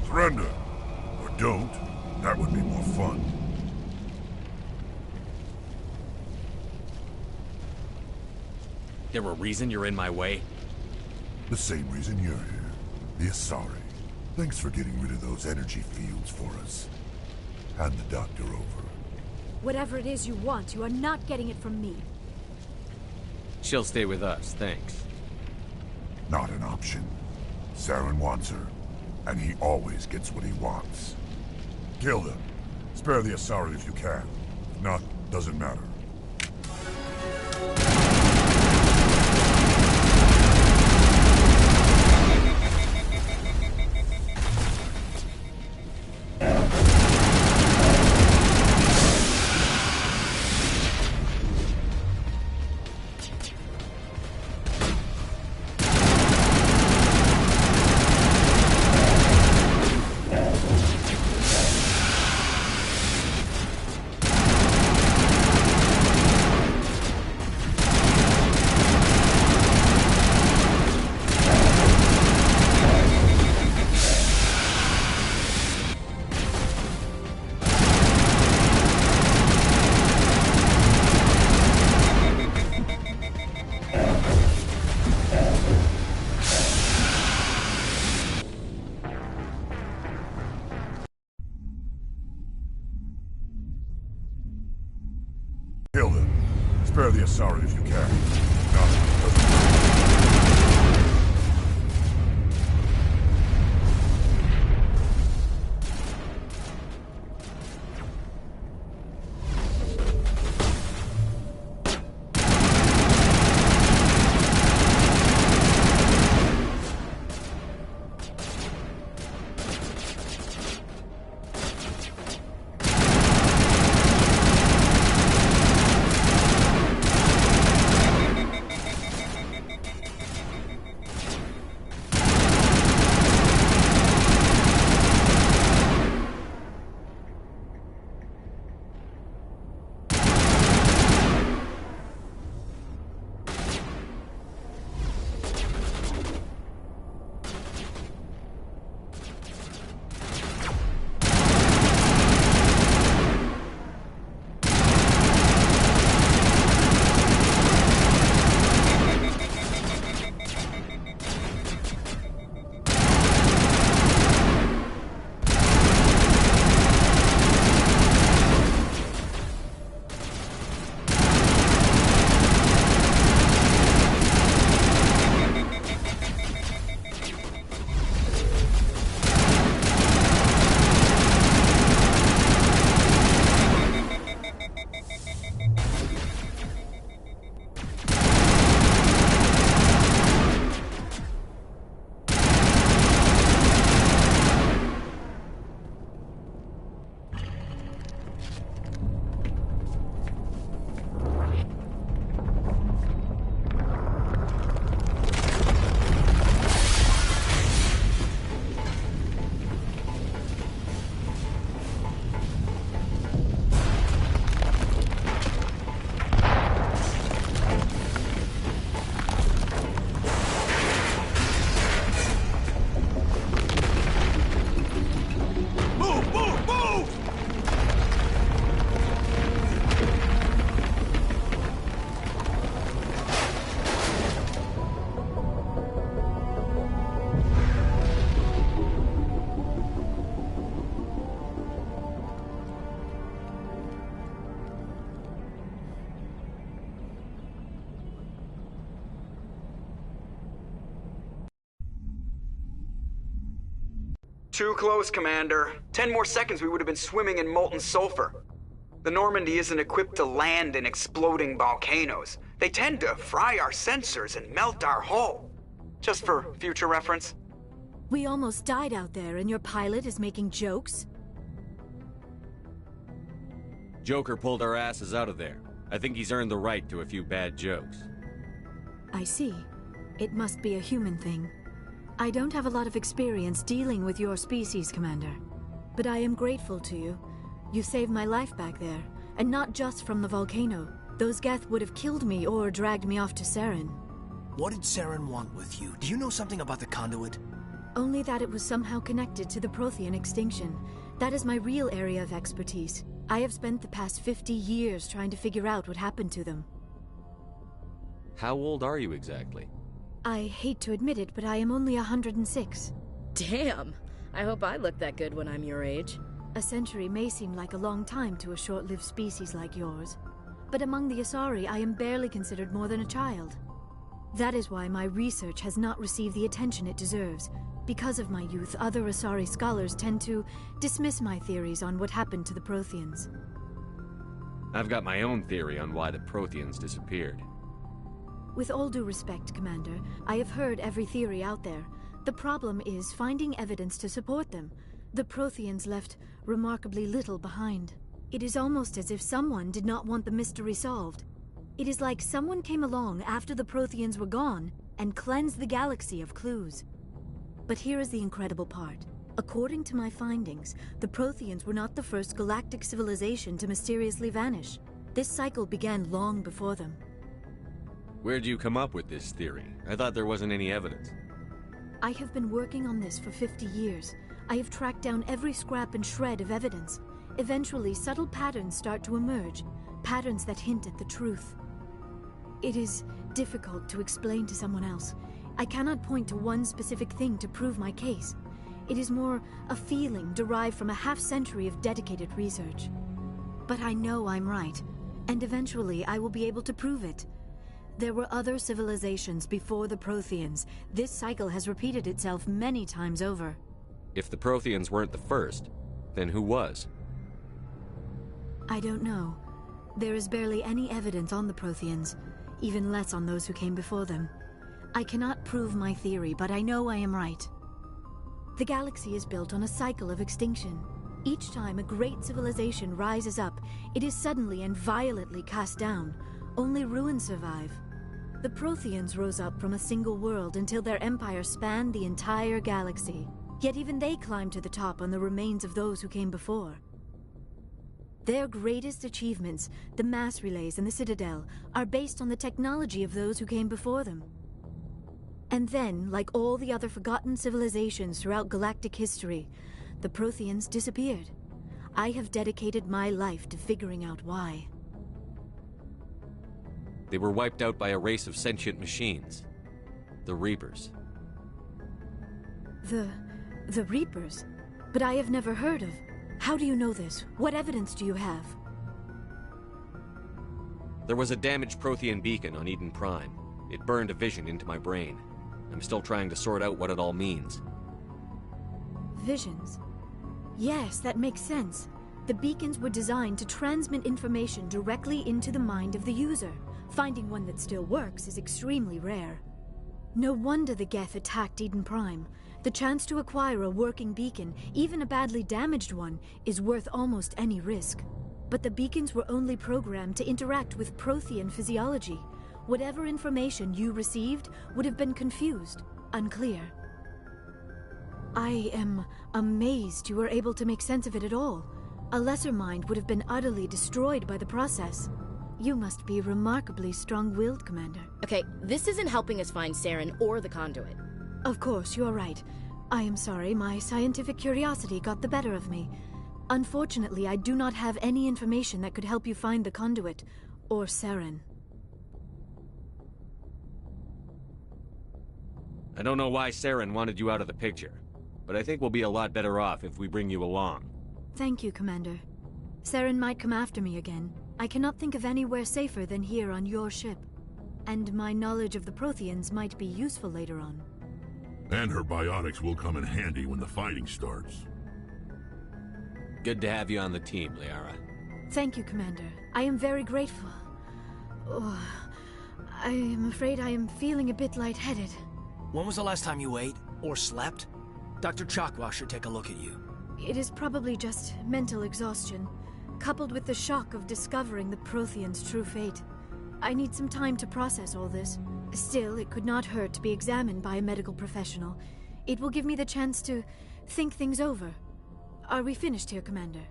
Surrender. Or don't. That would be more fun. There a reason you're in my way? The same reason you're here. The Asari. Thanks for getting rid of those energy fields for us. Hand the doctor over. Whatever it is you want, you are not getting it from me. She'll stay with us, thanks. Not an option. Saren wants her. And he always gets what he wants. Kill them. Spare the Asari if you can. If not, doesn't matter. Kill them. Spare the Asari if you can. Too close, Commander. 10 more seconds we would have been swimming in molten sulfur. The Normandy isn't equipped to land in exploding volcanoes. They tend to fry our sensors and melt our hull. Just for future reference. We almost died out there and your pilot is making jokes? Joker pulled our asses out of there. I think he's earned the right to a few bad jokes. I see. It must be a human thing. I don't have a lot of experience dealing with your species, Commander. But I am grateful to you. You saved my life back there, and not just from the volcano. Those Geth would have killed me or dragged me off to Saren. What did Saren want with you? Do you know something about the conduit? Only that it was somehow connected to the Prothean extinction. That is my real area of expertise. I have spent the past 50 years trying to figure out what happened to them. How old are you exactly? I hate to admit it, but I am only 106. Damn! I hope I look that good when I'm your age. A century may seem like a long time to a short-lived species like yours. But among the Asari, I am barely considered more than a child. That is why my research has not received the attention it deserves. Because of my youth, other Asari scholars tend to dismiss my theories on what happened to the Protheans. I've got my own theory on why the Protheans disappeared. With all due respect, Commander, I have heard every theory out there. The problem is finding evidence to support them. The Protheans left remarkably little behind. It is almost as if someone did not want the mystery solved. It is like someone came along after the Protheans were gone and cleansed the galaxy of clues. But here is the incredible part. According to my findings, the Protheans were not the first galactic civilization to mysteriously vanish. This cycle began long before them. Where'd you come up with this theory? I thought there wasn't any evidence. I have been working on this for 50 years. I have tracked down every scrap and shred of evidence. Eventually, subtle patterns start to emerge, patterns that hint at the truth. It is difficult to explain to someone else. I cannot point to one specific thing to prove my case. It is more a feeling derived from a half-century of dedicated research. But I know I'm right. And eventually, I will be able to prove it. There were other civilizations before the Protheans. This cycle has repeated itself many times over. If the Protheans weren't the first, then who was? I don't know. There is barely any evidence on the Protheans, even less on those who came before them. I cannot prove my theory, but I know I am right. The galaxy is built on a cycle of extinction. Each time a great civilization rises up, it is suddenly and violently cast down. Only ruins survive. The Protheans rose up from a single world until their empire spanned the entire galaxy. Yet even they climbed to the top on the remains of those who came before. Their greatest achievements, the mass relays and the Citadel, are based on the technology of those who came before them. And then, like all the other forgotten civilizations throughout galactic history, the Protheans disappeared. I have dedicated my life to figuring out why. They were wiped out by a race of sentient machines. The Reapers. The Reapers? But I have never heard of. How do you know this? What evidence do you have? There was a damaged Prothean beacon on Eden Prime. It burned a vision into my brain. I'm still trying to sort out what it all means. Visions? Yes, that makes sense. The beacons were designed to transmit information directly into the mind of the user. Finding one that still works is extremely rare. No wonder the Geth attacked Eden Prime. The chance to acquire a working beacon, even a badly damaged one, is worth almost any risk. But the beacons were only programmed to interact with Prothean physiology. Whatever information you received would have been confused, unclear. I am amazed you were able to make sense of it at all. A lesser mind would have been utterly destroyed by the process. You must be remarkably strong-willed, Commander. Okay, this isn't helping us find Saren or the conduit. Of course, you're right. I am sorry, my scientific curiosity got the better of me. Unfortunately, I do not have any information that could help you find the conduit, or Saren. I don't know why Saren wanted you out of the picture, but I think we'll be a lot better off if we bring you along. Thank you, Commander. Saren might come after me again. I cannot think of anywhere safer than here on your ship. And my knowledge of the Protheans might be useful later on. And her biotics will come in handy when the fighting starts. Good to have you on the team, Liara. Thank you, Commander. I am very grateful. Oh, I am afraid I am feeling a bit lightheaded. When was the last time you ate? Or slept? Dr. Chakwa should take a look at you. It is probably just mental exhaustion, coupled with the shock of discovering the Protheans' true fate. I need some time to process all this. Still, it could not hurt to be examined by a medical professional. It will give me the chance to think things over. Are we finished here, Commander?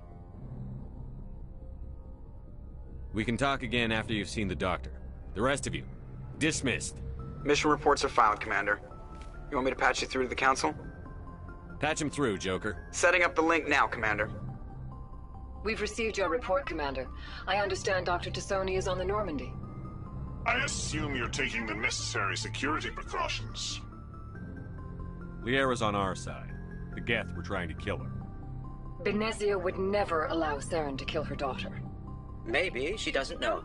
We can talk again after you've seen the doctor. The rest of you, dismissed. Mission reports are filed, Commander. You want me to patch you through to the Council? Patch him through, Joker. Setting up the link now, Commander. We've received your report, Commander. I understand Dr. Tassoni is on the Normandy. I assume you're taking the necessary security precautions. Liara's on our side. The Geth were trying to kill her. Benezia would never allow Saren to kill her daughter. Maybe she doesn't know.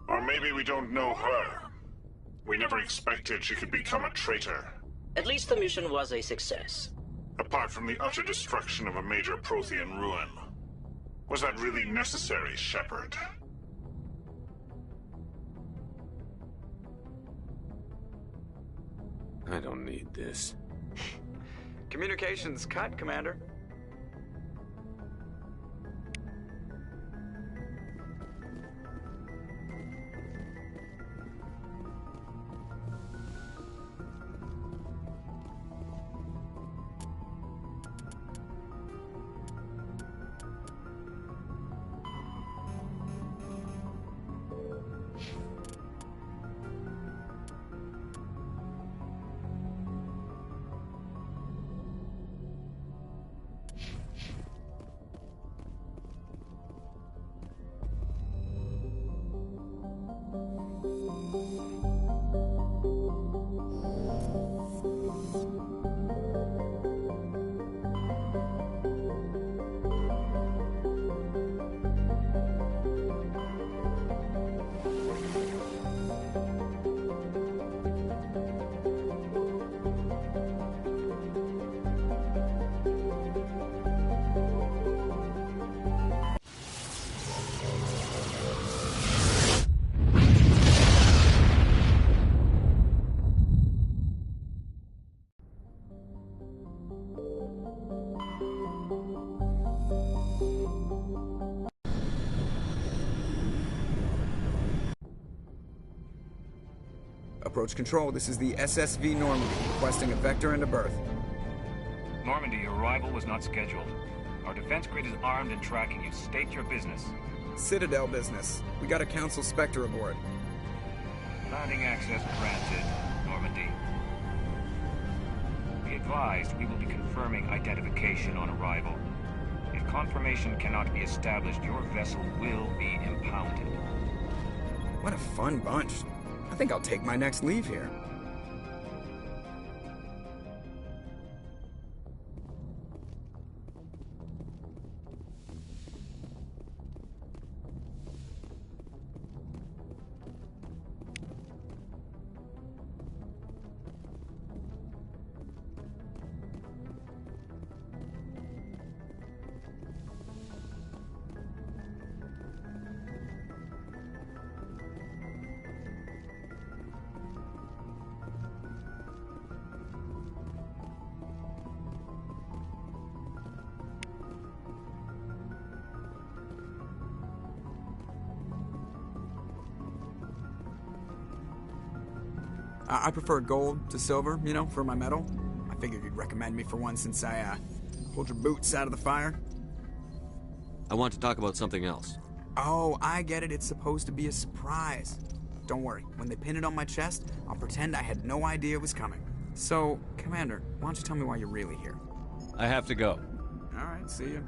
Or maybe we don't know her. We never expected she could become a traitor. At least the mission was a success. Apart from the utter destruction of a major Prothean ruin. Was that really necessary, Shepard? I don't need this. Communications cut, Commander. Approach Control, this is the SSV Normandy, requesting a vector and a berth. Normandy, your arrival was not scheduled. Our defense grid is armed and tracking you. State your business. Citadel business. We got a Council Spectre aboard. Landing access granted, Normandy. Be advised, we will be confirming identification on arrival. If confirmation cannot be established, your vessel will be impounded. What a fun bunch. I think I'll take my next leave here. I prefer gold to silver, you know, for my medal. I figured you'd recommend me for one since I, pulled your boots out of the fire. I want to talk about something else. Oh, I get it. It's supposed to be a surprise. Don't worry. When they pin it on my chest, I'll pretend I had no idea it was coming. So, Commander, why don't you tell me why you're really here? I have to go. All right, see you.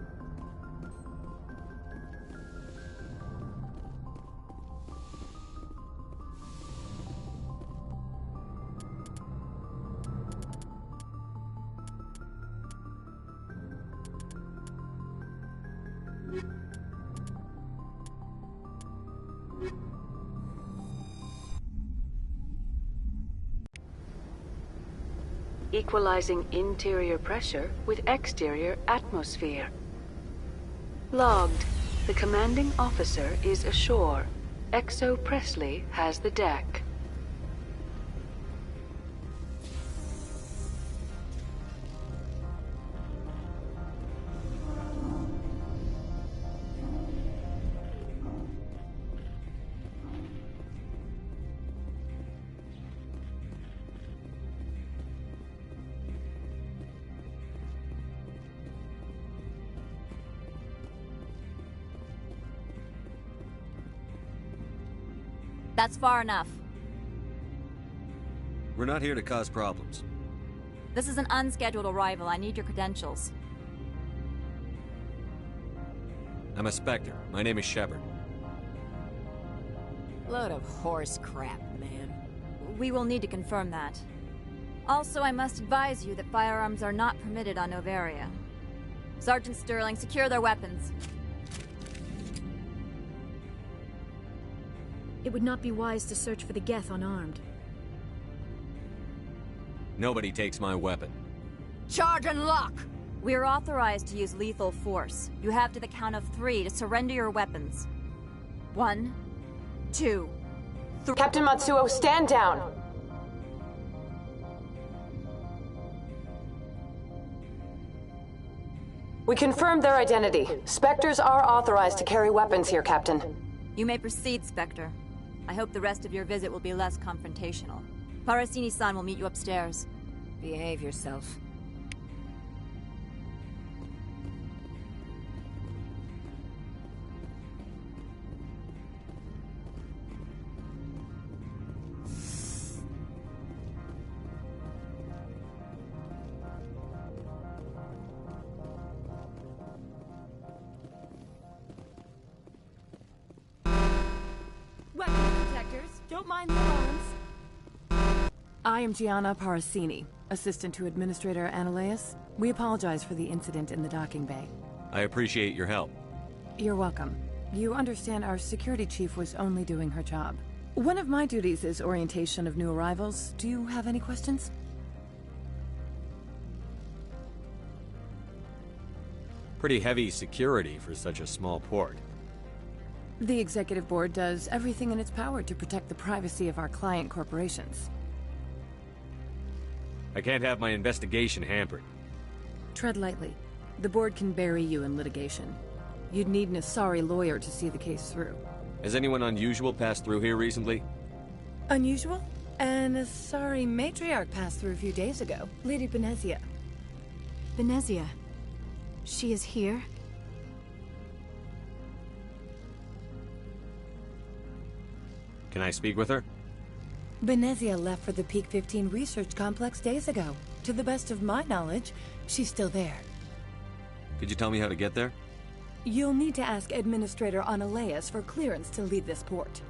Equalizing interior pressure with exterior atmosphere. Logged. The commanding officer is ashore. XO Presley has the deck. That's far enough. We're not here to cause problems. This is an unscheduled arrival. I need your credentials. I'm a Spectre. My name is Shepard. Load of horse crap, man. We will need to confirm that. Also, I must advise you that firearms are not permitted on Novaria. Sergeant Sterling, secure their weapons. It would not be wise to search for the Geth unarmed. Nobody takes my weapon. Charge and lock! We are authorized to use lethal force. You have to the count of 3 to surrender your weapons. 1, 2, 3. Captain Matsuo, stand down! We confirmed their identity. Spectres are authorized to carry weapons here, Captain. You may proceed, Spectre. I hope the rest of your visit will be less confrontational. Parasini-san will meet you upstairs. Behave yourself. Don't mind the alarms. I am Gianna Parasini, assistant to Administrator Analeus. We apologize for the incident in the docking bay. I appreciate your help. You're welcome. You understand our security chief was only doing her job. One of my duties is orientation of new arrivals. Do you have any questions? Pretty heavy security for such a small port. The Executive Board does everything in its power to protect the privacy of our client corporations. I can't have my investigation hampered. Tread lightly. The Board can bury you in litigation. You'd need an Asari lawyer to see the case through. Has anyone unusual passed through here recently? Unusual? And a sorry matriarch passed through a few days ago. Lady Benezia. Benezia. She is here? Can I speak with her? Benezia left for the Peak 15 research complex days ago. To the best of my knowledge, she's still there. Could you tell me how to get there? You'll need to ask Administrator Analeas for clearance to leave this port.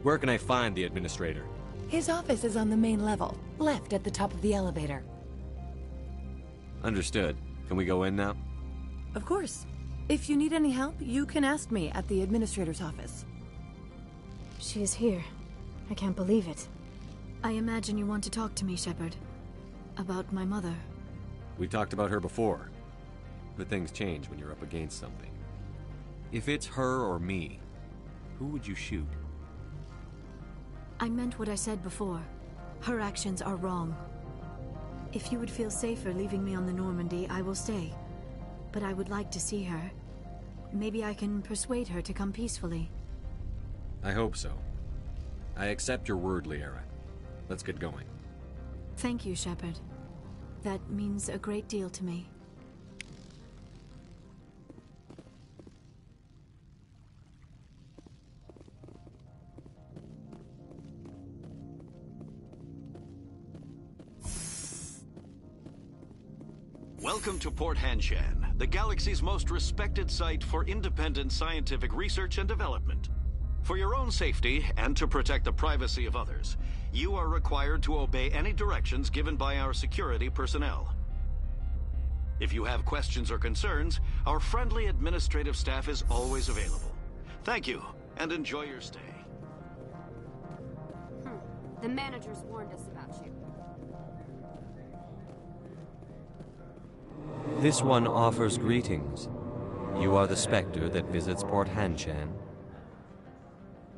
Where can I find the Administrator? His office is on the main level, left at the top of the elevator. Understood. Can we go in now? Of course. If you need any help, you can ask me at the Administrator's office. She is here. I can't believe it. I imagine you want to talk to me, Shepard. About my mother. We talked about her before. But things change when you're up against something. If it's her or me, who would you shoot? I meant what I said before. Her actions are wrong. If you would feel safer leaving me on the Normandy, I will stay. But I would like to see her. Maybe I can persuade her to come peacefully. I hope so. I accept your word, Liara. Let's get going. Thank you, Shepard. That means a great deal to me. Welcome to Port Hanshan, the galaxy's most respected site for independent scientific research and development. For your own safety and to protect the privacy of others, you are required to obey any directions given by our security personnel. If you have questions or concerns, our friendly administrative staff is always available. Thank you, and enjoy your stay. The managers warned us about you. This one offers greetings. You are the Spectre that visits Port Hanshan.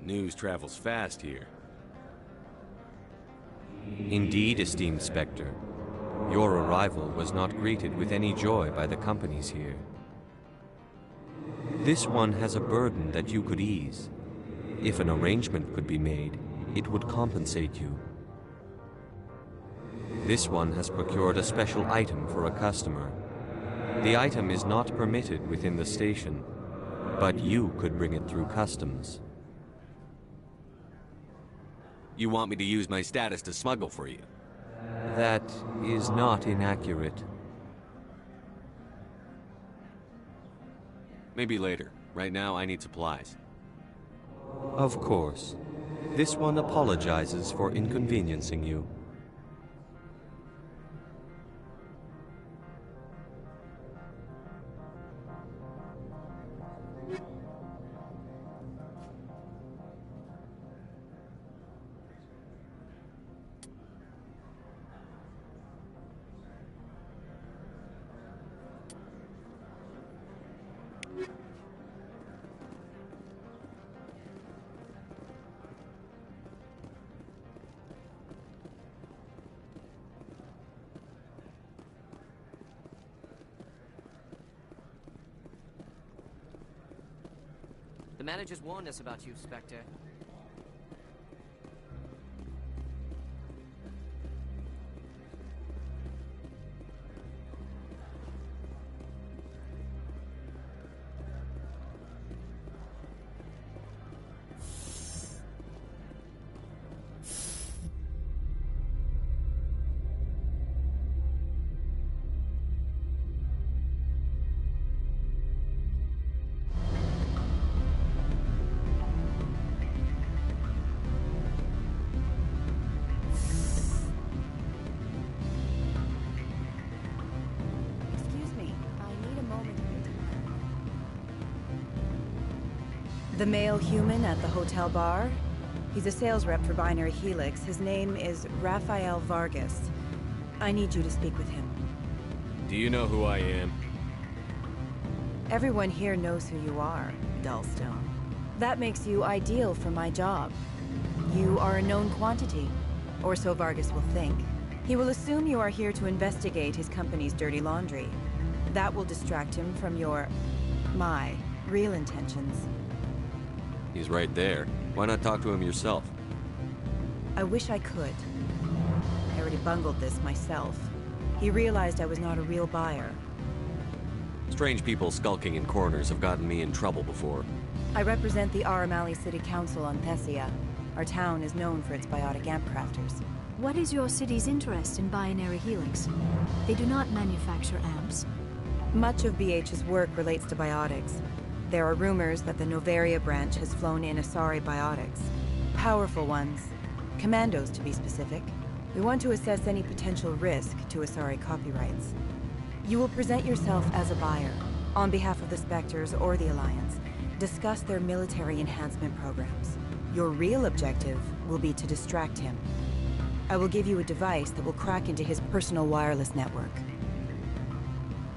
News travels fast here. Indeed, esteemed Spectre. Your arrival was not greeted with any joy by the companies here. This one has a burden that you could ease. If an arrangement could be made, it would compensate you. This one has procured a special item for a customer. The item is not permitted within the station, but you could bring it through customs. You want me to use my status to smuggle for you? That is not inaccurate. Maybe later. Right now, I need supplies. Of course. This one apologizes for inconveniencing you. The managers warned us about you, Spectre. The male human at the hotel bar? He's a sales rep for Binary Helix. His name is Rafael Vargas. I need you to speak with him. Do you know who I am? Everyone here knows who you are, Dullstone. That makes you ideal for my job. You are a known quantity, or so Vargas will think. He will assume you are here to investigate his company's dirty laundry. That will distract him from my real intentions. He's right there. Why not talk to him yourself? I wish I could. I already bungled this myself. He realized I was not a real buyer. Strange people skulking in corners have gotten me in trouble before. I represent the Aramali City Council on Thessia. Our town is known for its biotic amp crafters. What is your city's interest in binary helix? They do not manufacture amps. Much of BH's work relates to biotics. There are rumors that the Novaria branch has flown in Asari biotics. Powerful ones. Commandos, to be specific. We want to assess any potential risk to Asari copyrights. You will present yourself as a buyer, on behalf of the Spectres or the Alliance. Discuss their military enhancement programs. Your real objective will be to distract him. I will give you a device that will crack into his personal wireless network.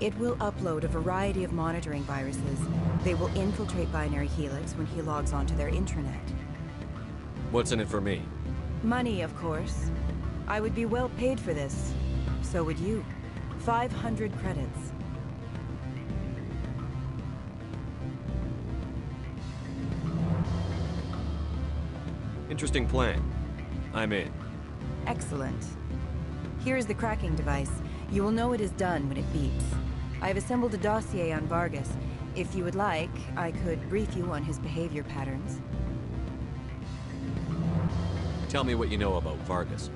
It will upload a variety of monitoring viruses. They will infiltrate Binary Helix when he logs onto their intranet. What's in it for me? Money, of course. I would be well paid for this. So would you. 500 credits. Interesting plan. I'm in. Excellent. Here is the cracking device. You will know it is done when it beeps. I have assembled a dossier on Vargas. If you would like, I could brief you on his behavior patterns. Tell me what you know about Vargas.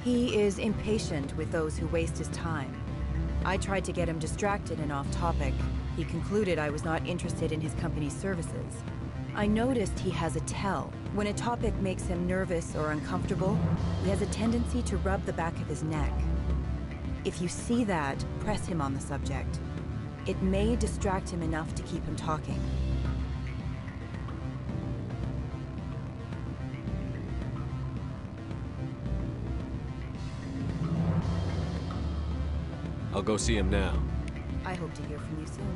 He is impatient with those who waste his time. I tried to get him distracted and off topic. He concluded I was not interested in his company's services. I noticed he has a tell. When a topic makes him nervous or uncomfortable, he has a tendency to rub the back of his neck. If you see that, press him on the subject. It may distract him enough to keep him talking. I'll go see him now. I hope to hear from you soon.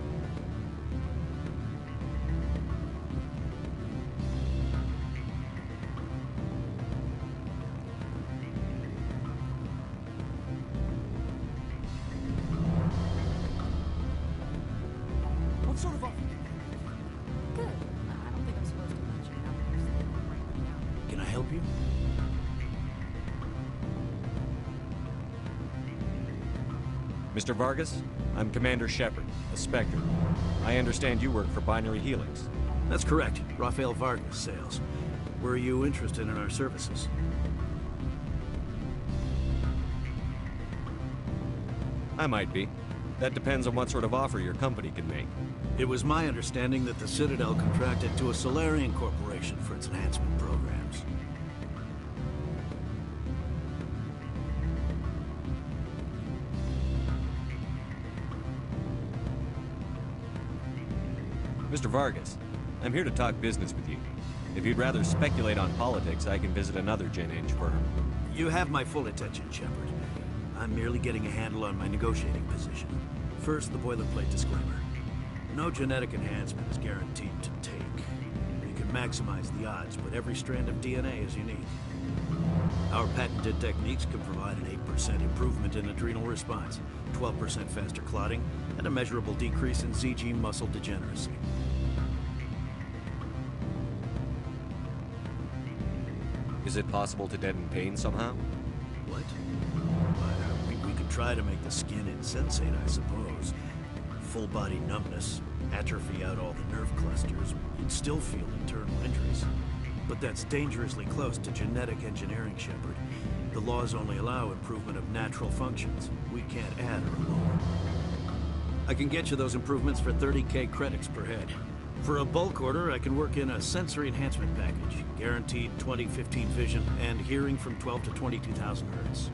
What sort of offer? Good. I don't think I'm supposed to mention numbers. They don't write them down. Can I help you? Mr. Vargas, I'm Commander Shepard, a Spectre. I understand you work for Binary Helix. That's correct. Rafael Vargas, sales. Were you interested in our services? I might be. That depends on what sort of offer your company can make. It was my understanding that the Citadel contracted to a Solarian corporation for its enhancement programs. Mr. Vargas, I'm here to talk business with you. If you'd rather speculate on politics, I can visit another Gen Eng firm. You have my full attention, Shepard. I'm merely getting a handle on my negotiating position. First, the boilerplate disclaimer. No genetic enhancement is guaranteed to take. We can maximize the odds, but every strand of DNA is unique. Our patented techniques can provide an 8% improvement in adrenal response, 12% faster clotting, and a measurable decrease in ZG muscle degeneracy. Is it possible to deaden pain somehow? What? We could try to make the skin insensate, I suppose. Full body numbness, atrophy out all the nerve clusters, you'd still feel internal injuries. But that's dangerously close to genetic engineering, Shepard. The laws only allow improvement of natural functions. We can't add or remove. I can get you those improvements for 30K credits per head. For a bulk order, I can work in a sensory enhancement package, guaranteed 20/15 vision, and hearing from 12 to 22,000 hertz.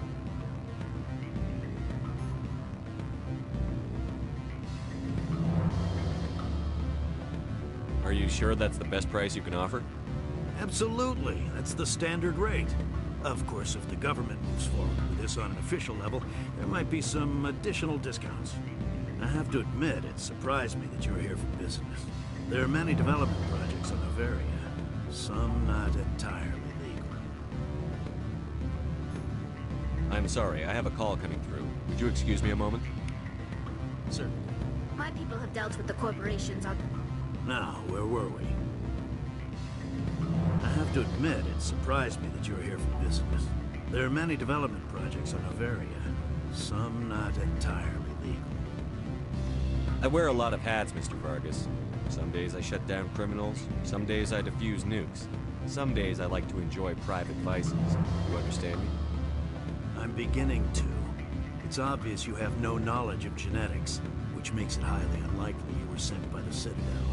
Are you sure that's the best price you can offer? Absolutely. That's the standard rate. Of course, if the government moves forward with this on an official level, there might be some additional discounts. I have to admit, it surprised me that you were here for business. There are many development projects on Novaria, some not entirely legal. I'm sorry, I have a call coming through. Would you excuse me a moment? Certainly. My people have dealt with the corporations on... Now, where were we? I have have to admit, it surprised me that you were here for business. There are many development projects on Noveria, some not entirely legal. I wear a lot of hats, Mr. Vargas. Some days I shut down criminals, some days I defuse nukes. Some days I like to enjoy private vices. You understand me? I'm beginning to. It's obvious you have no knowledge of genetics, which makes it highly unlikely you were sent by the Citadel.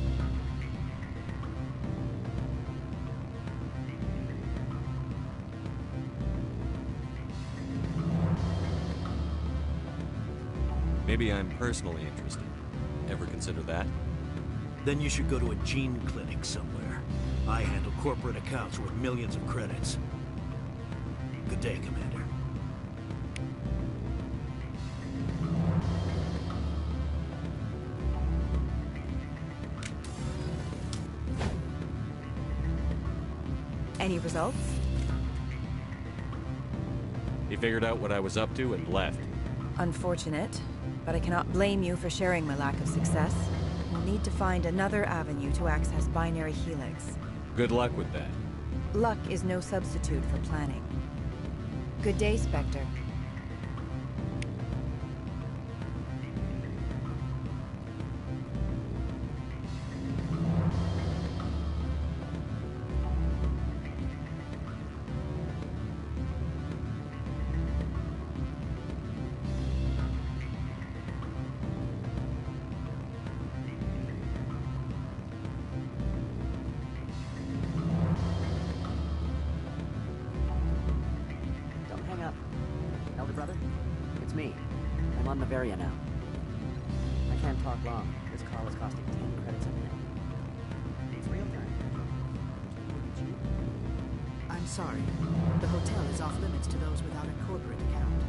Maybe I'm personally interested. Ever consider that? Then you should go to a gene clinic somewhere. I handle corporate accounts worth millions of credits. Good day, Commander. Any results? He figured out what I was up to and left. Unfortunate, but I cannot blame you for sharing my lack of success. We'll need to find another avenue to access Binary Helix. Good luck with that. Luck is no substitute for planning. Good day, Spectre. Sorry. The hotel is off limits to those without a corporate account.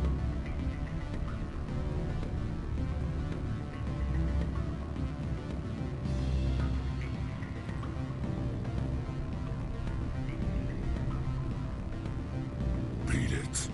Beat it.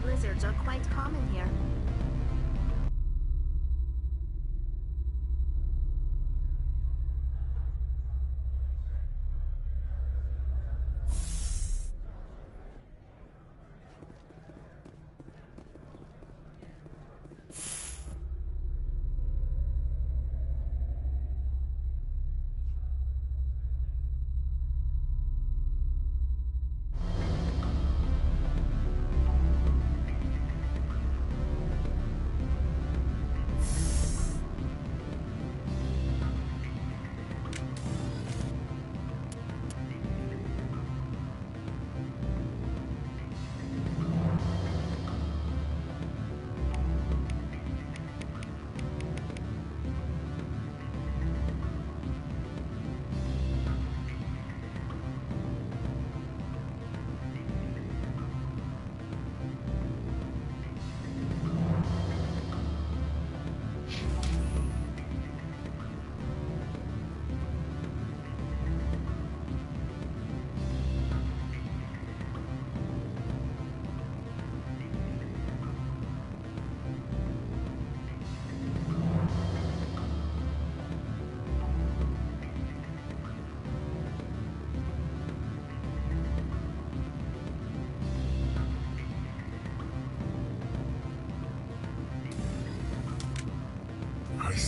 Blizzards are quite common here.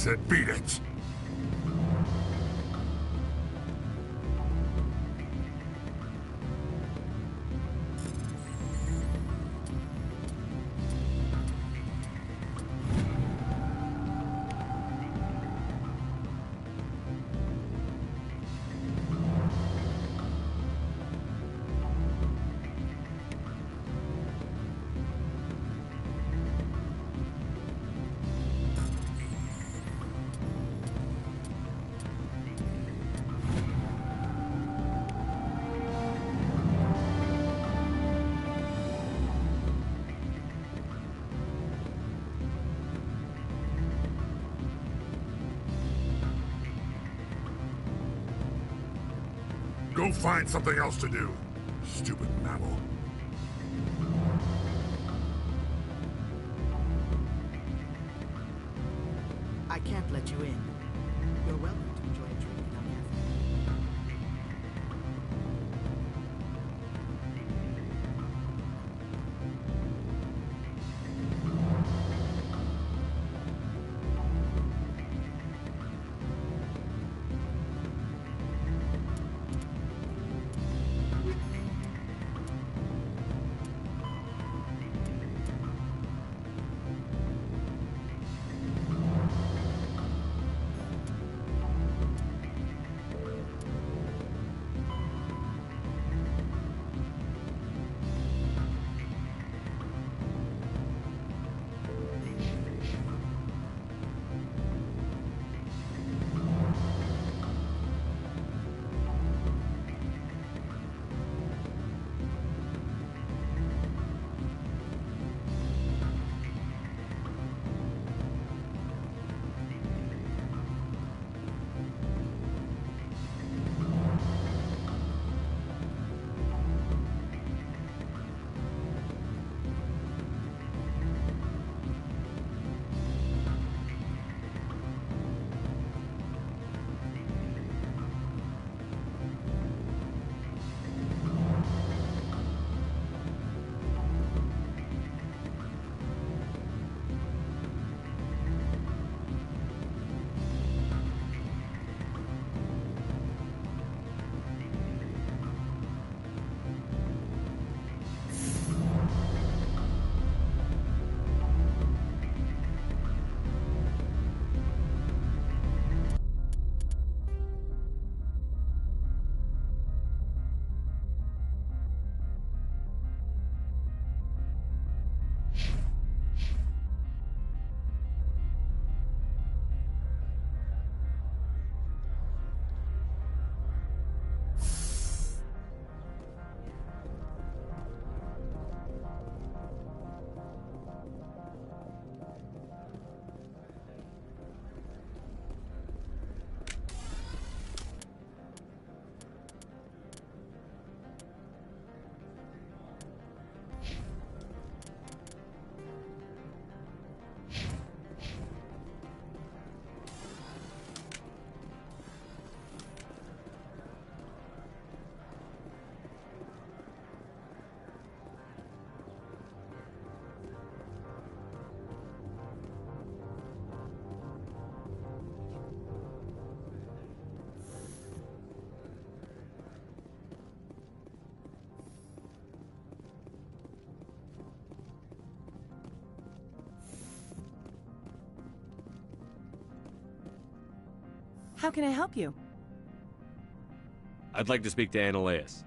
said beat it. Go find something else to do, stupid mammal. I can't let you in. You're welcome to enjoy a drink in our cafe. How can I help you? I'd like to speak to Annaleus.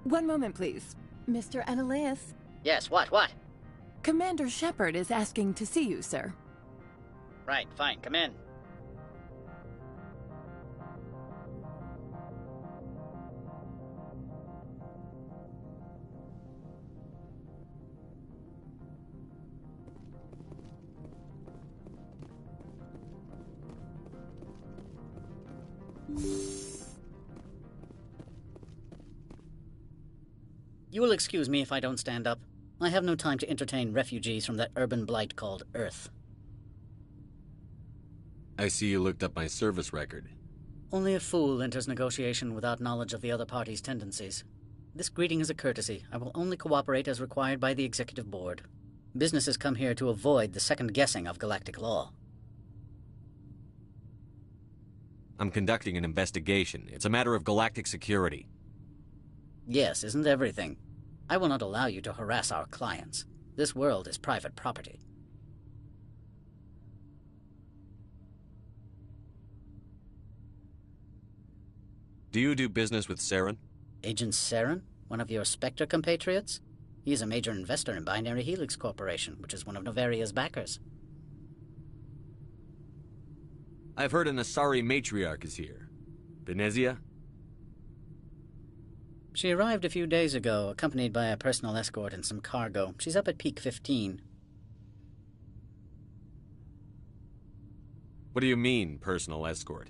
One moment, please. Mr. Annaleus? Yes, what? Commander Shepard is asking to see you, sir. Right, fine, come in. You will excuse me if I don't stand up. I have no time to entertain refugees from that urban blight called Earth. I see you looked up my service record. Only a fool enters negotiation without knowledge of the other party's tendencies. This greeting is a courtesy. I will only cooperate as required by the Executive Board. Businesses come here to avoid the second guessing of galactic law. I'm conducting an investigation. It's a matter of galactic security. Yes, isn't everything? I will not allow you to harass our clients. This world is private property. Do you do business with Saren? Agent Saren? One of your Spectre compatriots? He is a major investor in Binary Helix Corporation, which is one of Novaria's backers. I've heard an Asari matriarch is here. Venezia? She arrived a few days ago, accompanied by a personal escort and some cargo. She's up at Peak 15. What do you mean, personal escort?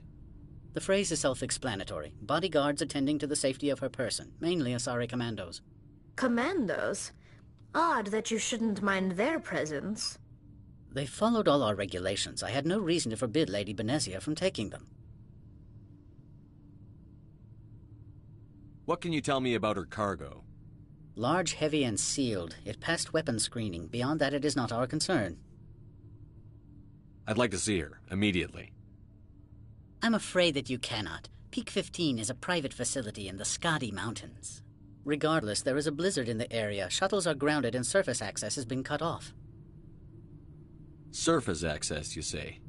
The phrase is self-explanatory. Bodyguards attending to the safety of her person, mainly Asari commandos. Commandos? Odd that you shouldn't mind their presence. They followed all our regulations. I had no reason to forbid Lady Benezia from taking them. What can you tell me about her cargo? Large, heavy, and sealed. It passed weapons screening. Beyond that, it is not our concern. I'd like to see her, immediately. I'm afraid that you cannot. Peak 15 is a private facility in the Skadi Mountains. Regardless, there is a blizzard in the area. Shuttles are grounded and surface access has been cut off. Surface access, you say?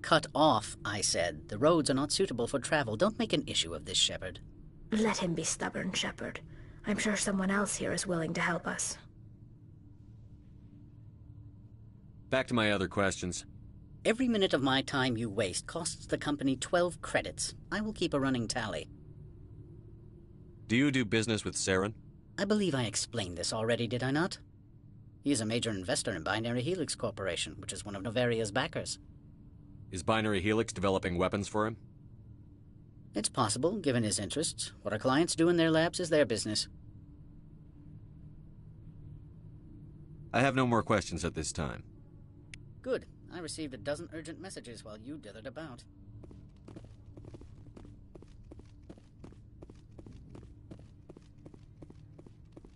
Cut off, I said. The roads are not suitable for travel. Don't make an issue of this, Shepard. Let him be stubborn, Shepard. I'm sure someone else here is willing to help us. Back to my other questions. Every minute of my time you waste costs the company 12 credits. I will keep a running tally. Do you do business with Saren? I believe I explained this already, did I not? He is a major investor in Binary Helix Corporation, which is one of Novaria's backers. Is Binary Helix developing weapons for him? It's possible, given his interests. What our clients do in their labs is their business. I have no more questions at this time. Good. I received a dozen urgent messages while you dithered about.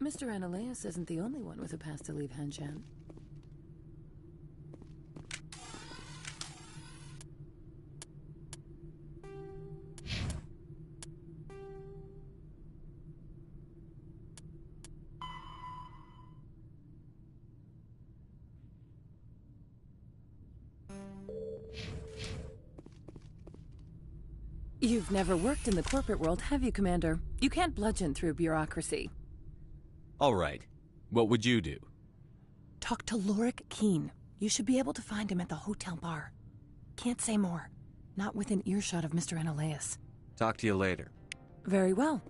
Mr. Ananias isn't the only one with a pass to leave Hanshan. You've never worked in the corporate world, have you, Commander? You can't bludgeon through bureaucracy. All right. What would you do? Talk to Lorik Keene. You should be able to find him at the hotel bar. Can't say more. Not within earshot of Mr. Ananias. Talk to you later. Very well.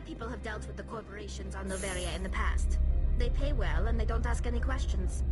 people have dealt with the corporations on Noveria in the past. They pay well, and they don't ask any questions.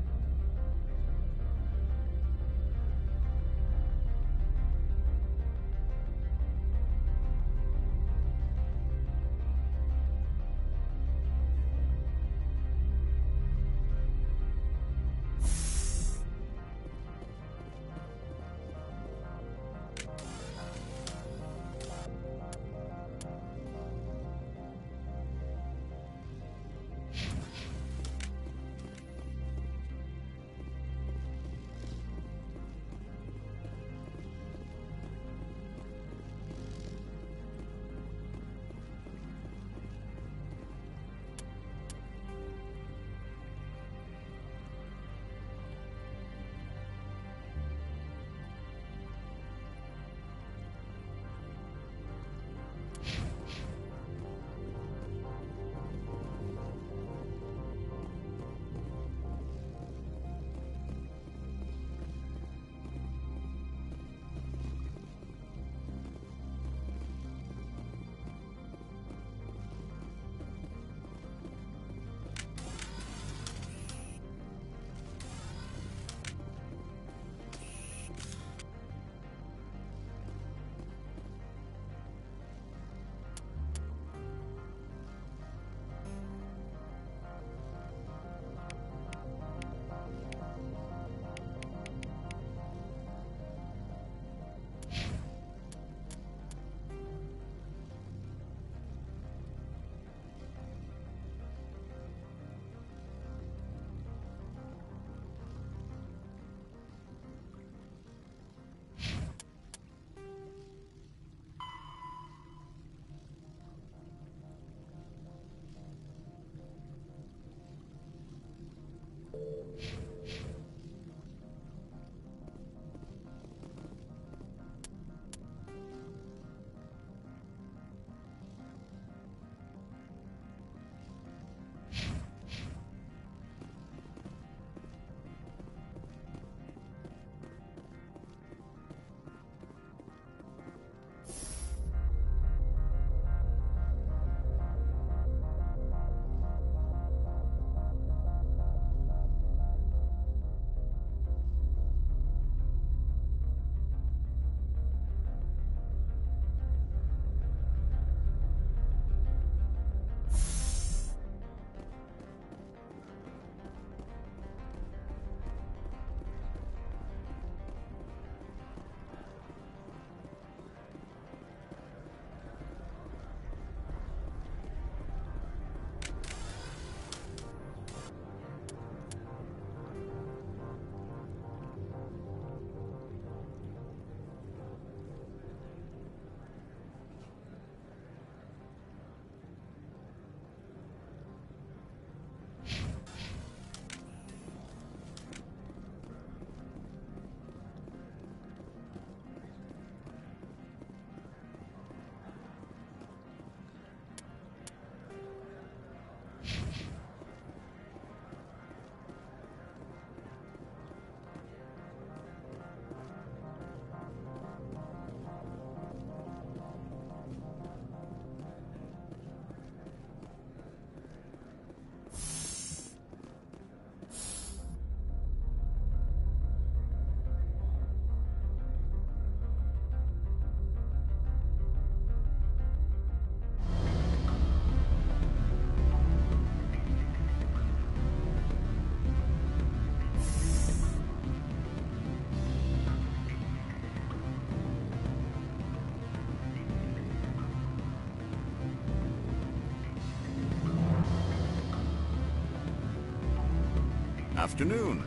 Afternoon.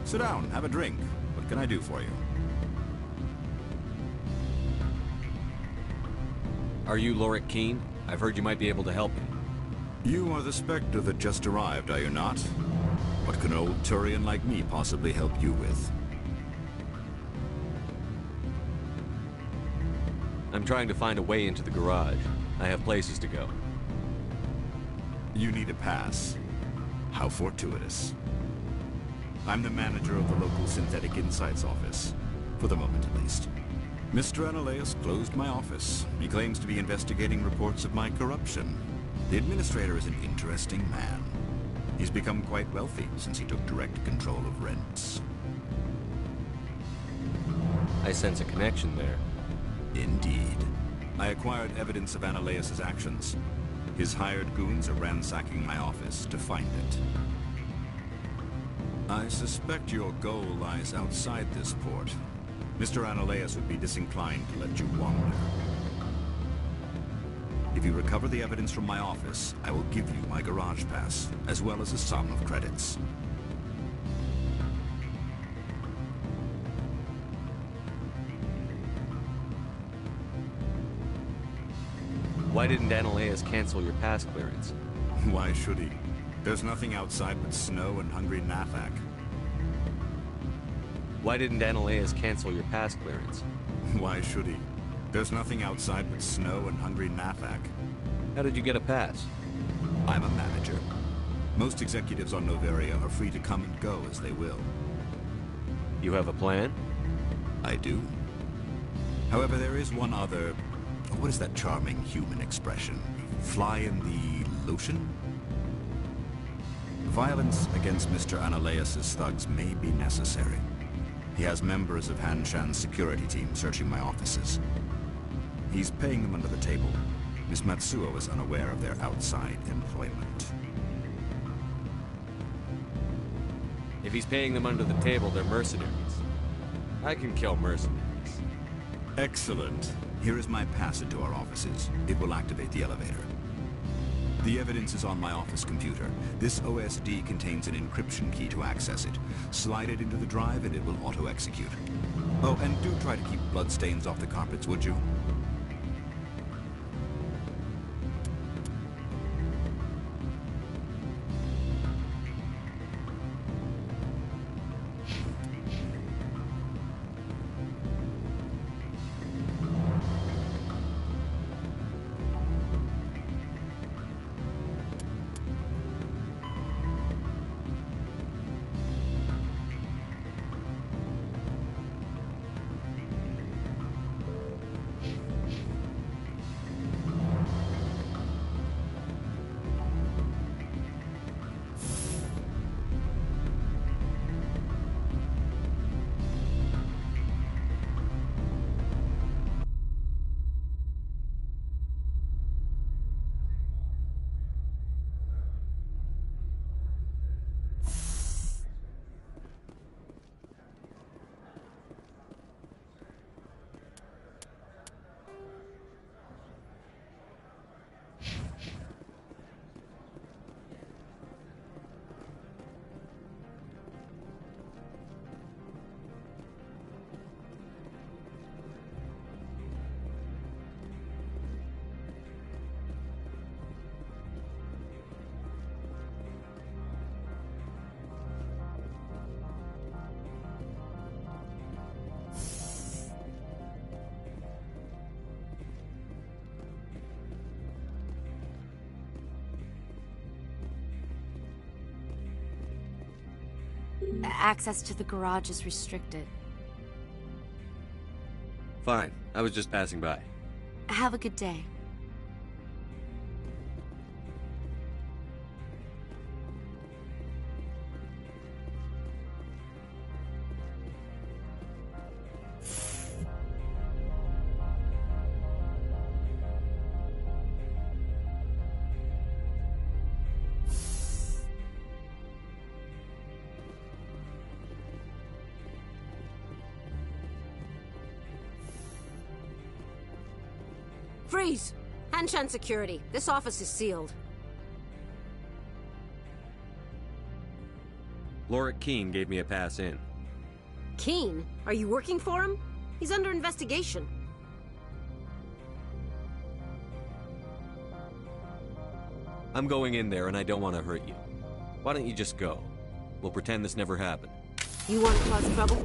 Sit down, have a drink. What can I do for you? Are you Lorik Keene? I've heard you might be able to help me. You are the Spectre that just arrived, are you not? What can an old Turian like me possibly help you with? I'm trying to find a way into the garage. I have places to go. You need a pass. How fortuitous. I'm the manager of the local Synthetic Insights office. For the moment, at least. Mr. Analaeus closed my office. He claims to be investigating reports of my corruption. The administrator is an interesting man. He's become quite wealthy since he took direct control of rents. I sense a connection there. Indeed. I acquired evidence of Analeas' actions. His hired goons are ransacking my office to find it. I suspect your goal lies outside this port. Mr. Analeas would be disinclined to let you wander. If you recover the evidence from my office, I will give you my garage pass, as well as a sum of credits. Why didn't Analeas cancel your pass clearance? Why should he? There's nothing outside but snow and hungry Nathak. Why didn't Analeas cancel your pass clearance? Why should he? There's nothing outside but snow and hungry Nathak. How did you get a pass? I'm a manager. Most executives on Noveria are free to come and go as they will. You have a plan? I do. However, there is one other... What is that charming human expression? Fly in the lotion? Violence against Mr. Analeas' thugs may be necessary. He has members of Hanshan's security team searching my offices. He's paying them under the table. Miss Matsuo is unaware of their outside employment. If he's paying them under the table, they're mercenaries. I can kill mercenaries. Excellent. Here is my pass into our offices. It will activate the elevator. The evidence is on my office computer. This OSD contains an encryption key to access it. Slide it into the drive and it will auto-execute. Oh, and do try to keep bloodstains off the carpets, would you? Access to the garage is restricted. Fine. I was just passing by. Have a good day. Freeze! Hanshan security. This office is sealed. Lorik Keene gave me a pass in. Keene? Are you working for him? He's under investigation. I'm going in there and I don't want to hurt you. Why don't you just go? We'll pretend this never happened. You want to cause trouble?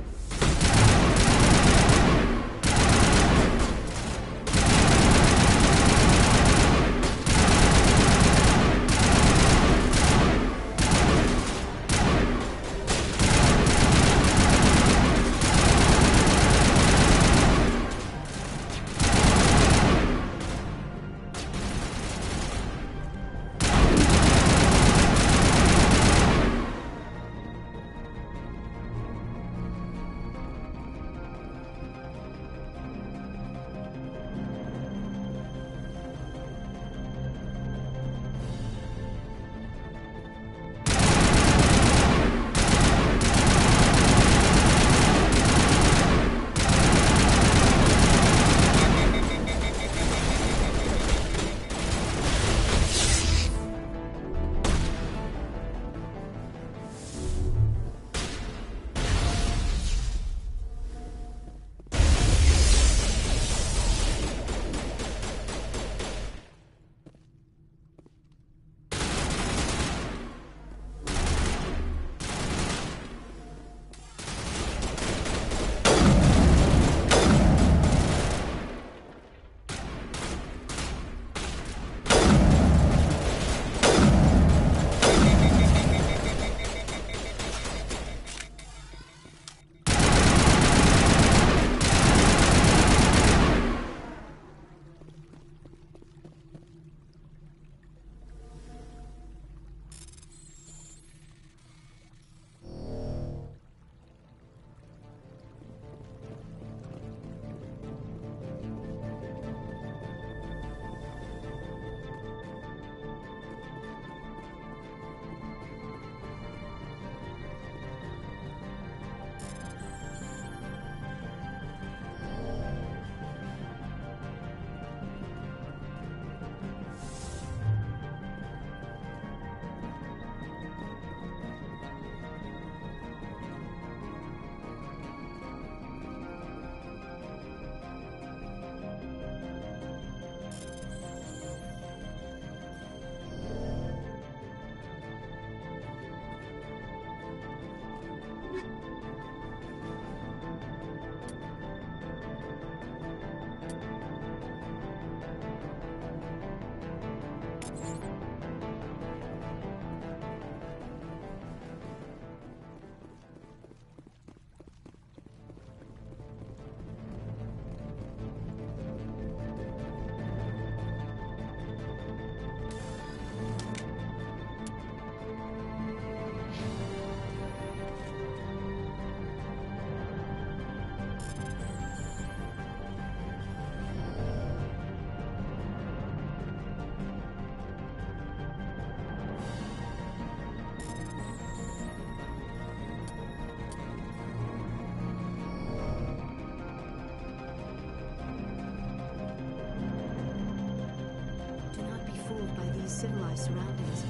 civilized surroundings.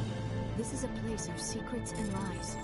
This is a place of secrets and lies.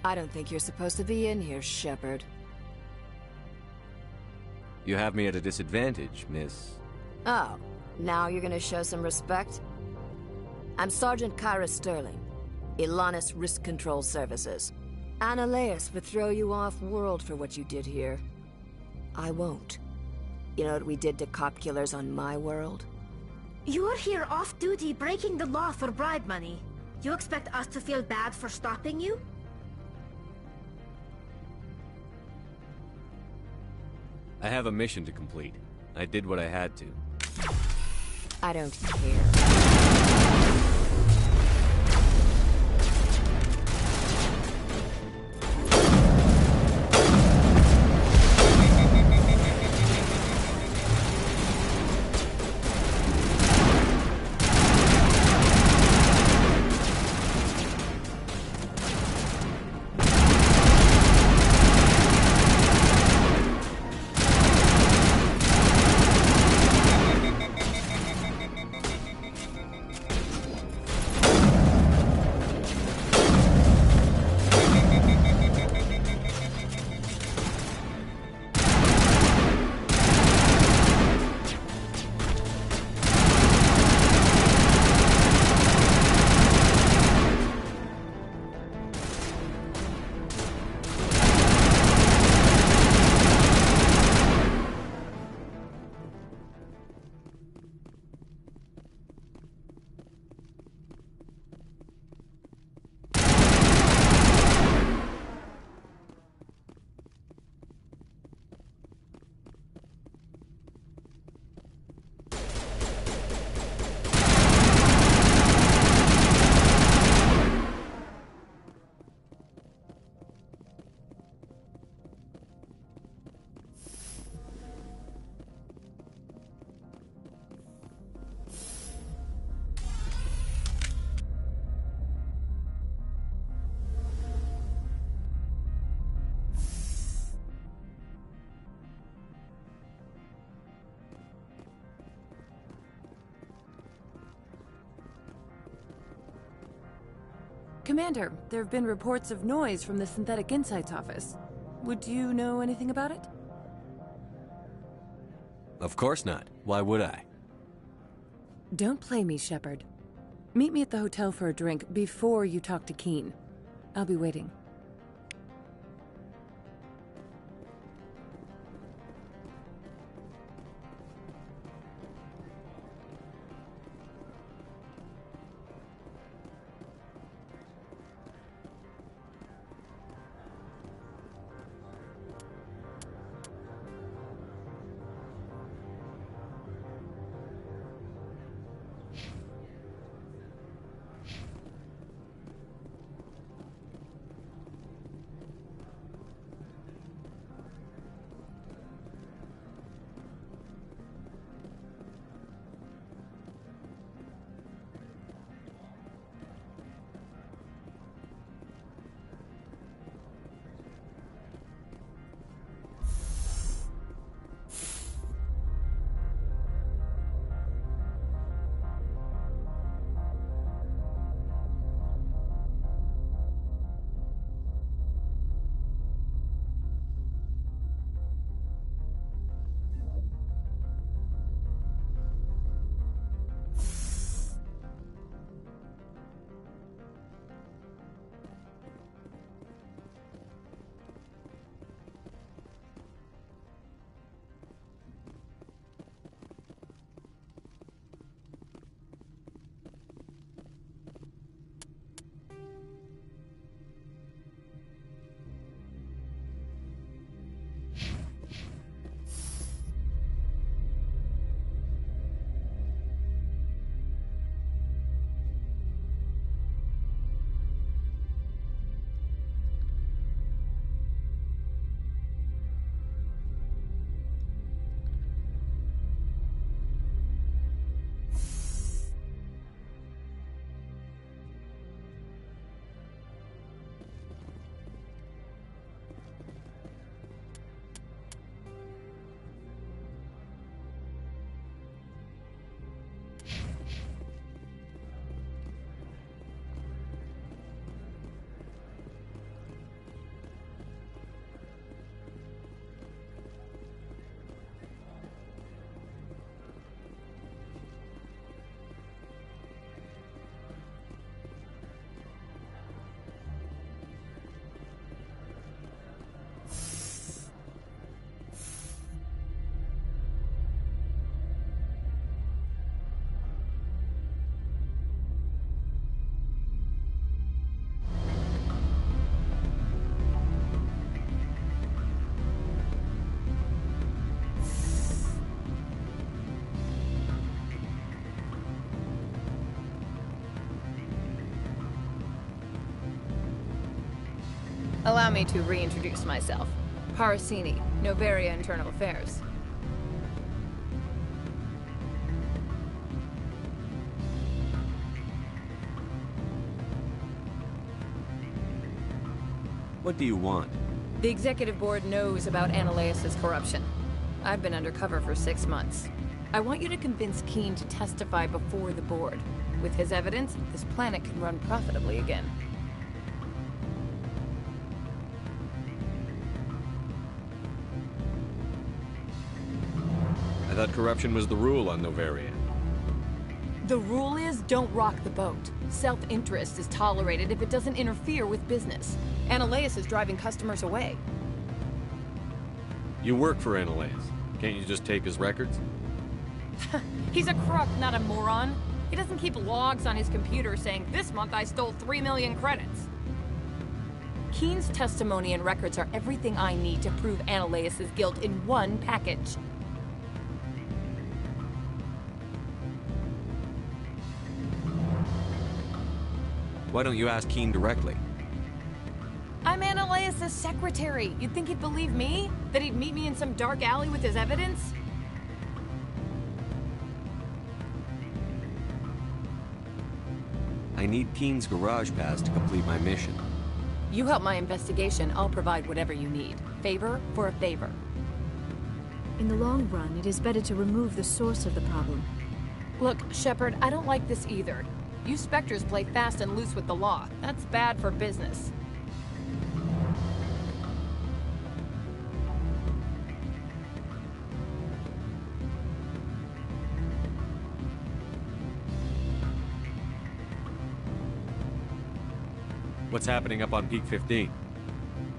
I don't think you're supposed to be in here, Shepard. You have me at a disadvantage, miss. Oh, now you're gonna show some respect? I'm Sergeant Kyra Sterling, Ilanis Risk Control Services. Analeas would throw you off-world for what you did here. I won't. You know what we did to cop killers on my world? You're here off-duty breaking the law for bribe money. You expect us to feel bad for stopping you? I have a mission to complete. I did what I had to. I don't care. Commander, there have been reports of noise from the Synthetic Insights office. Would you know anything about it? Of course not. Why would I? Don't play me, Shepard. Meet me at the hotel for a drink before you talk to Keen. I'll be waiting. Allow me to reintroduce myself. Parasini, Novaria Internal Affairs. What do you want? The Executive Board knows about Ananias' corruption. I've been undercover for 6 months. I want you to convince Keen to testify before the Board. With his evidence, this planet can run profitably again. I thought corruption was the rule on Novaria. The rule is, don't rock the boat. Self-interest is tolerated if it doesn't interfere with business. Ananias is driving customers away. You work for Ananias. Can't you just take his records? He's a crook, not a moron. He doesn't keep logs on his computer saying, this month I stole 3 million credits. Keen's testimony and records are everything I need to prove Ananias' guilt in one package. Why don't you ask Keen directly? I'm Ananias' secretary. You'd think he'd believe me? That he'd meet me in some dark alley with his evidence? I need Keen's garage pass to complete my mission. You help my investigation, I'll provide whatever you need. Favor for a favor. In the long run, it is better to remove the source of the problem. Look, Shepard, I don't like this either. You Spectres play fast and loose with the law. That's bad for business. What's happening up on Peak 15?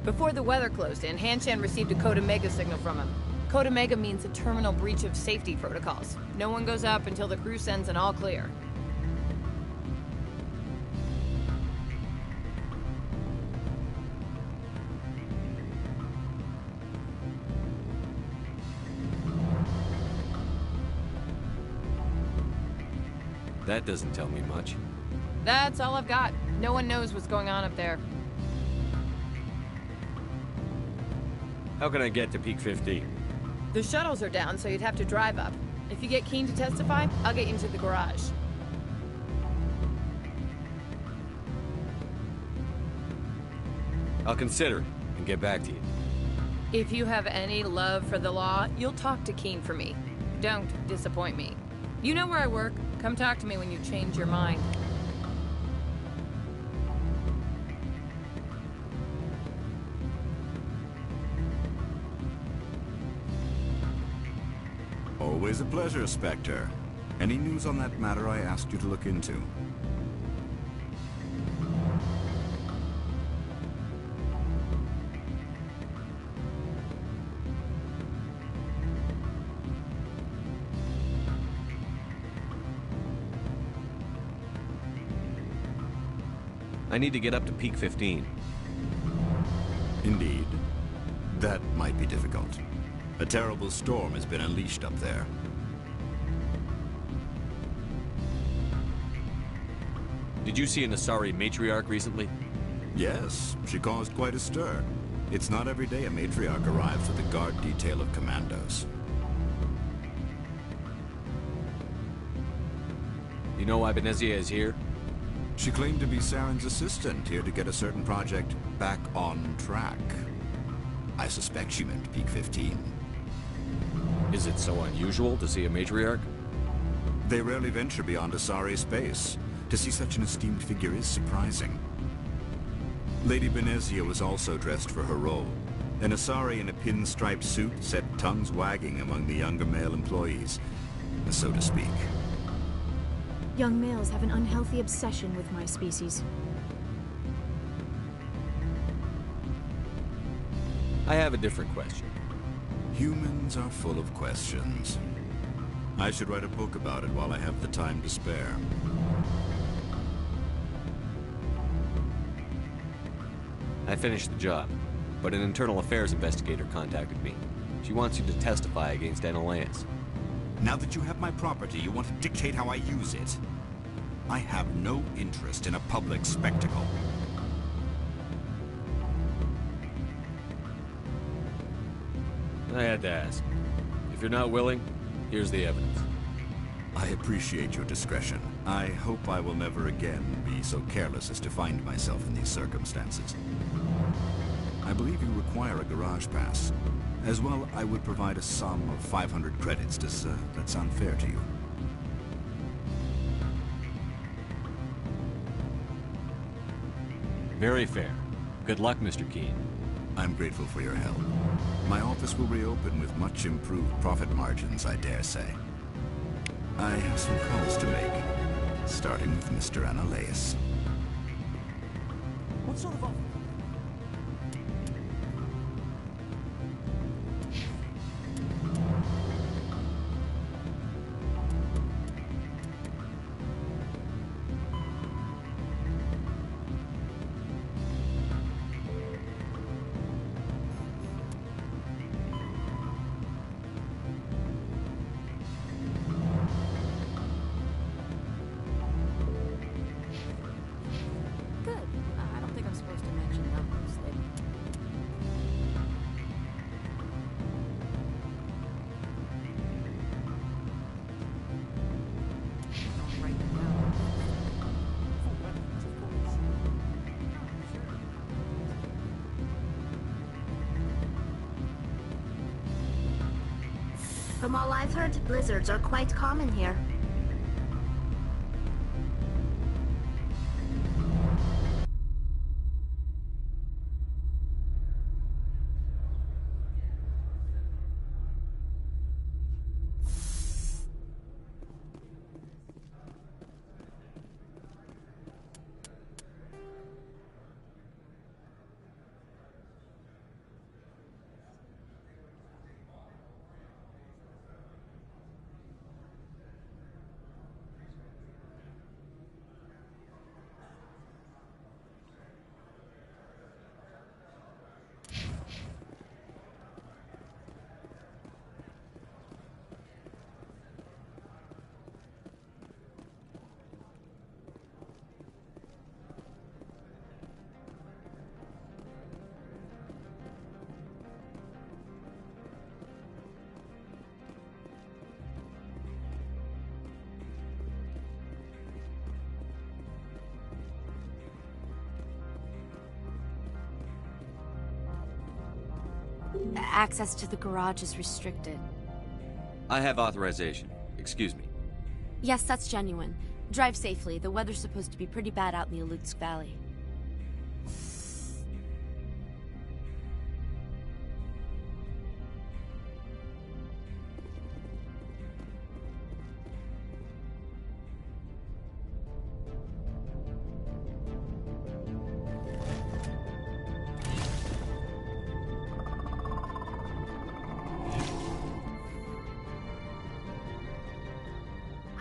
Before the weather closed in, Hanshan received a Code Omega signal from him. Code Omega means a terminal breach of safety protocols. No one goes up until the crew sends an all clear. That doesn't tell me much. That's all I've got. No one knows what's going on up there. How can I get to Peak 15? The shuttles are down, so you'd have to drive up. If you get Keen to testify, I'll get you into the garage. I'll consider it and get back to you. If you have any love for the law, you'll talk to Keen for me. Don't disappoint me. You know where I work. Come talk to me when you change your mind. Always a pleasure, Spectre. Any news on that matter I asked you to look into? I need to get up to Peak 15. Indeed. That might be difficult. A terrible storm has been unleashed up there. Did you see an Asari matriarch recently? Yes, she caused quite a stir. It's not every day a matriarch arrives with a guard detail of commandos. You know why Benezia is here? She claimed to be Saren's assistant, here to get a certain project back on track. I suspect she meant Peak 15. Is it so unusual to see a matriarch? They rarely venture beyond Asari space. To see such an esteemed figure is surprising. Lady Benezia was also dressed for her role. An Asari in a pinstriped suit set tongues wagging among the younger male employees, so to speak. Young males have an unhealthy obsession with my species. I have a different question. Humans are full of questions. I should write a book about it while I have the time to spare. I finished the job, but an internal affairs investigator contacted me. She wants you to testify against Analeus. Now that you have my property, you want to dictate how I use it. I have no interest in a public spectacle. I had to ask. If you're not willing, here's the evidence. I appreciate your discretion. I hope I will never again be so careless as to find myself in these circumstances. I believe you require a garage pass. As well, I would provide a sum of 500 credits. Does that sound fair to you? Very fair. Good luck, Mr. Keen. I'm grateful for your help. My office will reopen with much improved profit margins, I dare say. I have some calls to make, starting with Mr. Analeus. What sort of... From all I've heard, blizzards are quite common here. Access to the garage is restricted. I have authorization. Excuse me. Yes, that's genuine. Drive safely. The weather's supposed to be pretty bad out in the Alutsk Valley.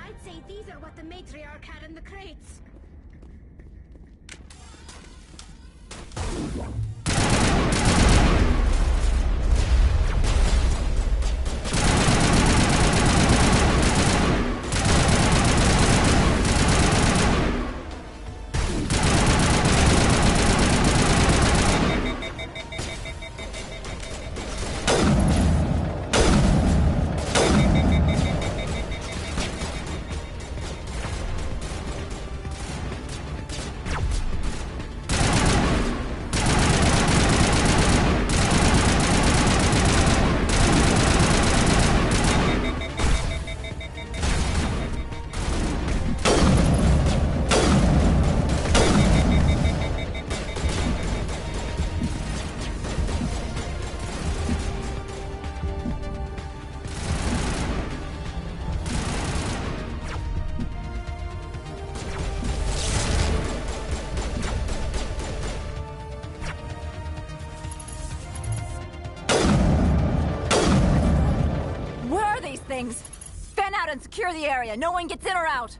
I'd say these are what the matriarch had in the crates. Where are these things? Fan out and secure the area. No one gets in or out.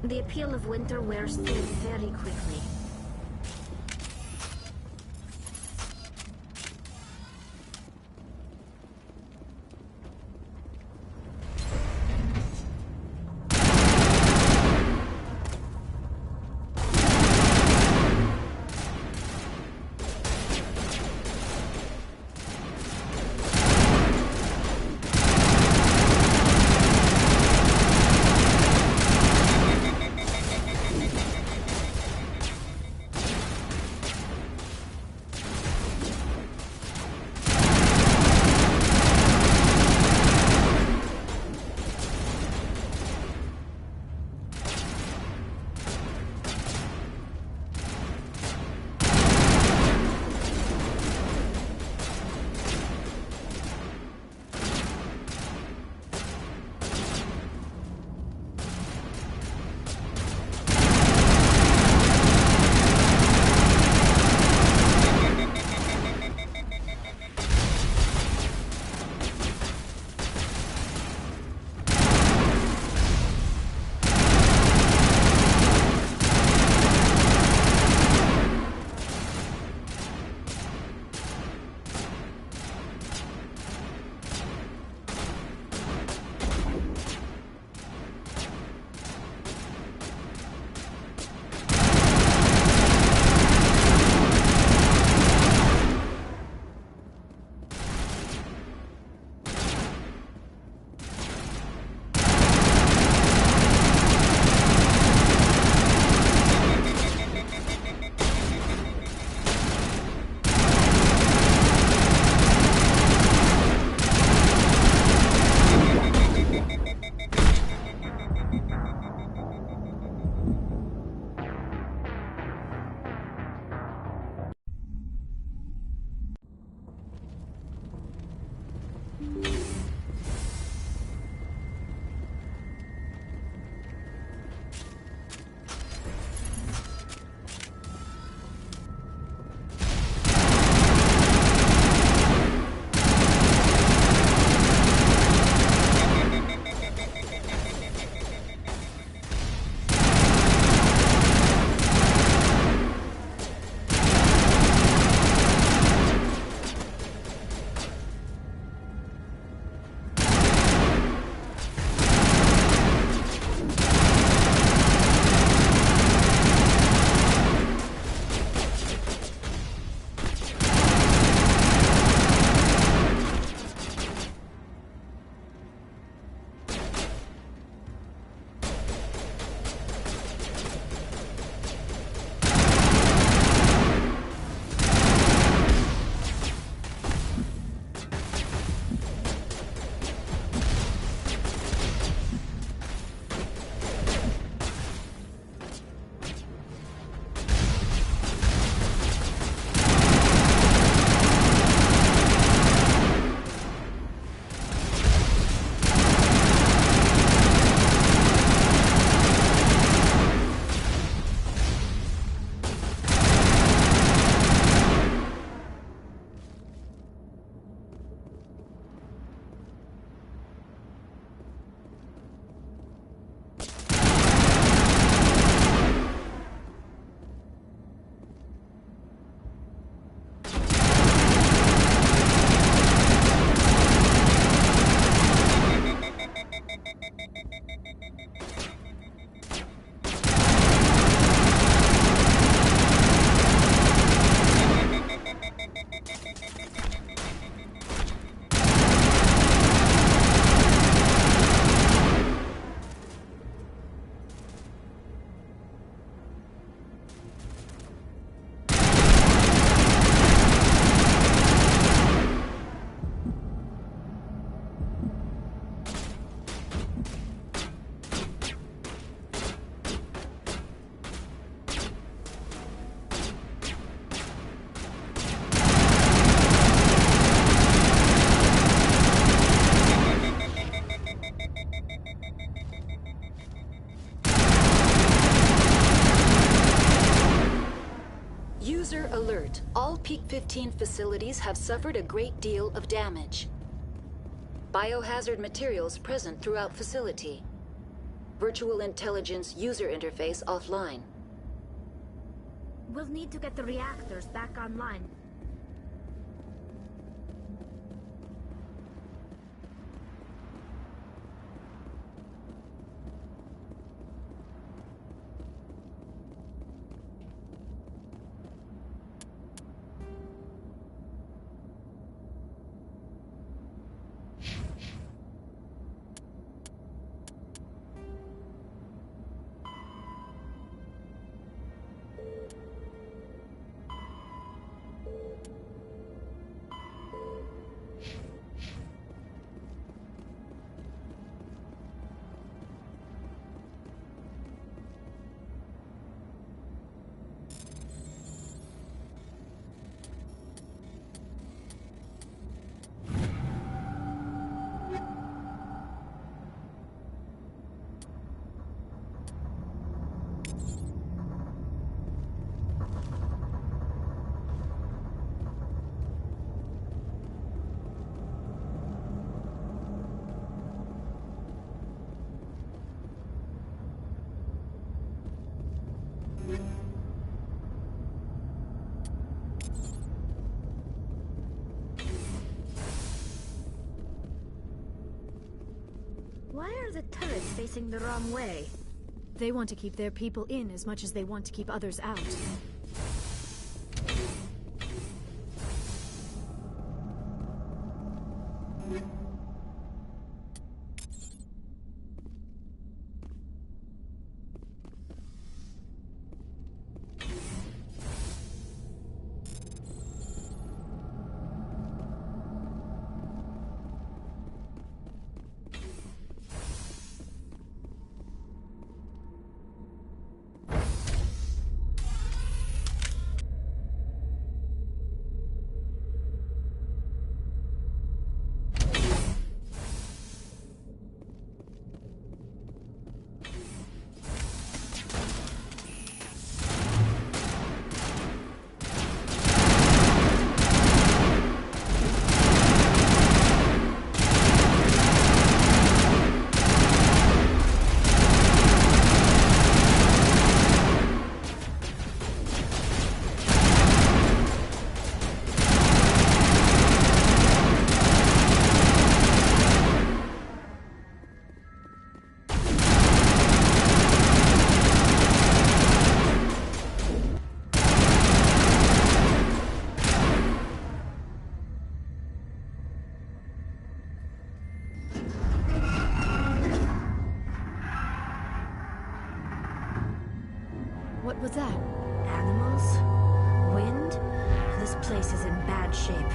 The appeal of winter wears thin very quickly. User alert. All Peak 15 facilities have suffered a great deal of damage. Biohazard materials present throughout facility. Virtual Intelligence User Interface offline. We'll need to get the reactors back online. Why are the turrets facing the wrong way? They want to keep their people in as much as they want to keep others out. What was that? Animals? Wind? This place is in bad shape.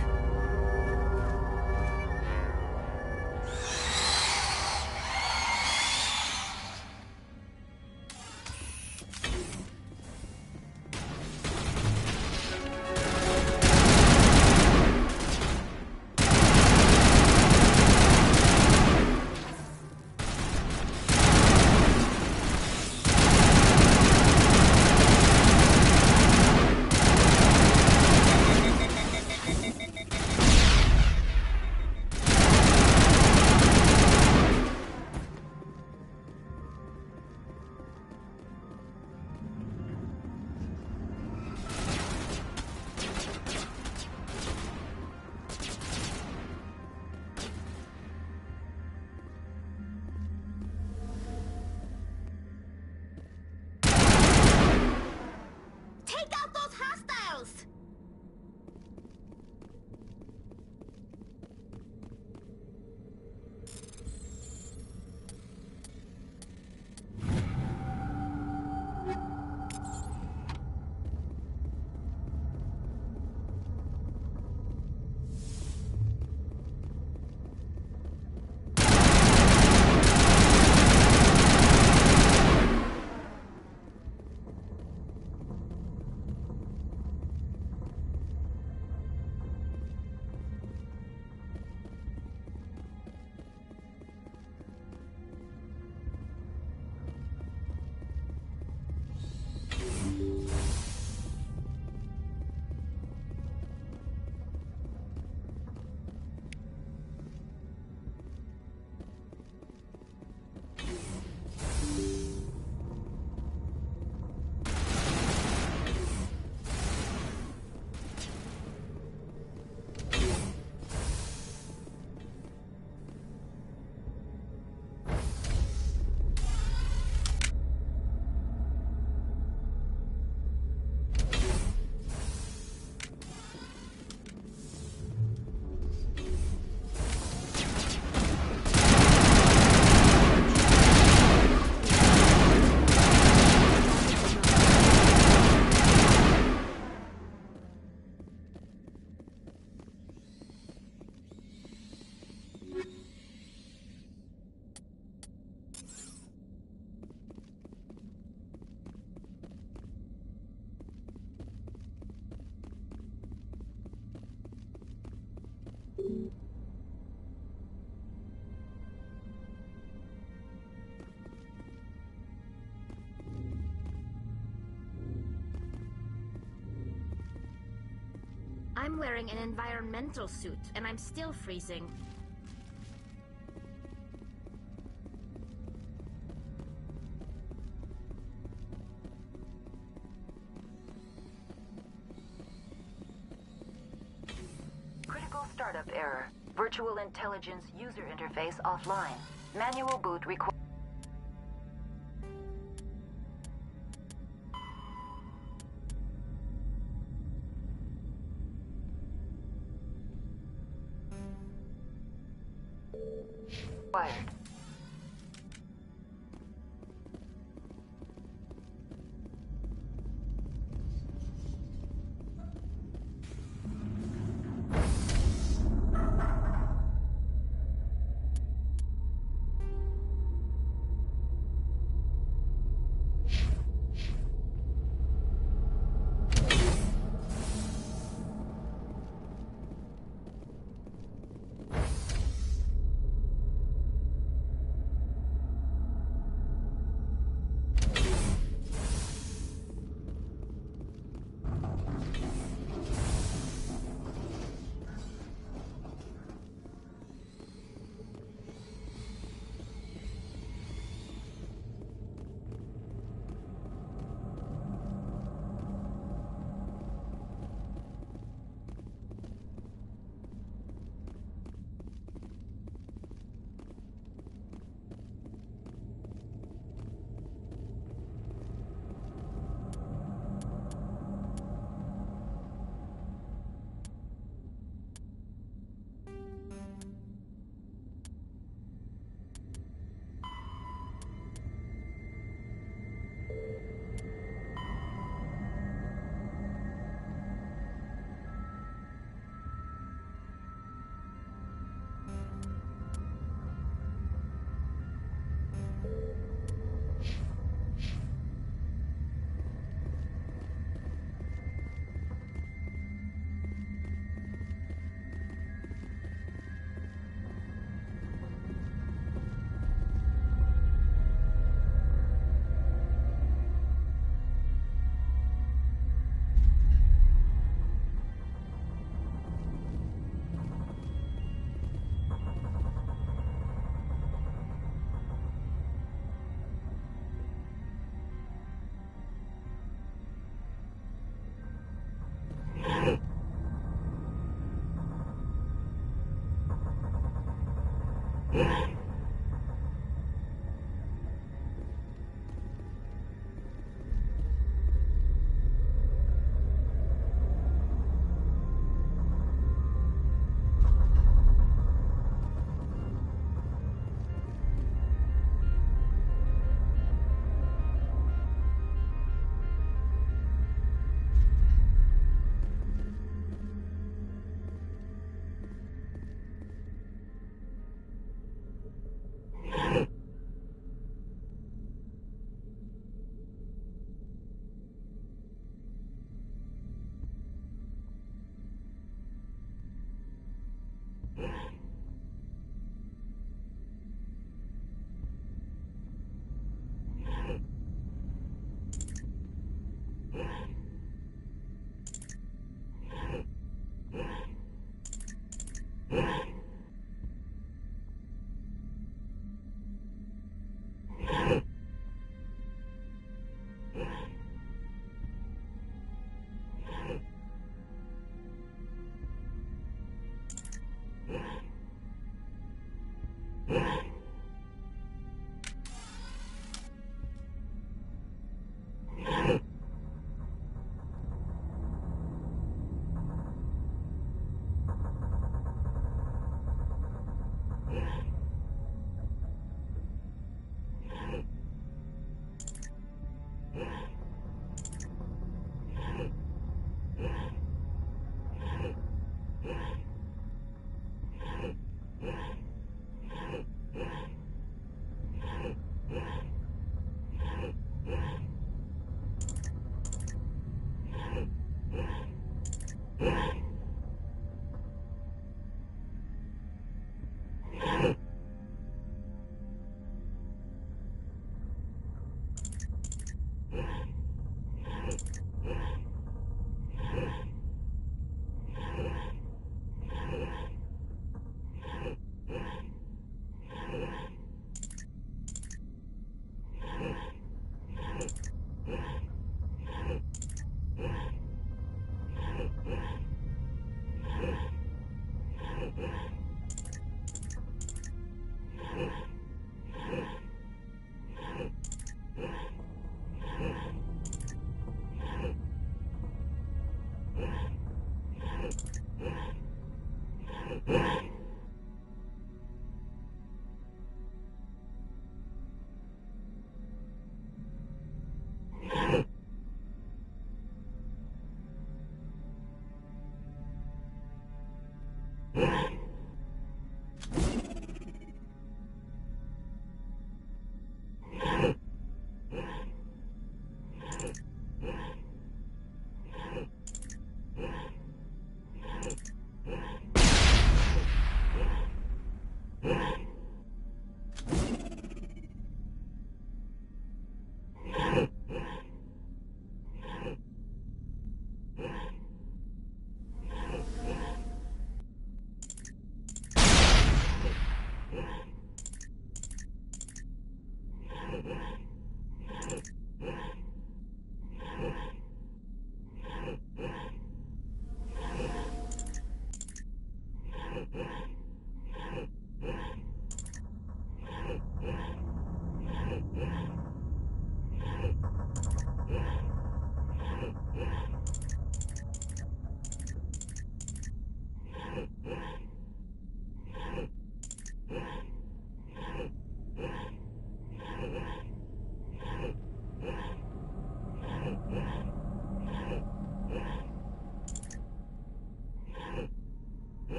I'm wearing an environmental suit, and I'm still freezing. Critical startup error. Virtual intelligence user interface offline. Manual boot required.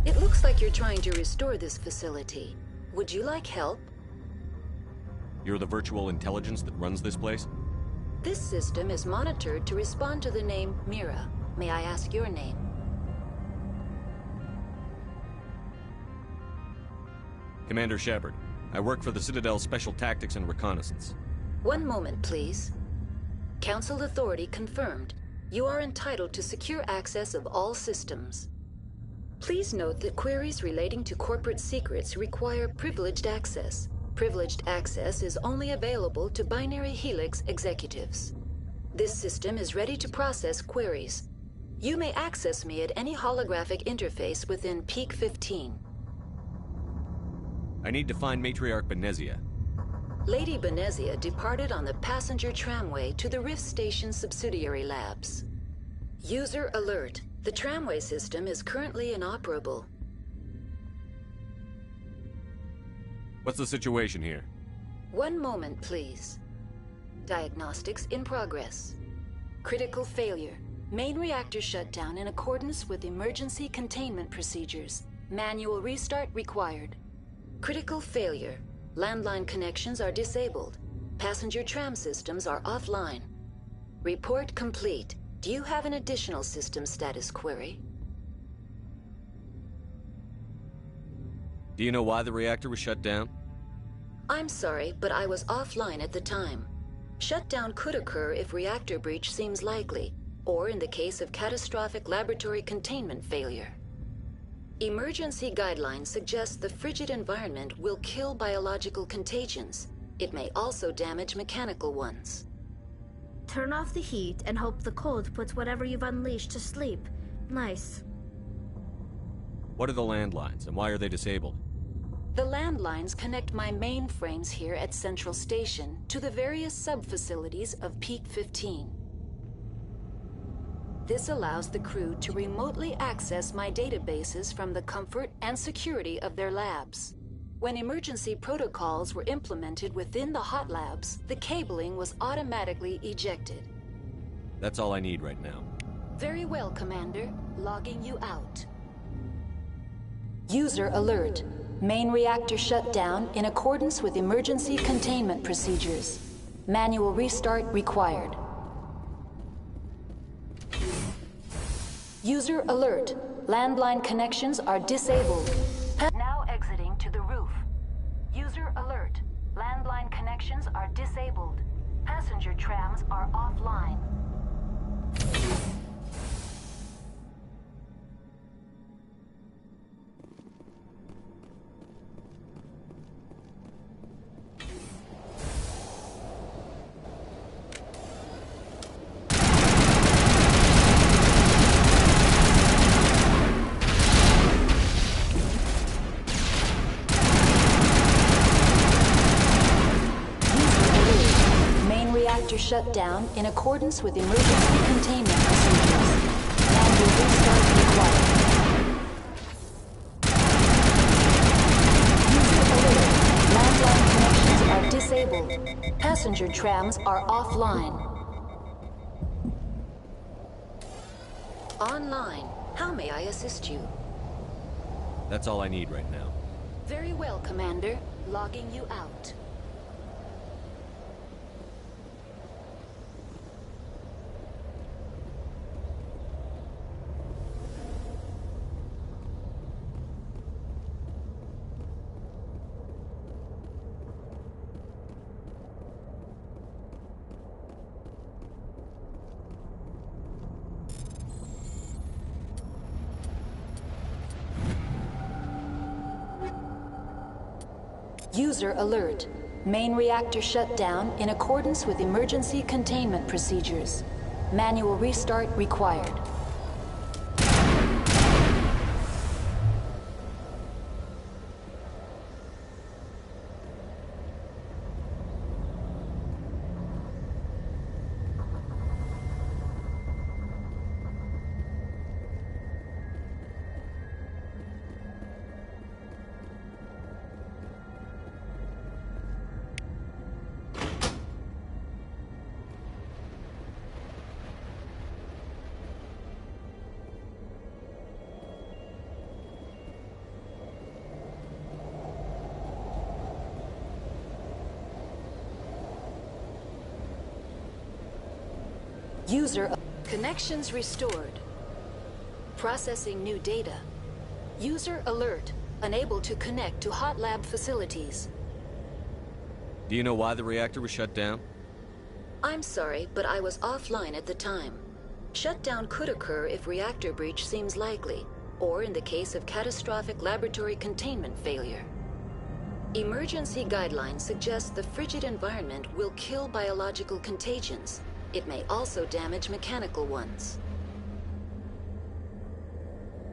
It looks like you're trying to restore this facility. Would you like help? You're the virtual intelligence that runs this place? This system is monitored to respond to the name Mira. May I ask your name? Commander Shepard. I work for the Citadel Special Tactics and Reconnaissance. One moment, please. Council authority confirmed. You are entitled to secure access of all systems. Please note that queries relating to corporate secrets require privileged access. Privileged access is only available to Binary Helix executives. This system is ready to process queries. You may access me at any holographic interface within Peak 15. I need to find Matriarch Benezia. Lady Benezia departed on the passenger tramway to the Rift Station subsidiary labs. User alert. The tramway system is currently inoperable. What's the situation here? One moment, please. Diagnostics in progress. Critical failure. Main reactor shut down in accordance with emergency containment procedures. Manual restart required. Critical failure. Landline connections are disabled. Passenger tram systems are offline. Report complete. Do you have an additional system status query? Do you know why the reactor was shut down? I'm sorry, but I was offline at the time. Shutdown could occur if reactor breach seems likely, or in the case of catastrophic laboratory containment failure. Emergency guidelines suggest the frigid environment will kill biological contagions. It may also damage mechanical ones. Turn off the heat and hope the cold puts whatever you've unleashed to sleep. Nice. What are the landlines, and why are they disabled? The landlines connect my mainframes here at Central Station to the various sub-facilities of Peak 15. This allows the crew to remotely access my databases from the comfort and security of their labs. When emergency protocols were implemented within the hot labs, the cabling was automatically ejected. That's all I need right now. Very well, Commander. Logging you out. User alert. Main reactor shut down in accordance with emergency containment procedures. Manual restart required. User alert. Landline connections are disabled. Now exiting to the roof. User alert. Landline connections are disabled. Passenger trams are offline. Shut down in accordance with emergency containment procedures. Manual restart required. User alert. Landline connections are disabled. Passenger trams are offline. Online. How may I assist you? That's all I need right now. Very well, Commander. Logging you out. User alert. Main reactor shut down in accordance with emergency containment procedures. Manual restart required. User connections restored. Processing new data. User alert. Unable to connect to hot lab facilities. Do you know why the reactor was shut down? I'm sorry, but I was offline at the time. Shutdown could occur if reactor breach seems likely, or in the case of catastrophic laboratory containment failure. Emergency guidelines suggest the frigid environment will kill biological contagions. It may also damage mechanical ones.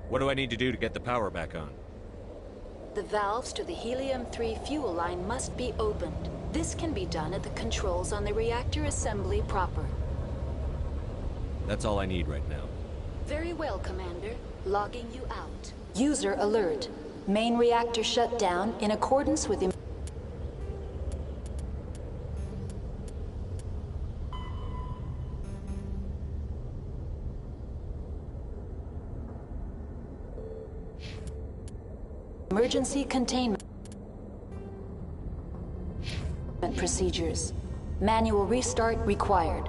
What do I need to do to get the power back on? The valves to the helium-3 fuel line must be opened. This can be done at the controls on the reactor assembly proper. That's all I need right now. Very well, Commander. Logging you out. User alert. Main reactor shut down in accordance with emergency containment procedures. Manual restart required.